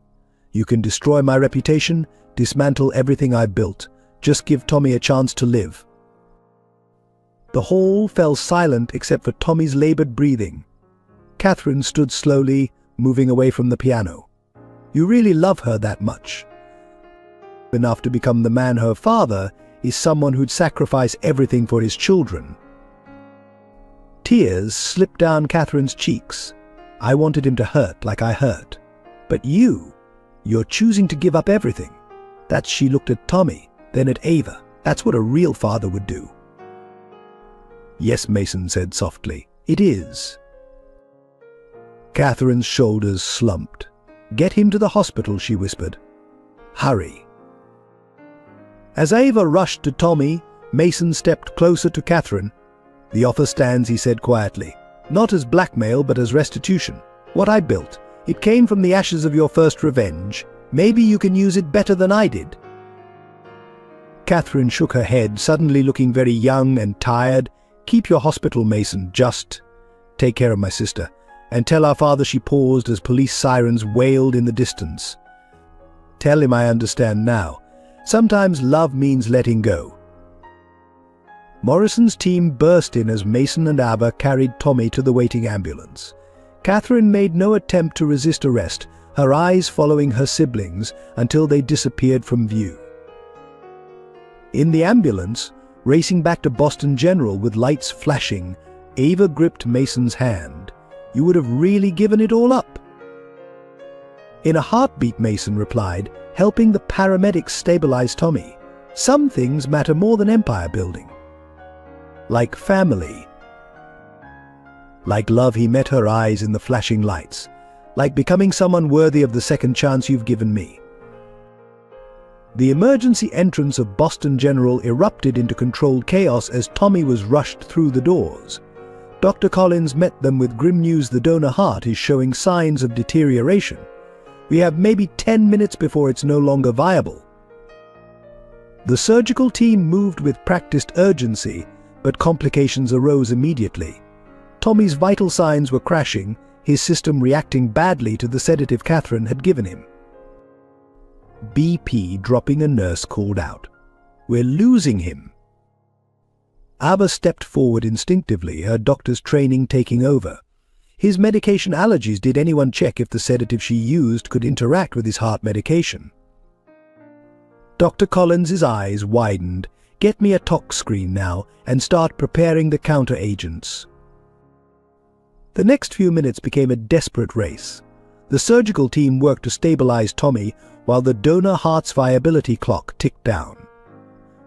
You can destroy my reputation, dismantle everything I built. Just give Tommy a chance to live. The hall fell silent except for Tommy's labored breathing. Catherine stood slowly, moving away from the piano. You really love her that much? Enough to become the man her father is someone who'd sacrifice everything for his children. Tears slipped down Catherine's cheeks. I wanted him to hurt like I hurt. But you're choosing to give up everything. She looked at Tommy, then at Ava. That's what a real father would do. Yes, Mason said softly. It is. Catherine's shoulders slumped. Get him to the hospital, she whispered. Hurry. As Ava rushed to Tommy, Mason stepped closer to Catherine. The offer stands, he said quietly. Not as blackmail, but as restitution. What I built. It came from the ashes of your first revenge. Maybe you can use it better than I did. Catherine shook her head, suddenly looking very young and tired. Keep your hospital, Mason. Just take care of my sister. And tell our father she paused as police sirens wailed in the distance. Tell him I understand now. Sometimes love means letting go. Morrison's team burst in as Mason and Ava carried Tommy to the waiting ambulance. Catherine made no attempt to resist arrest, her eyes following her siblings until they disappeared from view. In the ambulance, racing back to Boston General with lights flashing, Ava gripped Mason's hand. You would have really given it all up. In a heartbeat, Mason replied, helping the paramedics stabilize Tommy. Some things matter more than empire building. Like family. Like love, he met her eyes in the flashing lights. Like becoming someone worthy of the second chance you've given me. The emergency entrance of Boston General erupted into controlled chaos as Tommy was rushed through the doors. Dr. Collins met them with grim news: the donor heart is showing signs of deterioration. We have maybe 10 minutes before it's no longer viable. The surgical team moved with practiced urgency, but complications arose immediately. Tommy's vital signs were crashing, his system reacting badly to the sedative Catherine had given him. BP dropping, a nurse called out. We're losing him. Ava stepped forward instinctively, her doctor's training taking over. His medication allergies. Did anyone check if the sedative she used could interact with his heart medication? Dr. Collins's eyes widened. Get me a tox screen now and start preparing the counter-agents. The next few minutes became a desperate race. The surgical team worked to stabilize Tommy while the donor heart's viability clock ticked down.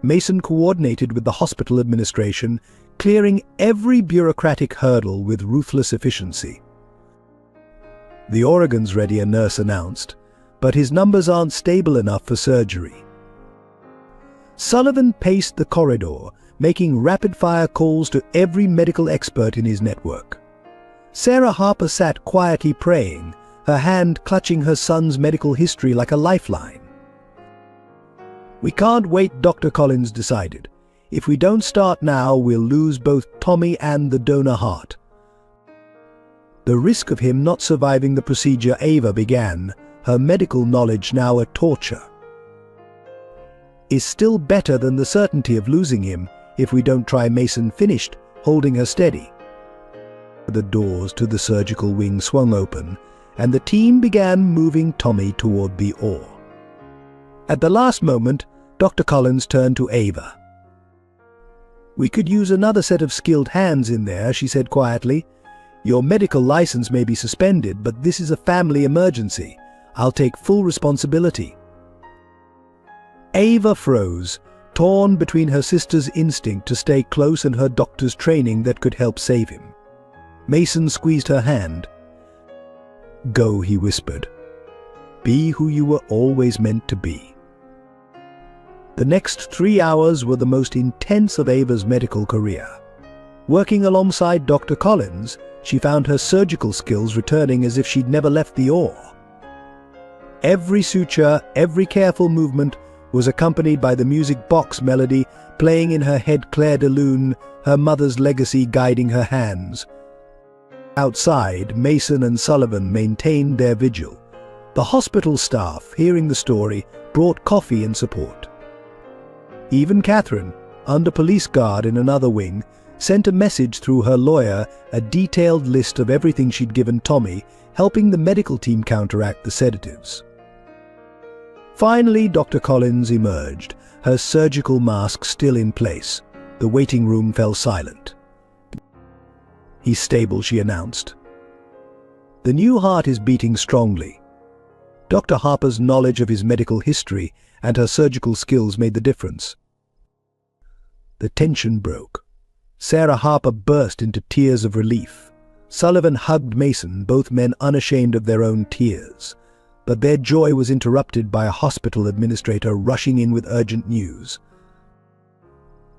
Mason coordinated with the hospital administration, clearing every bureaucratic hurdle with ruthless efficiency. The organ's ready, a nurse announced, but his numbers aren't stable enough for surgery. Sullivan paced the corridor, making rapid-fire calls to every medical expert in his network. Sarah Harper sat quietly praying, her hand clutching her son's medical history like a lifeline. We can't wait, Dr. Collins decided. If we don't start now, we'll lose both Tommy and the donor heart. The risk of him not surviving the procedure. Ava began, her medical knowledge now a torture. Is still better than the certainty of losing him if we don't try. Mason finished, holding her steady. The doors to the surgical wing swung open, and the team began moving Tommy toward the oar. At the last moment, Dr. Collins turned to Ava. We could use another set of skilled hands in there, she said quietly. Your medical license may be suspended, but this is a family emergency. I'll take full responsibility. Ava froze, torn between her sister's instinct to stay close and her doctor's training that could help save him. Mason squeezed her hand. Go, he whispered. Be who you were always meant to be. The next 3 hours were the most intense of Ava's medical career. Working alongside Dr. Collins, she found her surgical skills returning as if she'd never left the oar. Every suture, every careful movement was accompanied by the music box melody playing in her head. Claire de Lune, her mother's legacy, guiding her hands. Outside, Mason and Sullivan maintained their vigil. The hospital staff, hearing the story, brought coffee and support. Even Catherine, under police guard in another wing, sent a message through her lawyer, a detailed list of everything she'd given Tommy, helping the medical team counteract the sedatives. Finally, Dr. Collins emerged, her surgical mask still in place. The waiting room fell silent. He's stable, she announced. The new heart is beating strongly. Dr. Harper's knowledge of his medical history and her surgical skills made the difference. The tension broke. Sarah Harper burst into tears of relief. Sullivan hugged Mason, both men unashamed of their own tears. But their joy was interrupted by a hospital administrator rushing in with urgent news.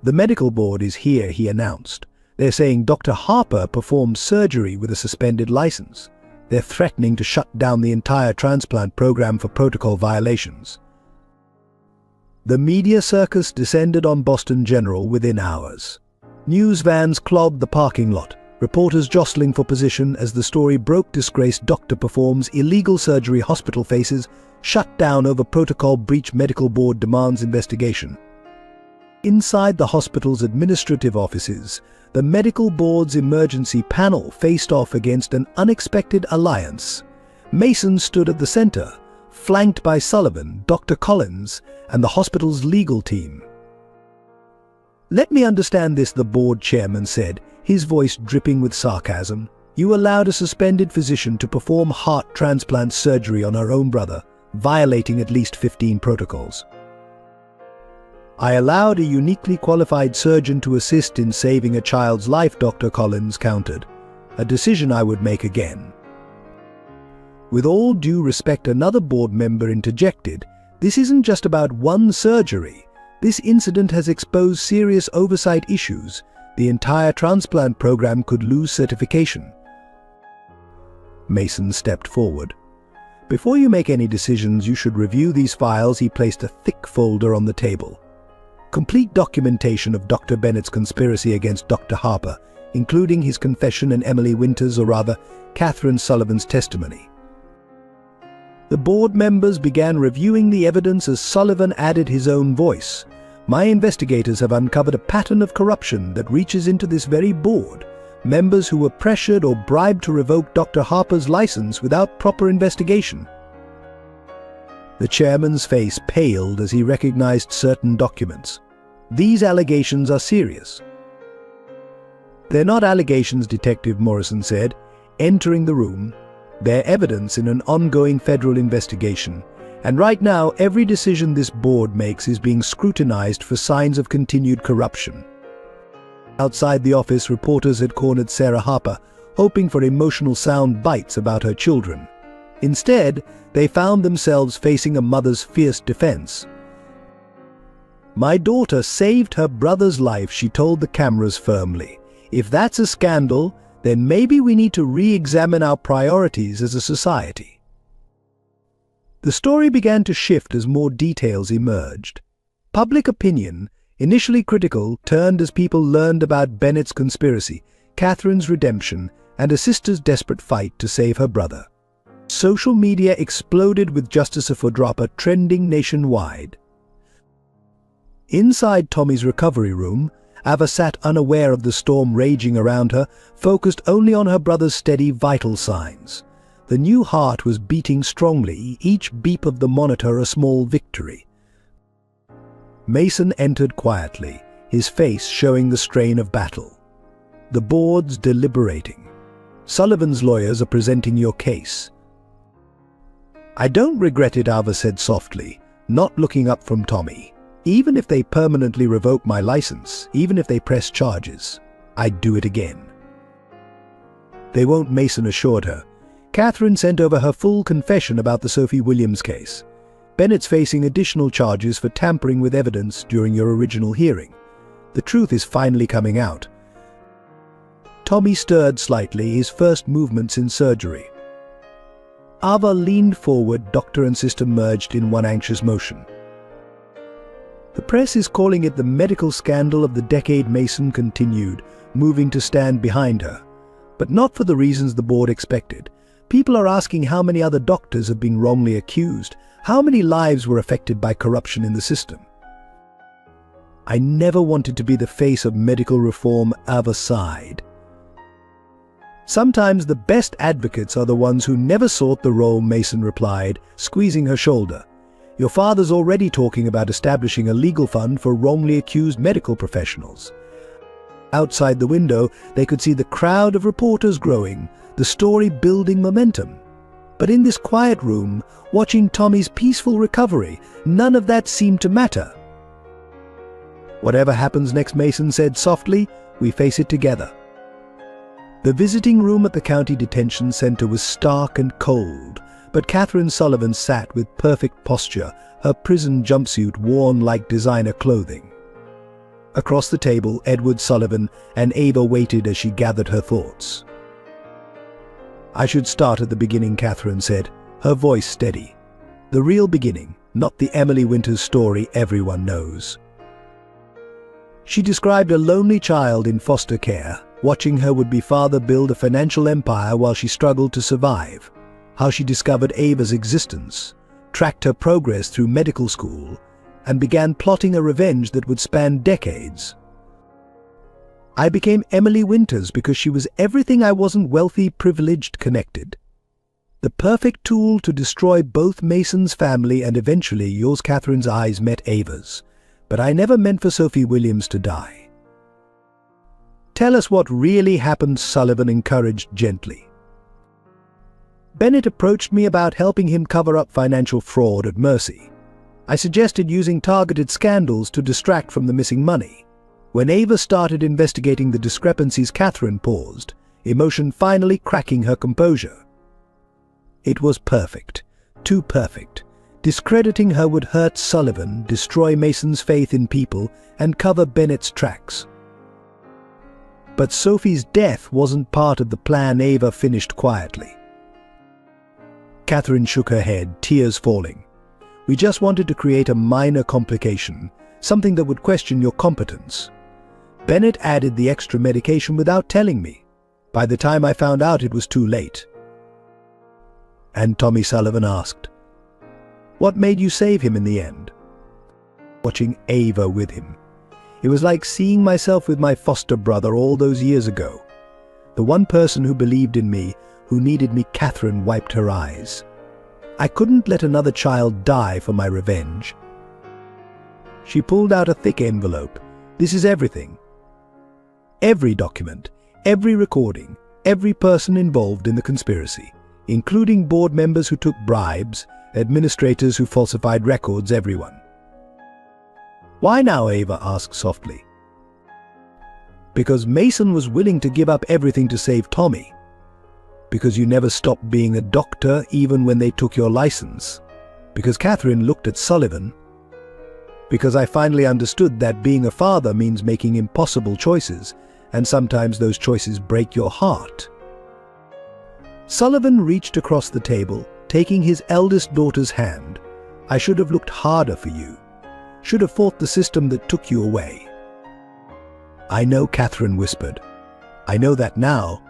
The medical board is here, he announced. They're saying Dr. Harper performed surgery with a suspended license. They're threatening to shut down the entire transplant program for protocol violations. The media circus descended on Boston General within hours. News vans clogged the parking lot, Reporters jostling for position as the story broke. Disgraced doctor performs illegal surgery. Hospital faces shut down over protocol breach. Medical board demands investigation. Inside the hospital's administrative offices, the medical board's emergency panel faced off against an unexpected alliance. Mason stood at the center, flanked by Sullivan, Dr. Collins, and the hospital's legal team. "Let me understand this," the board chairman said, his voice dripping with sarcasm. "You allowed a suspended physician to perform heart transplant surgery on her own brother, violating at least 15 protocols." "I allowed a uniquely qualified surgeon to assist in saving a child's life," Dr. Collins countered, "a decision I would make again." With all due respect, another board member interjected, "This isn't just about one surgery. This incident has exposed serious oversight issues. The entire transplant program could lose certification." Mason stepped forward. "Before you make any decisions, you should review these files." He placed a thick folder on the table. Complete documentation of Dr. Bennett's conspiracy against Dr. Harper, including his confession and Emily Winter's, or rather, Catherine Sullivan's testimony. The board members began reviewing the evidence as Sullivan added his own voice. "My investigators have uncovered a pattern of corruption that reaches into this very board. Members who were pressured or bribed to revoke Dr. Harper's license without proper investigation." The chairman's face paled as he recognized certain documents. "These allegations are serious." "They're not allegations," Detective Morrison said, entering the room. "They're evidence in an ongoing federal investigation. And right now, every decision this board makes is being scrutinized for signs of continued corruption." Outside the office, reporters had cornered Sarah Harper, hoping for emotional sound bites about her children. Instead, they found themselves facing a mother's fierce defense. "My daughter saved her brother's life," she told the cameras firmly. "If that's a scandal, then maybe we need to re-examine our priorities as a society." The story began to shift as more details emerged. Public opinion, initially critical, turned as people learned about Bennett's conspiracy, Catherine's redemption, and a sister's desperate fight to save her brother. Social media exploded with Justice for Draper trending nationwide. Inside Tommy's recovery room, Ava sat unaware of the storm raging around her, focused only on her brother's steady vital signs. The new heart was beating strongly, each beep of the monitor a small victory. Mason entered quietly, his face showing the strain of battle. "The board's deliberating. Sullivan's lawyers are presenting your case." "I don't regret it," Ava said softly, not looking up from Tommy. "Even if they permanently revoke my license, even if they press charges, I'd do it again." "They won't," Mason assured her. Catherine sent over her full confession about the Sophie Williams case. "Bennett's facing additional charges for tampering with evidence during your original hearing. The truth is finally coming out." Tommy stirred slightly, his first movements in surgery. Ava leaned forward, doctor and sister merged in one anxious motion. "The press is calling it the medical scandal of the decade," Mason continued, moving to stand behind her. "But not for the reasons the board expected. People are asking how many other doctors have been wrongly accused, how many lives were affected by corruption in the system." "I never wanted to be the face of medical reform," Ava sighed. "Sometimes the best advocates are the ones who never sought the role," Mason replied, squeezing her shoulder. "Your father's already talking about establishing a legal fund for wrongly accused medical professionals." Outside the window, they could see the crowd of reporters growing, the story building momentum. But in this quiet room, watching Tommy's peaceful recovery, none of that seemed to matter. "Whatever happens next," Mason said softly, "we face it together." The visiting room at the county detention center was stark and cold, but Catherine Sullivan sat with perfect posture, her prison jumpsuit worn like designer clothing. Across the table, Edward Sullivan and Ava waited as she gathered her thoughts. "I should start at the beginning," Catherine said, her voice steady. "The real beginning, not the Emily Winters story everyone knows." She described a lonely child in foster care, Watching her would-be father build a financial empire while she struggled to survive. How she discovered Ava's existence, tracked her progress through medical school, and began plotting a revenge that would span decades. I became Emily Winters because she was everything I wasn't: wealthy, privileged, connected. The perfect tool to destroy both Mason's family, and eventually yours, Catherine's eyes met Ava's. But I never meant for Sophie Williams to die. Tell us what really happened, Sullivan encouraged gently. Bennett approached me about helping him cover up financial fraud at Mercy. I suggested using targeted scandals to distract from the missing money. When Ava started investigating the discrepancies, Catherine paused, emotion finally cracking her composure. It was perfect. Too perfect. Discrediting her would hurt Sullivan, destroy Mason's faith in people, and cover Bennett's tracks. But Sophie's death wasn't part of the plan, Ava finished quietly. Catherine shook her head, tears falling. We just wanted to create a minor complication, something that would question your competence. Bennett added the extra medication without telling me. By the time I found out, it was too late. And Tommy, Sullivan asked, what made you save him in the end? Watching Ava with him. It was like seeing myself with my foster brother all those years ago. The one person who believed in me, who needed me. Catherine wiped her eyes. I couldn't let another child die for my revenge. She pulled out a thick envelope. This is everything. Every document, every recording, every person involved in the conspiracy, including board members who took bribes, administrators who falsified records, everyone. Why now? Ava asked softly. Because Mason was willing to give up everything to save Tommy. Because you never stopped being a doctor even when they took your license. Because Catherine looked at Sullivan. Because I finally understood that being a father means making impossible choices, and sometimes those choices break your heart. Sullivan reached across the table, taking his eldest daughter's hand. I should have looked harder for you. Should have fought the system that took you away. I know, Catherine whispered. I know that now.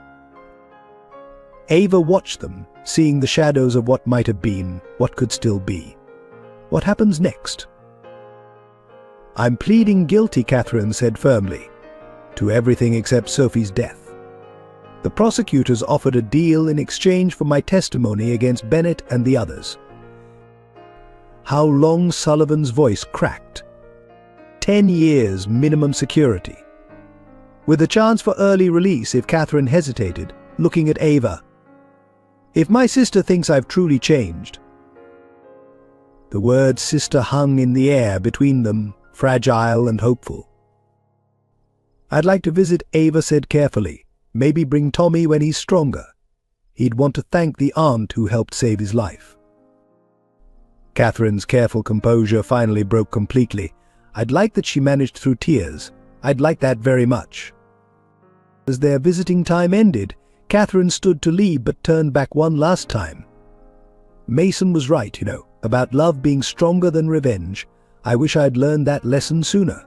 Ava watched them, seeing the shadows of what might have been, what could still be. What happens next? I'm pleading guilty, Catherine said firmly, to everything except Sophie's death. The prosecutors offered a deal in exchange for my testimony against Bennett and the others. How long? Sullivan's voice cracked. 10 years minimum security. With a chance for early release if Catherine hesitated, looking at Ava. If my sister thinks I've truly changed. The word sister hung in the air between them, fragile and hopeful. I'd like to visit, Ava said carefully. Maybe bring Tommy when he's stronger. He'd want to thank the aunt who helped save his life. Catherine's careful composure finally broke completely. I'd like that she managed through tears. I'd like that very much. As their visiting time ended, Catherine stood to leave but turned back one last time. Mason was right, about love being stronger than revenge. I wish I'd learned that lesson sooner.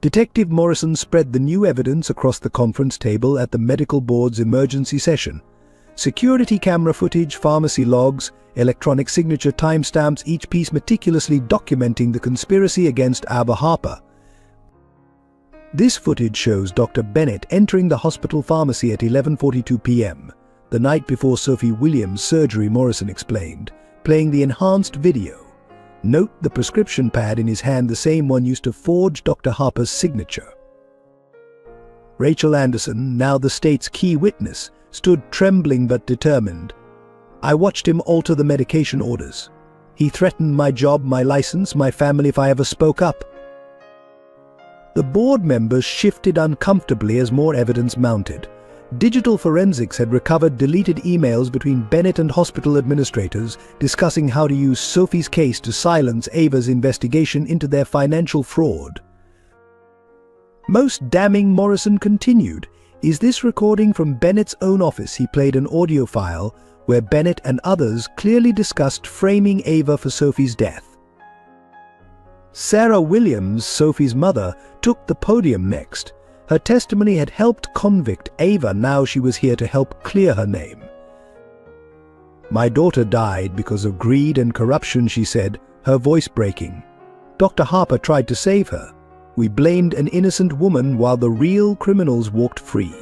Detective Morrison spread the new evidence across the conference table at the medical board's emergency session. Security camera footage, pharmacy logs, electronic signature timestamps, each piece meticulously documenting the conspiracy against Ava Harper. This footage shows Dr. Bennett entering the hospital pharmacy at 11:42 p.m., the night before Sophie Williams' surgery, Morrison explained, playing the enhanced video. Note the prescription pad in his hand, the same one used to forge Dr. Harper's signature. Rachel Anderson, now the state's key witness, stood trembling but determined. I watched him alter the medication orders. He threatened my job, my license, my family if I ever spoke up. The board members shifted uncomfortably as more evidence mounted. Digital forensics had recovered deleted emails between Bennett and hospital administrators discussing how to use Sophie's case to silence Ava's investigation into their financial fraud. Most damning, Morrison continued, is this recording from Bennett's own office. He played an audio file where Bennett and others clearly discussed framing Ava for Sophie's death. Sarah Williams, Sophie's mother, took the podium next. Her testimony had helped convict Ava. Now she was here to help clear her name. "My daughter died because of greed and corruption," she said, her voice breaking. "Dr. Harper tried to save her. We blamed an innocent woman while the real criminals walked free."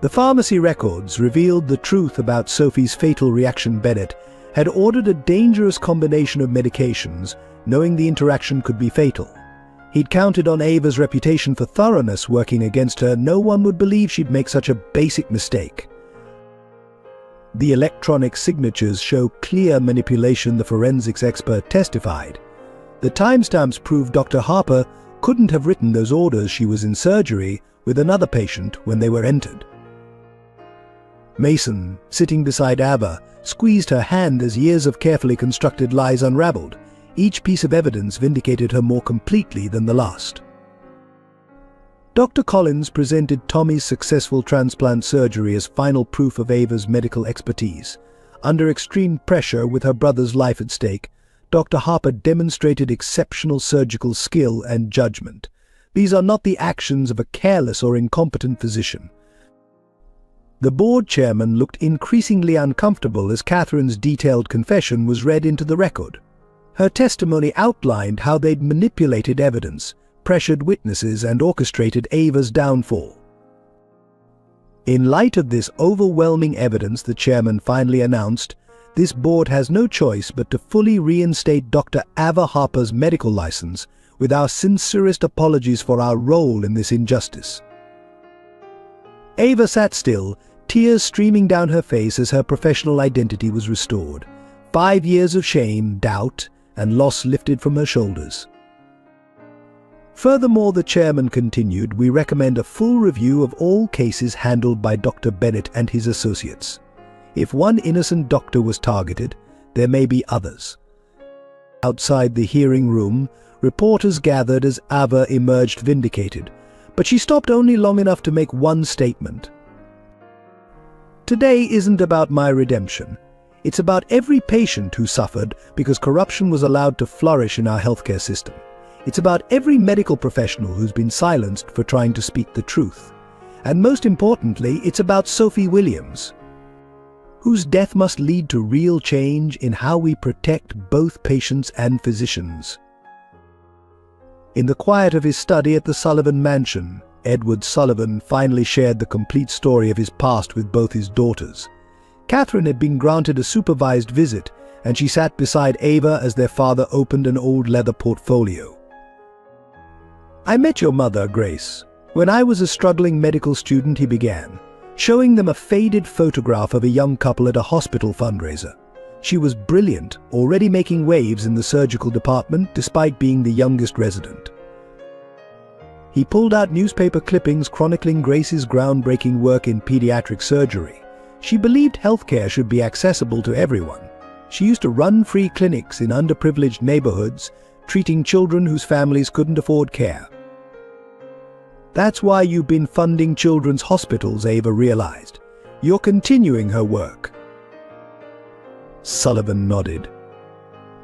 The pharmacy records revealed the truth about Sophie's fatal reaction. Bennett had ordered a dangerous combination of medications, knowing the interaction could be fatal. He'd counted on Ava's reputation for thoroughness working against her. No one would believe she'd make such a basic mistake. The electronic signatures show clear manipulation, the forensics expert testified. The timestamps prove Dr. Harper couldn't have written those orders. She was in surgery with another patient when they were entered. Mason, sitting beside Ava, squeezed her hand as years of carefully constructed lies unraveled. Each piece of evidence vindicated her more completely than the last. Dr. Collins presented Tommy's successful transplant surgery as final proof of Ava's medical expertise. Under extreme pressure, with her brother's life at stake, Dr. Harper demonstrated exceptional surgical skill and judgment. These are not the actions of a careless or incompetent physician. The board chairman looked increasingly uncomfortable as Catherine's detailed confession was read into the record. Her testimony outlined how they'd manipulated evidence, pressured witnesses, and orchestrated Ava's downfall. In light of this overwhelming evidence, the chairman finally announced, "This board has no choice but to fully reinstate Dr. Ava Harper's medical license, with our sincerest apologies for our role in this injustice." Ava sat still, tears streaming down her face as her professional identity was restored. 5 years of shame, doubt, and loss lifted from her shoulders. Furthermore, the chairman continued, "We recommend a full review of all cases handled by Dr. Bennett and his associates. If one innocent doctor was targeted, there may be others." Outside the hearing room, reporters gathered as Ava emerged vindicated, but she stopped only long enough to make one statement. "Today isn't about my redemption. It's about every patient who suffered because corruption was allowed to flourish in our healthcare system. It's about every medical professional who's been silenced for trying to speak the truth. And most importantly, it's about Sophie Williams, whose death must lead to real change in how we protect both patients and physicians." In the quiet of his study at the Sullivan Mansion, Edward Sullivan finally shared the complete story of his past with both his daughters. Catherine had been granted a supervised visit, and she sat beside Ava as their father opened an old leather portfolio. "I met your mother, Grace, when I was a struggling medical student," he began, showing them a faded photograph of a young couple at a hospital fundraiser. "She was brilliant, already making waves in the surgical department despite being the youngest resident." He pulled out newspaper clippings chronicling Grace's groundbreaking work in pediatric surgery. She believed healthcare should be accessible to everyone. She used to run free clinics in underprivileged neighborhoods, treating children whose families couldn't afford care. "That's why you've been funding children's hospitals," Ava realized. "You're continuing her work." Sullivan nodded.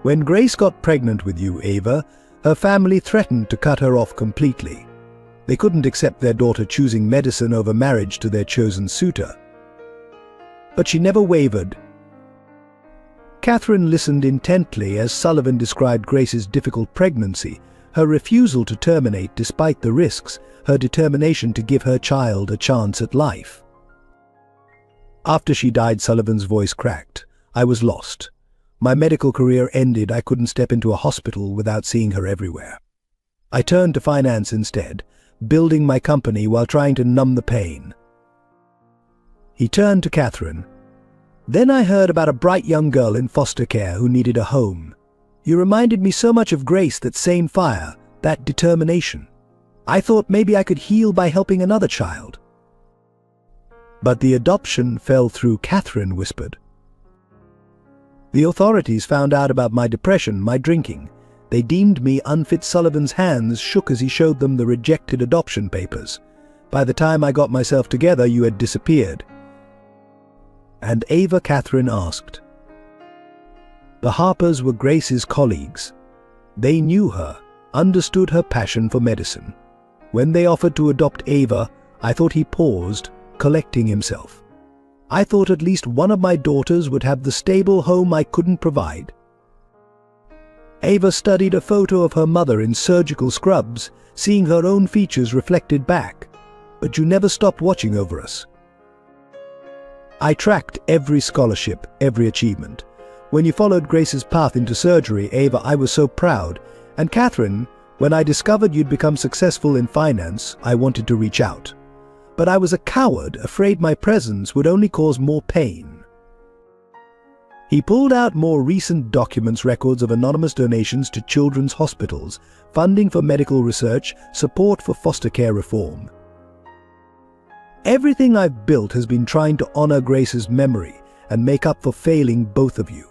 "When Grace got pregnant with you, Ava, her family threatened to cut her off completely. They couldn't accept their daughter choosing medicine over marriage to their chosen suitor. But she never wavered." Catherine listened intently as Sullivan described Grace's difficult pregnancy, her refusal to terminate despite the risks, her determination to give her child a chance at life. "After she died," Sullivan's voice cracked, "I was lost. My medical career ended. I couldn't step into a hospital without seeing her everywhere. I turned to finance instead, building my company while trying to numb the pain." He turned to Catherine. "Then I heard about a bright young girl in foster care who needed a home. You reminded me so much of Grace, that same fire, that determination. I thought maybe I could heal by helping another child." "But the adoption fell through," Catherine whispered. "The authorities found out about my depression, my drinking. They deemed me unfit." Sullivan's hands shook as he showed them the rejected adoption papers. "By the time I got myself together, you had disappeared." "And Ava?" Catherine asked. "The Harpers were Grace's colleagues. They knew her, understood her passion for medicine. When they offered to adopt Ava, I thought he paused, collecting himself. I thought at least one of my daughters would have the stable home I couldn't provide. Ava studied a photo of her mother in surgical scrubs, seeing her own features reflected back. But you never stopped watching over us. I tracked every scholarship, every achievement. When you followed Grace's path into surgery, Ava, I was so proud. And Catherine, when I discovered you'd become successful in finance, I wanted to reach out. But I was a coward, afraid my presence would only cause more pain. He pulled out more recent documents, records of anonymous donations to children's hospitals, funding for medical research, support for foster care reform. Everything I've built has been trying to honor Grace's memory and make up for failing both of you.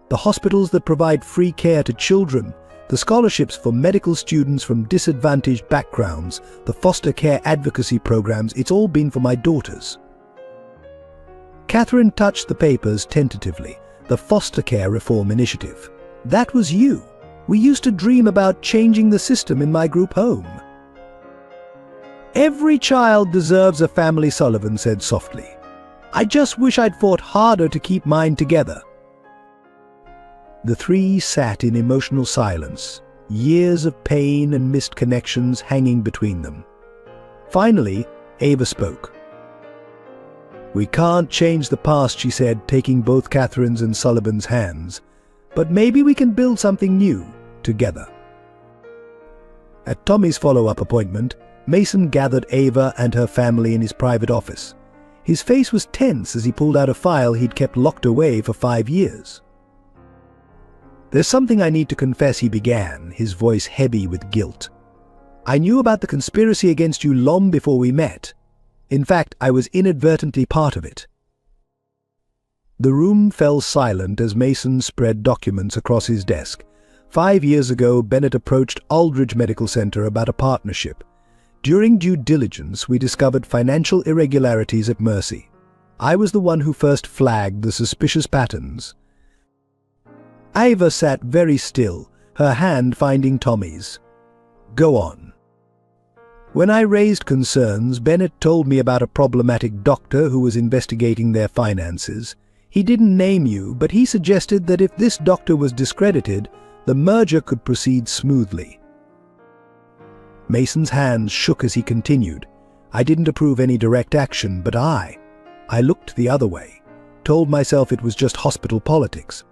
The hospitals that provide free care to children, the scholarships for medical students from disadvantaged backgrounds, the foster care advocacy programs, it's all been for my daughters. Catherine touched the papers tentatively. The foster care reform initiative. That was you. We used to dream about changing the system in my group home. Every child deserves a family, Sullivan said softly. I just wish I'd fought harder to keep mine together. The three sat in emotional silence, years of pain and missed connections hanging between them. Finally, Ava spoke. We can't change the past, she said, taking both Catherine's and Sullivan's hands. But maybe we can build something new, together. At Tommy's follow-up appointment, Mason gathered Ava and her family in his private office. His face was tense as he pulled out a file he'd kept locked away for 5 years. There's something I need to confess, he began, his voice heavy with guilt. I knew about the conspiracy against you long before we met. In fact, I was inadvertently part of it. The room fell silent as Mason spread documents across his desk. 5 years ago, Bennett approached Aldridge Medical Center about a partnership. During due diligence, we discovered financial irregularities at Mercy. I was the one who first flagged the suspicious patterns. Ava sat very still, her hand finding Tommy's. Go on. When I raised concerns, Bennett told me about a problematic doctor who was investigating their finances. He didn't name you, but he suggested that if this doctor was discredited, the merger could proceed smoothly. Mason's hands shook as he continued. I didn't approve any direct action, but I looked the other way, told myself it was just hospital politics.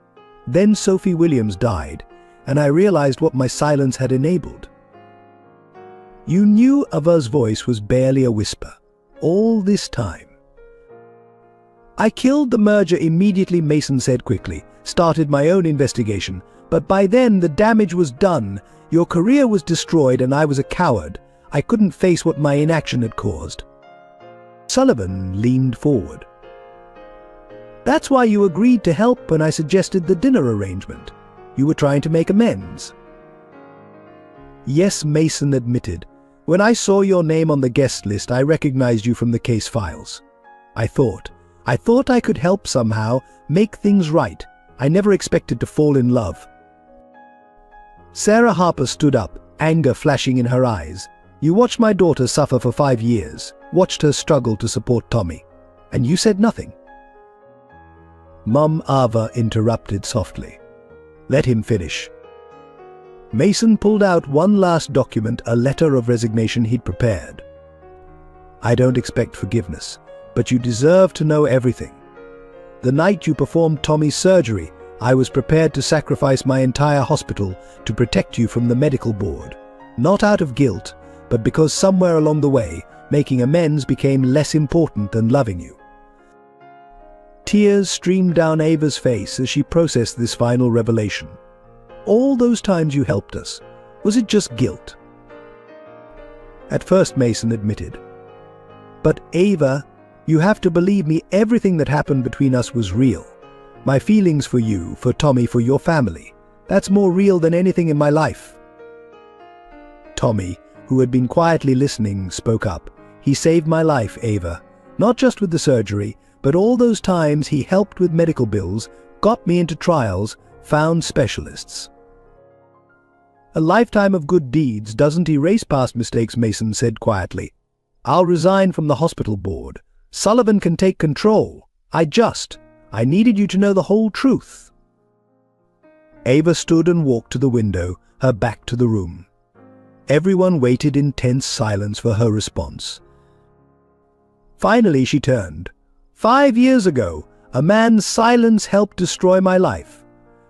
Then Sophie Williams died, and I realized what my silence had enabled. You knew Ava's voice was barely a whisper, all this time. I killed the merger immediately, Mason said quickly, started my own investigation, but by then the damage was done. Your career was destroyed and I was a coward. I couldn't face what my inaction had caused. Sullivan leaned forward. That's why you agreed to help when I suggested the dinner arrangement. You were trying to make amends. Yes, Mason admitted. When I saw your name on the guest list, I recognized you from the case files. I thought I could help somehow, make things right. I never expected to fall in love. Sarah Harper stood up, anger flashing in her eyes. You watched my daughter suffer for 5 years, watched her struggle to support Tommy, and you said nothing. Mum, Ava interrupted softly. Let him finish. Mason pulled out one last document, a letter of resignation he'd prepared. I don't expect forgiveness, but you deserve to know everything. The night you performed Tommy's surgery, I was prepared to sacrifice my entire hospital to protect you from the medical board. Not out of guilt, but because somewhere along the way, making amends became less important than loving you. Tears streamed down Ava's face as she processed this final revelation. All those times you helped us, was it just guilt? At first, Mason admitted. But Ava, you have to believe me, everything that happened between us was real. My feelings for you, for Tommy, for your family, that's more real than anything in my life. Tommy, who had been quietly listening, spoke up. He saved my life, Ava. Not just with the surgery, but all those times he helped with medical bills, got me into trials, found specialists. A lifetime of good deeds doesn't erase past mistakes, Mason said quietly. I'll resign from the hospital board. Sullivan can take control. I needed you to know the whole truth. Ava stood and walked to the window, her back to the room. Everyone waited in tense silence for her response. Finally she turned. 5 years ago, a man's silence helped destroy my life.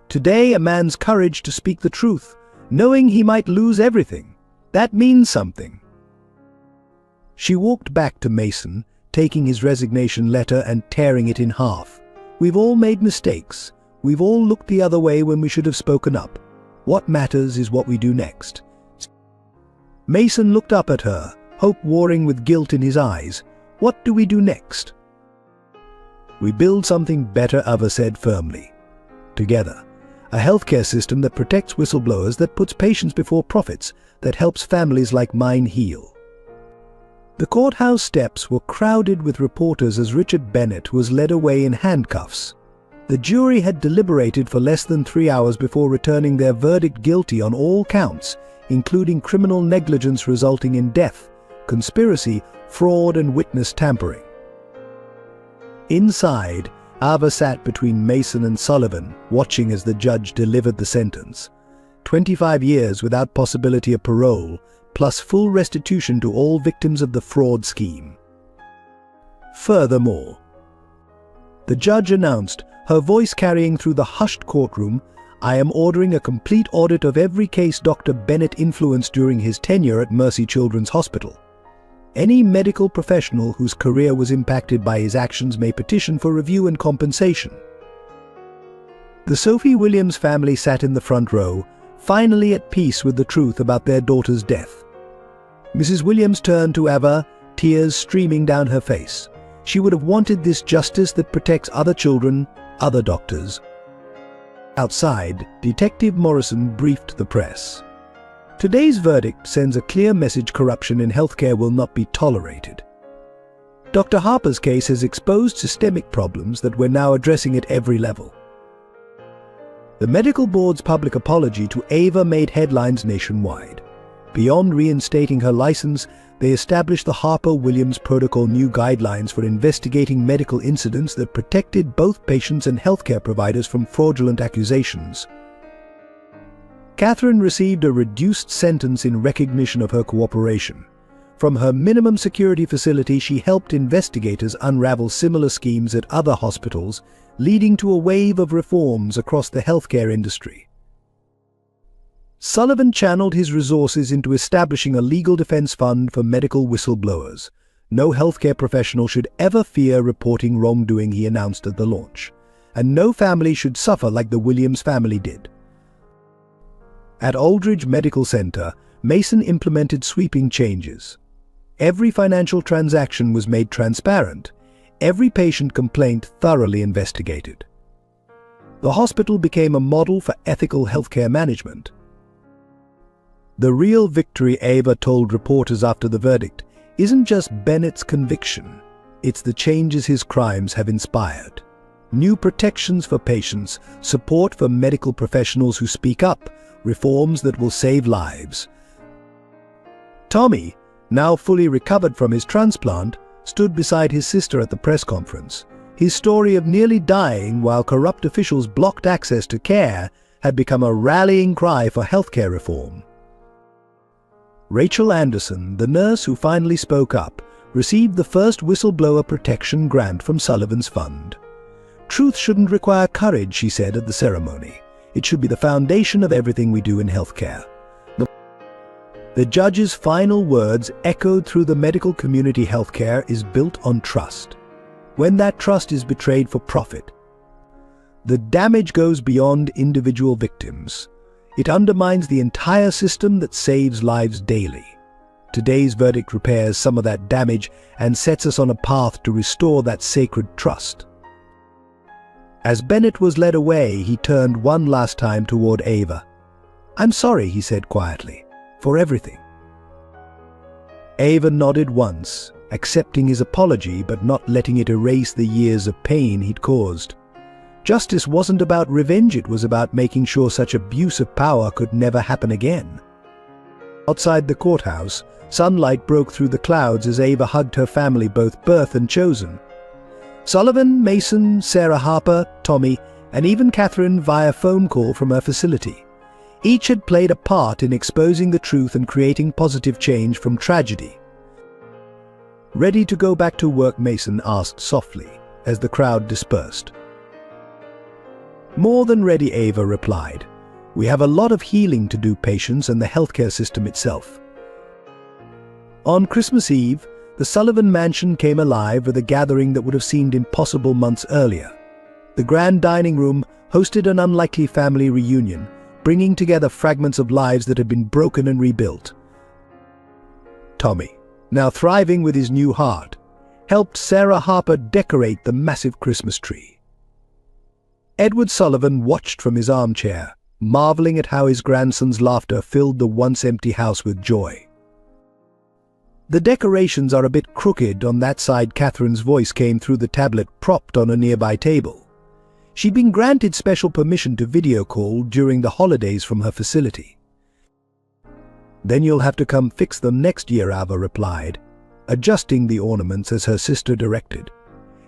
Today, a man's courage to speak the truth, knowing he might lose everything. That means something. She walked back to Mason, taking his resignation letter and tearing it in half. We've all made mistakes. We've all looked the other way when we should have spoken up. What matters is what we do next. Mason looked up at her, hope warring with guilt in his eyes. What do we do next? We build something better, Ava said firmly. Together. A healthcare system that protects whistleblowers, that puts patients before profits, that helps families like mine heal. The courthouse steps were crowded with reporters as Richard Bennett was led away in handcuffs. The jury had deliberated for less than 3 hours before returning their verdict guilty on all counts, including criminal negligence resulting in death, conspiracy, fraud and witness tampering. Inside, Ava sat between Mason and Sullivan, watching as the judge delivered the sentence. 25 years without possibility of parole, plus full restitution to all victims of the fraud scheme. Furthermore, the judge announced, her voice carrying through the hushed courtroom, I am ordering a complete audit of every case Dr. Bennett influenced during his tenure at Mercy Children's Hospital. Any medical professional whose career was impacted by his actions may petition for review and compensation. The Sophie Williams family sat in the front row, finally at peace with the truth about their daughter's death. Mrs. Williams turned to Ava, tears streaming down her face. She would have wanted this justice that protects other children, other doctors. Outside, Detective Morrison briefed the press. Today's verdict sends a clear message: corruption in healthcare will not be tolerated. Dr. Harper's case has exposed systemic problems that we're now addressing at every level. The medical board's public apology to Ava made headlines nationwide. Beyond reinstating her license, they established the Harper-Williams Protocol, new guidelines for investigating medical incidents that protected both patients and healthcare providers from fraudulent accusations. Catherine received a reduced sentence in recognition of her cooperation. From her minimum security facility, she helped investigators unravel similar schemes at other hospitals, leading to a wave of reforms across the healthcare industry. Sullivan channeled his resources into establishing a legal defense fund for medical whistleblowers. No healthcare professional should ever fear reporting wrongdoing, he announced at the launch. And no family should suffer like the Williams family did. At Aldridge Medical Center, Mason implemented sweeping changes. Every financial transaction was made transparent. Every patient complaint thoroughly investigated. The hospital became a model for ethical healthcare management. The real victory, Ava told reporters after the verdict, isn't just Bennett's conviction. It's the changes his crimes have inspired. New protections for patients, support for medical professionals who speak up, reforms that will save lives. Tommy, now fully recovered from his transplant, stood beside his sister at the press conference. His story of nearly dying while corrupt officials blocked access to care had become a rallying cry for healthcare reform. Rachel Anderson, the nurse who finally spoke up, received the first whistleblower protection grant from Sullivan's fund. Truth shouldn't require courage, she said at the ceremony. It should be the foundation of everything we do in healthcare. The judge's final words echoed through the medical community: healthcare is built on trust. When that trust is betrayed for profit, the damage goes beyond individual victims. It undermines the entire system that saves lives daily. Today's verdict repairs some of that damage and sets us on a path to restore that sacred trust. As Bennett was led away, he turned one last time toward Ava. I'm sorry, he said quietly, for everything. Ava nodded once, accepting his apology but not letting it erase the years of pain he'd caused. Justice wasn't about revenge, it was about making sure such abuse of power could never happen again. Outside the courthouse, sunlight broke through the clouds as Ava hugged her family, both birth and chosen. Sullivan, Mason, Sarah Harper, Tommy, and even Catherine via phone call from her facility. Each had played a part in exposing the truth and creating positive change from tragedy. "Ready to go back to work?" Mason asked softly, as the crowd dispersed. "More than ready," Ava replied. "We have a lot of healing to do, patients and the healthcare system itself." On Christmas Eve, the Sullivan mansion came alive with a gathering that would have seemed impossible months earlier. The grand dining room hosted an unlikely family reunion, bringing together fragments of lives that had been broken and rebuilt. Tommy, now thriving with his new heart, helped Sarah Harper decorate the massive Christmas tree. Edward Sullivan watched from his armchair, marveling at how his grandson's laughter filled the once empty house with joy. "The decorations are a bit crooked on that side." Catherine's voice came through the tablet propped on a nearby table. She'd been granted special permission to video call during the holidays from her facility. "Then you'll have to come fix them next year," Ava replied, adjusting the ornaments as her sister directed.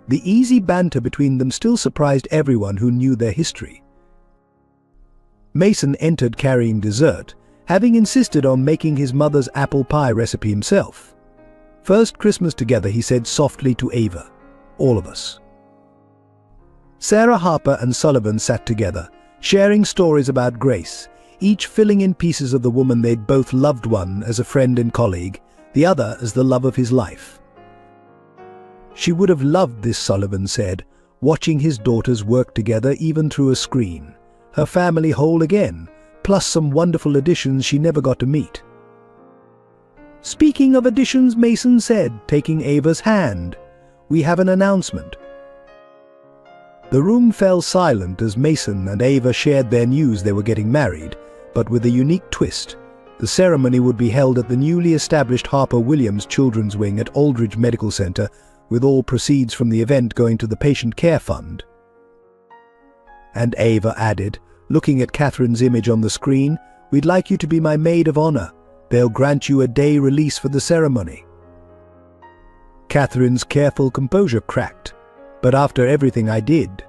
The easy banter between them still surprised everyone who knew their history. Mason entered carrying dessert, having insisted on making his mother's apple pie recipe himself. "First Christmas together," he said softly to Ava. "All of us." Sarah Harper and Sullivan sat together, sharing stories about Grace, each filling in pieces of the woman they'd both loved, one as a friend and colleague, the other as the love of his life. She would have loved this, Sullivan said, watching his daughters work together even through a screen. Her family whole again, plus some wonderful additions she never got to meet. "Speaking of additions," Mason said, taking Ava's hand, "we have an announcement." The room fell silent as Mason and Ava shared their news. They were getting married, but with a unique twist. The ceremony would be held at the newly established Harper Williams Children's Wing at Aldridge Medical Center, with all proceeds from the event going to the Patient Care Fund. And Ava added, looking at Catherine's image on the screen, "We'd like you to be my maid of honor. They'll grant you a day release for the ceremony." Catherine's careful composure cracked. "But after everything I did."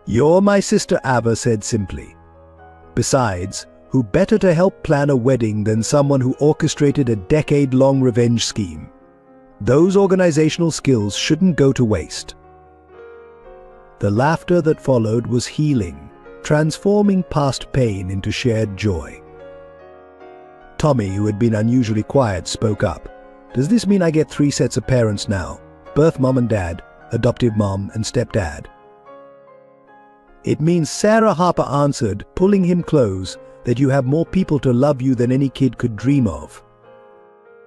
"You're my sister," Ava said simply. "Besides, who better to help plan a wedding than someone who orchestrated a decade-long revenge scheme? Those organizational skills shouldn't go to waste." The laughter that followed was healing, transforming past pain into shared joy. Tommy, who had been unusually quiet, spoke up. "Does this mean I get 3 sets of parents now? Birth mom and dad, adoptive mom and stepdad?" "It means," Sarah Harper answered, pulling him close, "that you have more people to love you than any kid could dream of."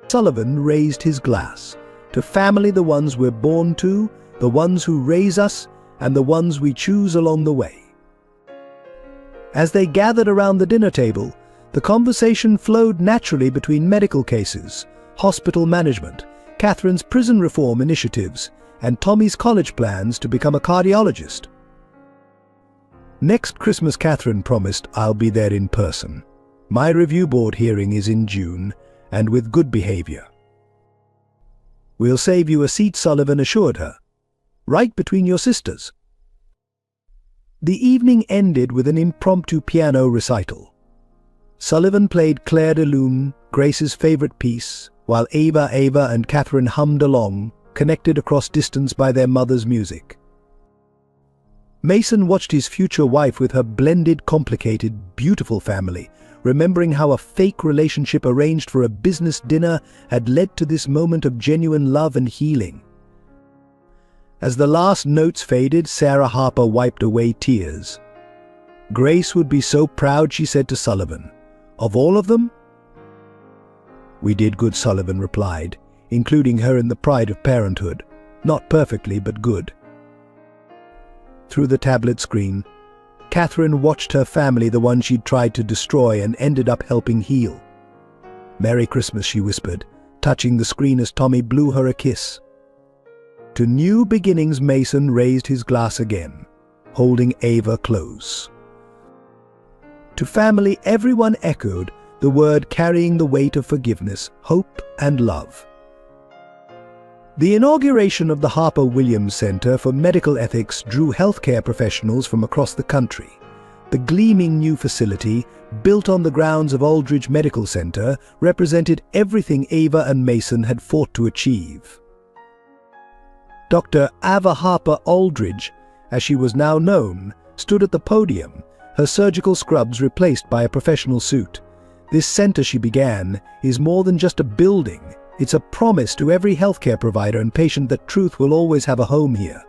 Sullivan raised his glass. "To family, the ones we're born to, the ones who raise us, and the ones we choose along the way." As they gathered around the dinner table, the conversation flowed naturally between medical cases, hospital management, Catherine's prison reform initiatives, and Tommy's college plans to become a cardiologist. "Next Christmas," Catherine promised, "I'll be there in person. My review board hearing is in June, and with good behavior." "We'll save you a seat," Sullivan assured her. "Right between your sisters." The evening ended with an impromptu piano recital. Sullivan played Claire de Lune, Grace's favorite piece, while Ava and Catherine hummed along, connected across distance by their mother's music. Mason watched his future wife with her blended, complicated, beautiful family, remembering how a fake relationship arranged for a business dinner had led to this moment of genuine love and healing. As the last notes faded, Sarah Harper wiped away tears. "Grace would be so proud," she said to Sullivan. "Of all of them?" "We did good," Sullivan replied, including her in the pride of parenthood. "Not perfectly, but good." Through the tablet screen, Catherine watched her family, the one she'd tried to destroy and ended up helping heal. "Merry Christmas," she whispered, touching the screen as Tommy blew her a kiss. To new beginnings, Mason raised his glass again, holding Ava close. To family, everyone echoed the word carrying the weight of forgiveness, hope, and love. The inauguration of the Harper Williams Center for Medical Ethics drew healthcare professionals from across the country. The gleaming new facility, built on the grounds of Aldridge Medical Center, represented everything Ava and Mason had fought to achieve. Dr. Ava Harper Aldridge, as she was now known, stood at the podium, her surgical scrubs replaced by a professional suit. This center, she began, is more than just a building. It's a promise to every healthcare provider and patient that truth will always have a home here.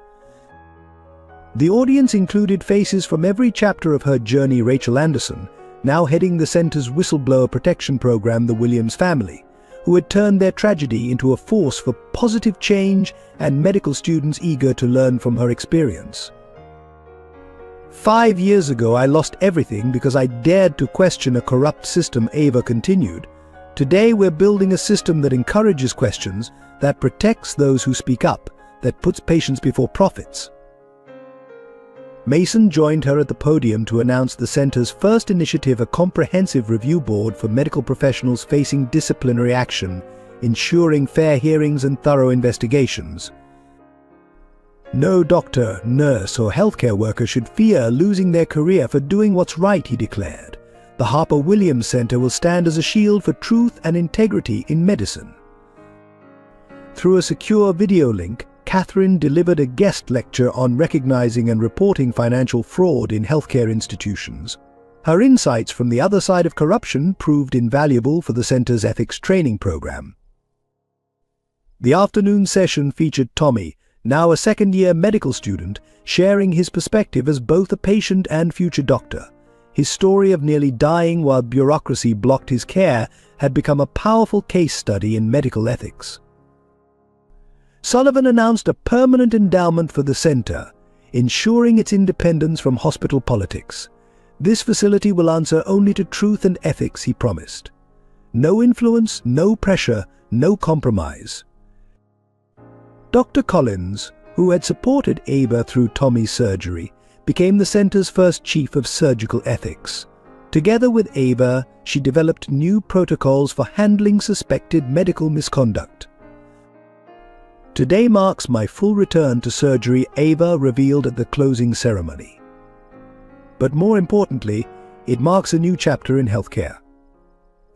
The audience included faces from every chapter of her journey: Rachel Anderson, now heading the center's whistleblower protection program, the Williams family, who had turned their tragedy into a force for positive change, and medical students eager to learn from her experience. 5 years ago, I lost everything because I dared to question a corrupt system, Ava continued. Today, we're building a system that encourages questions, that protects those who speak up, that puts patients before profits. Mason joined her at the podium to announce the center's first initiative, a comprehensive review board for medical professionals facing disciplinary action, ensuring fair hearings and thorough investigations. No doctor, nurse, or healthcare worker should fear losing their career for doing what's right, he declared. The Harper Williams Center will stand as a shield for truth and integrity in medicine. Through a secure video link, Catherine delivered a guest lecture on recognizing and reporting financial fraud in healthcare institutions. Her insights from the other side of corruption proved invaluable for the center's ethics training program. The afternoon session featured Tommy, now a second-year medical student, sharing his perspective as both a patient and future doctor. His story of nearly dying while bureaucracy blocked his care had become a powerful case study in medical ethics. Sullivan announced a permanent endowment for the center, ensuring its independence from hospital politics. This facility will answer only to truth and ethics, he promised. No influence, no pressure, no compromise. Dr. Collins, who had supported Ava through Tommy's surgery, became the center's first chief of surgical ethics. Together with Ava, she developed new protocols for handling suspected medical misconduct. Today marks my full return to surgery, Ava revealed at the closing ceremony. But more importantly, it marks a new chapter in healthcare.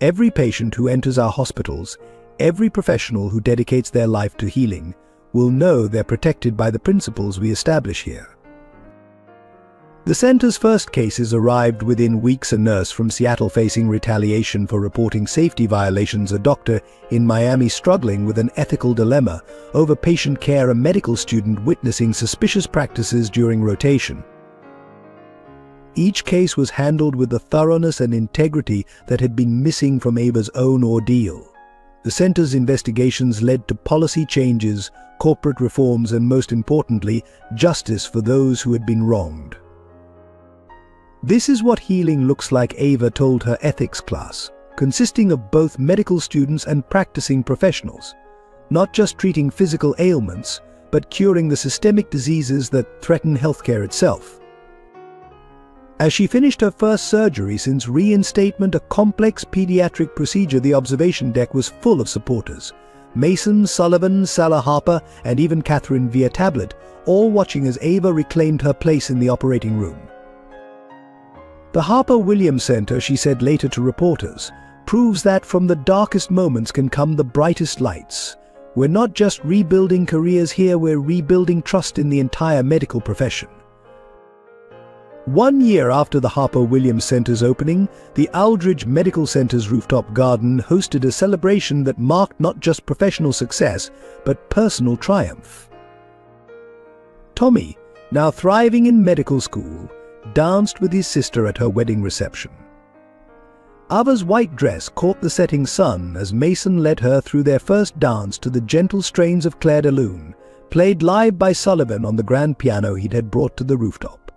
Every patient who enters our hospitals, every professional who dedicates their life to healing, will know they're protected by the principles we establish here. The center's first cases arrived within weeks. A nurse from Seattle facing retaliation for reporting safety violations, a doctor in Miami struggling with an ethical dilemma over patient care, a medical student witnessing suspicious practices during rotation. Each case was handled with the thoroughness and integrity that had been missing from Ava's own ordeal. The center's investigations led to policy changes, corporate reforms, and most importantly, justice for those who had been wronged. This is what healing looks like, Ava told her ethics class, consisting of both medical students and practicing professionals, not just treating physical ailments, but curing the systemic diseases that threaten healthcare itself. As she finished her first surgery since reinstatement, a complex pediatric procedure, the observation deck was full of supporters. Mason, Sullivan, Sarah Harper, and even Catherine via tablet, all watching as Ava reclaimed her place in the operating room. The Harper Williams Center, she said later to reporters, proves that from the darkest moments can come the brightest lights. We're not just rebuilding careers here, we're rebuilding trust in the entire medical profession. 1 year after the Harper Williams Center's opening, the Aldridge Medical Center's rooftop garden hosted a celebration that marked not just professional success, but personal triumph. Tommy, now thriving in medical school, danced with his sister at her wedding reception. Ava's white dress caught the setting sun as Mason led her through their first dance to the gentle strains of Claire de Lune, played live by Sullivan on the grand piano he had brought to the rooftop.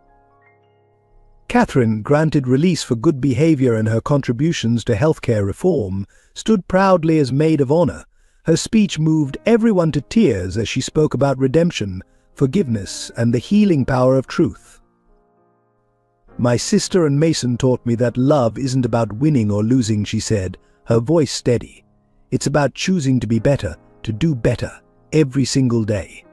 Catherine, granted release for good behavior and her contributions to healthcare reform, stood proudly as maid of honor, Her speech moved everyone to tears as she spoke about redemption, forgiveness, and the healing power of truth. "My sister and Mason taught me that love isn't about winning or losing," she said, her voice steady. "It's about choosing to be better, to do better, every single day."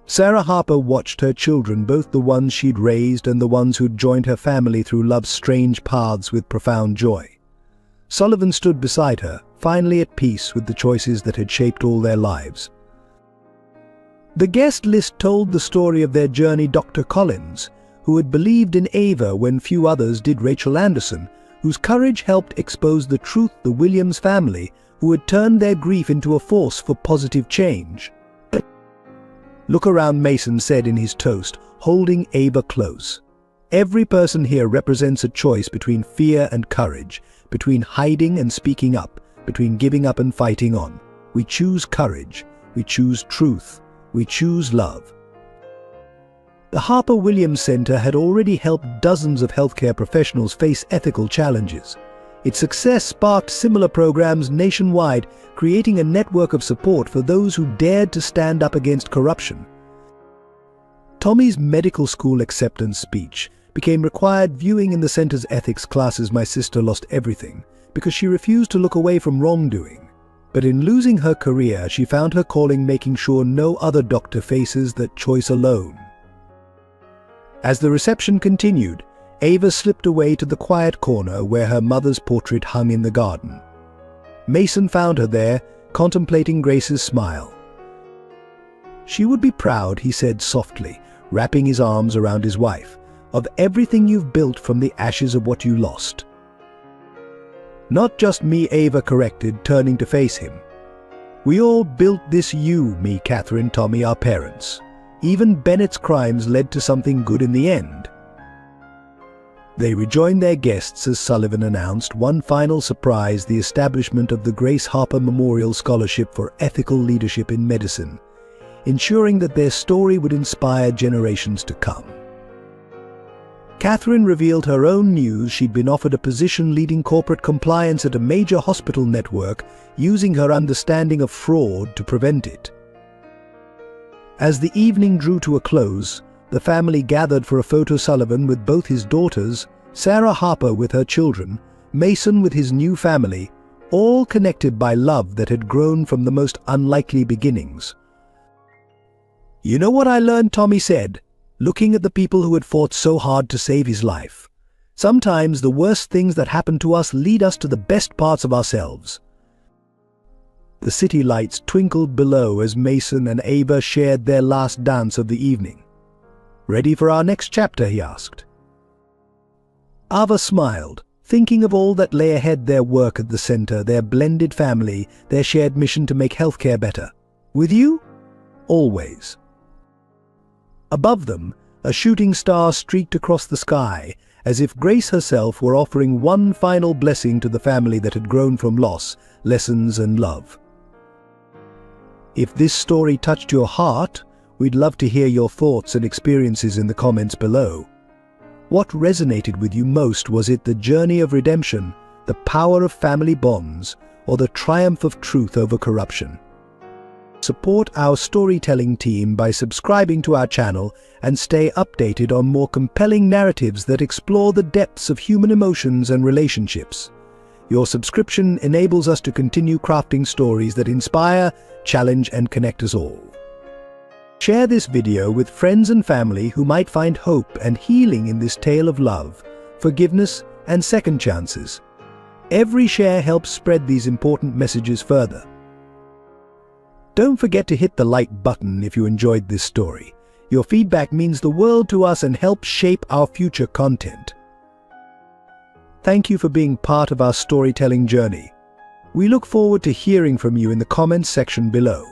Sarah Harper watched her children, both the ones she'd raised and the ones who'd joined her family through love's strange paths, with profound joy. Sullivan stood beside her, finally at peace with the choices that had shaped all their lives. The guest list told the story of their journey. Dr. Collins, who had believed in Ava when few others did; Rachel Anderson, whose courage helped expose the truth; the Williams family, who had turned their grief into a force for positive change. "Look around," Mason said in his toast, holding Ava close. "Every person here represents a choice between fear and courage, between hiding and speaking up, between giving up and fighting on. We choose courage, we choose truth, we choose love." The Harper Williams Center had already helped dozens of healthcare professionals face ethical challenges. Its success sparked similar programs nationwide, creating a network of support for those who dared to stand up against corruption. Tommy's medical school acceptance speech became required viewing in the center's ethics classes. "My sister lost everything because she refused to look away from wrongdoing. But in losing her career, she found her calling, making sure no other doctor faces that choice alone." As the reception continued, Ava slipped away to the quiet corner where her mother's portrait hung in the garden. Mason found her there, contemplating Grace's smile. "She would be proud," he said softly, wrapping his arms around his wife, "of everything you've built from the ashes of what you lost." "Not just me," Ava corrected, turning to face him. "We all built this, you, me, Catherine, Tommy, our parents. Even Bennett's crimes led to something good in the end." They rejoined their guests as Sullivan announced one final surprise: the establishment of the Grace Harper Memorial Scholarship for Ethical Leadership in Medicine, ensuring that their story would inspire generations to come. Catherine revealed her own news. She'd been offered a position leading corporate compliance at a major hospital network, using her understanding of fraud to prevent it. As the evening drew to a close, the family gathered for a photo. Sullivan with both his daughters, Sarah Harper with her children, Mason with his new family, all connected by love that had grown from the most unlikely beginnings. "You know what I learned," Tommy said, looking at the people who had fought so hard to save his life. "Sometimes the worst things that happen to us lead us to the best parts of ourselves." The city lights twinkled below as Mason and Ava shared their last dance of the evening. "Ready for our next chapter?" he asked. Ava smiled, thinking of all that lay ahead: their work at the center, their blended family, their shared mission to make healthcare better. "With you? Always." Above them, a shooting star streaked across the sky, as if Grace herself were offering one final blessing to the family that had grown from loss, lessons, and love. If this story touched your heart, we'd love to hear your thoughts and experiences in the comments below. What resonated with you most? Was it the journey of redemption, the power of family bonds, or the triumph of truth over corruption? Support our storytelling team by subscribing to our channel and stay updated on more compelling narratives that explore the depths of human emotions and relationships. Your subscription enables us to continue crafting stories that inspire, challenge, and connect us all. Share this video with friends and family who might find hope and healing in this tale of love, forgiveness, and second chances. Every share helps spread these important messages further. Don't forget to hit the like button if you enjoyed this story. Your feedback means the world to us and helps shape our future content. Thank you for being part of our storytelling journey. We look forward to hearing from you in the comments section below.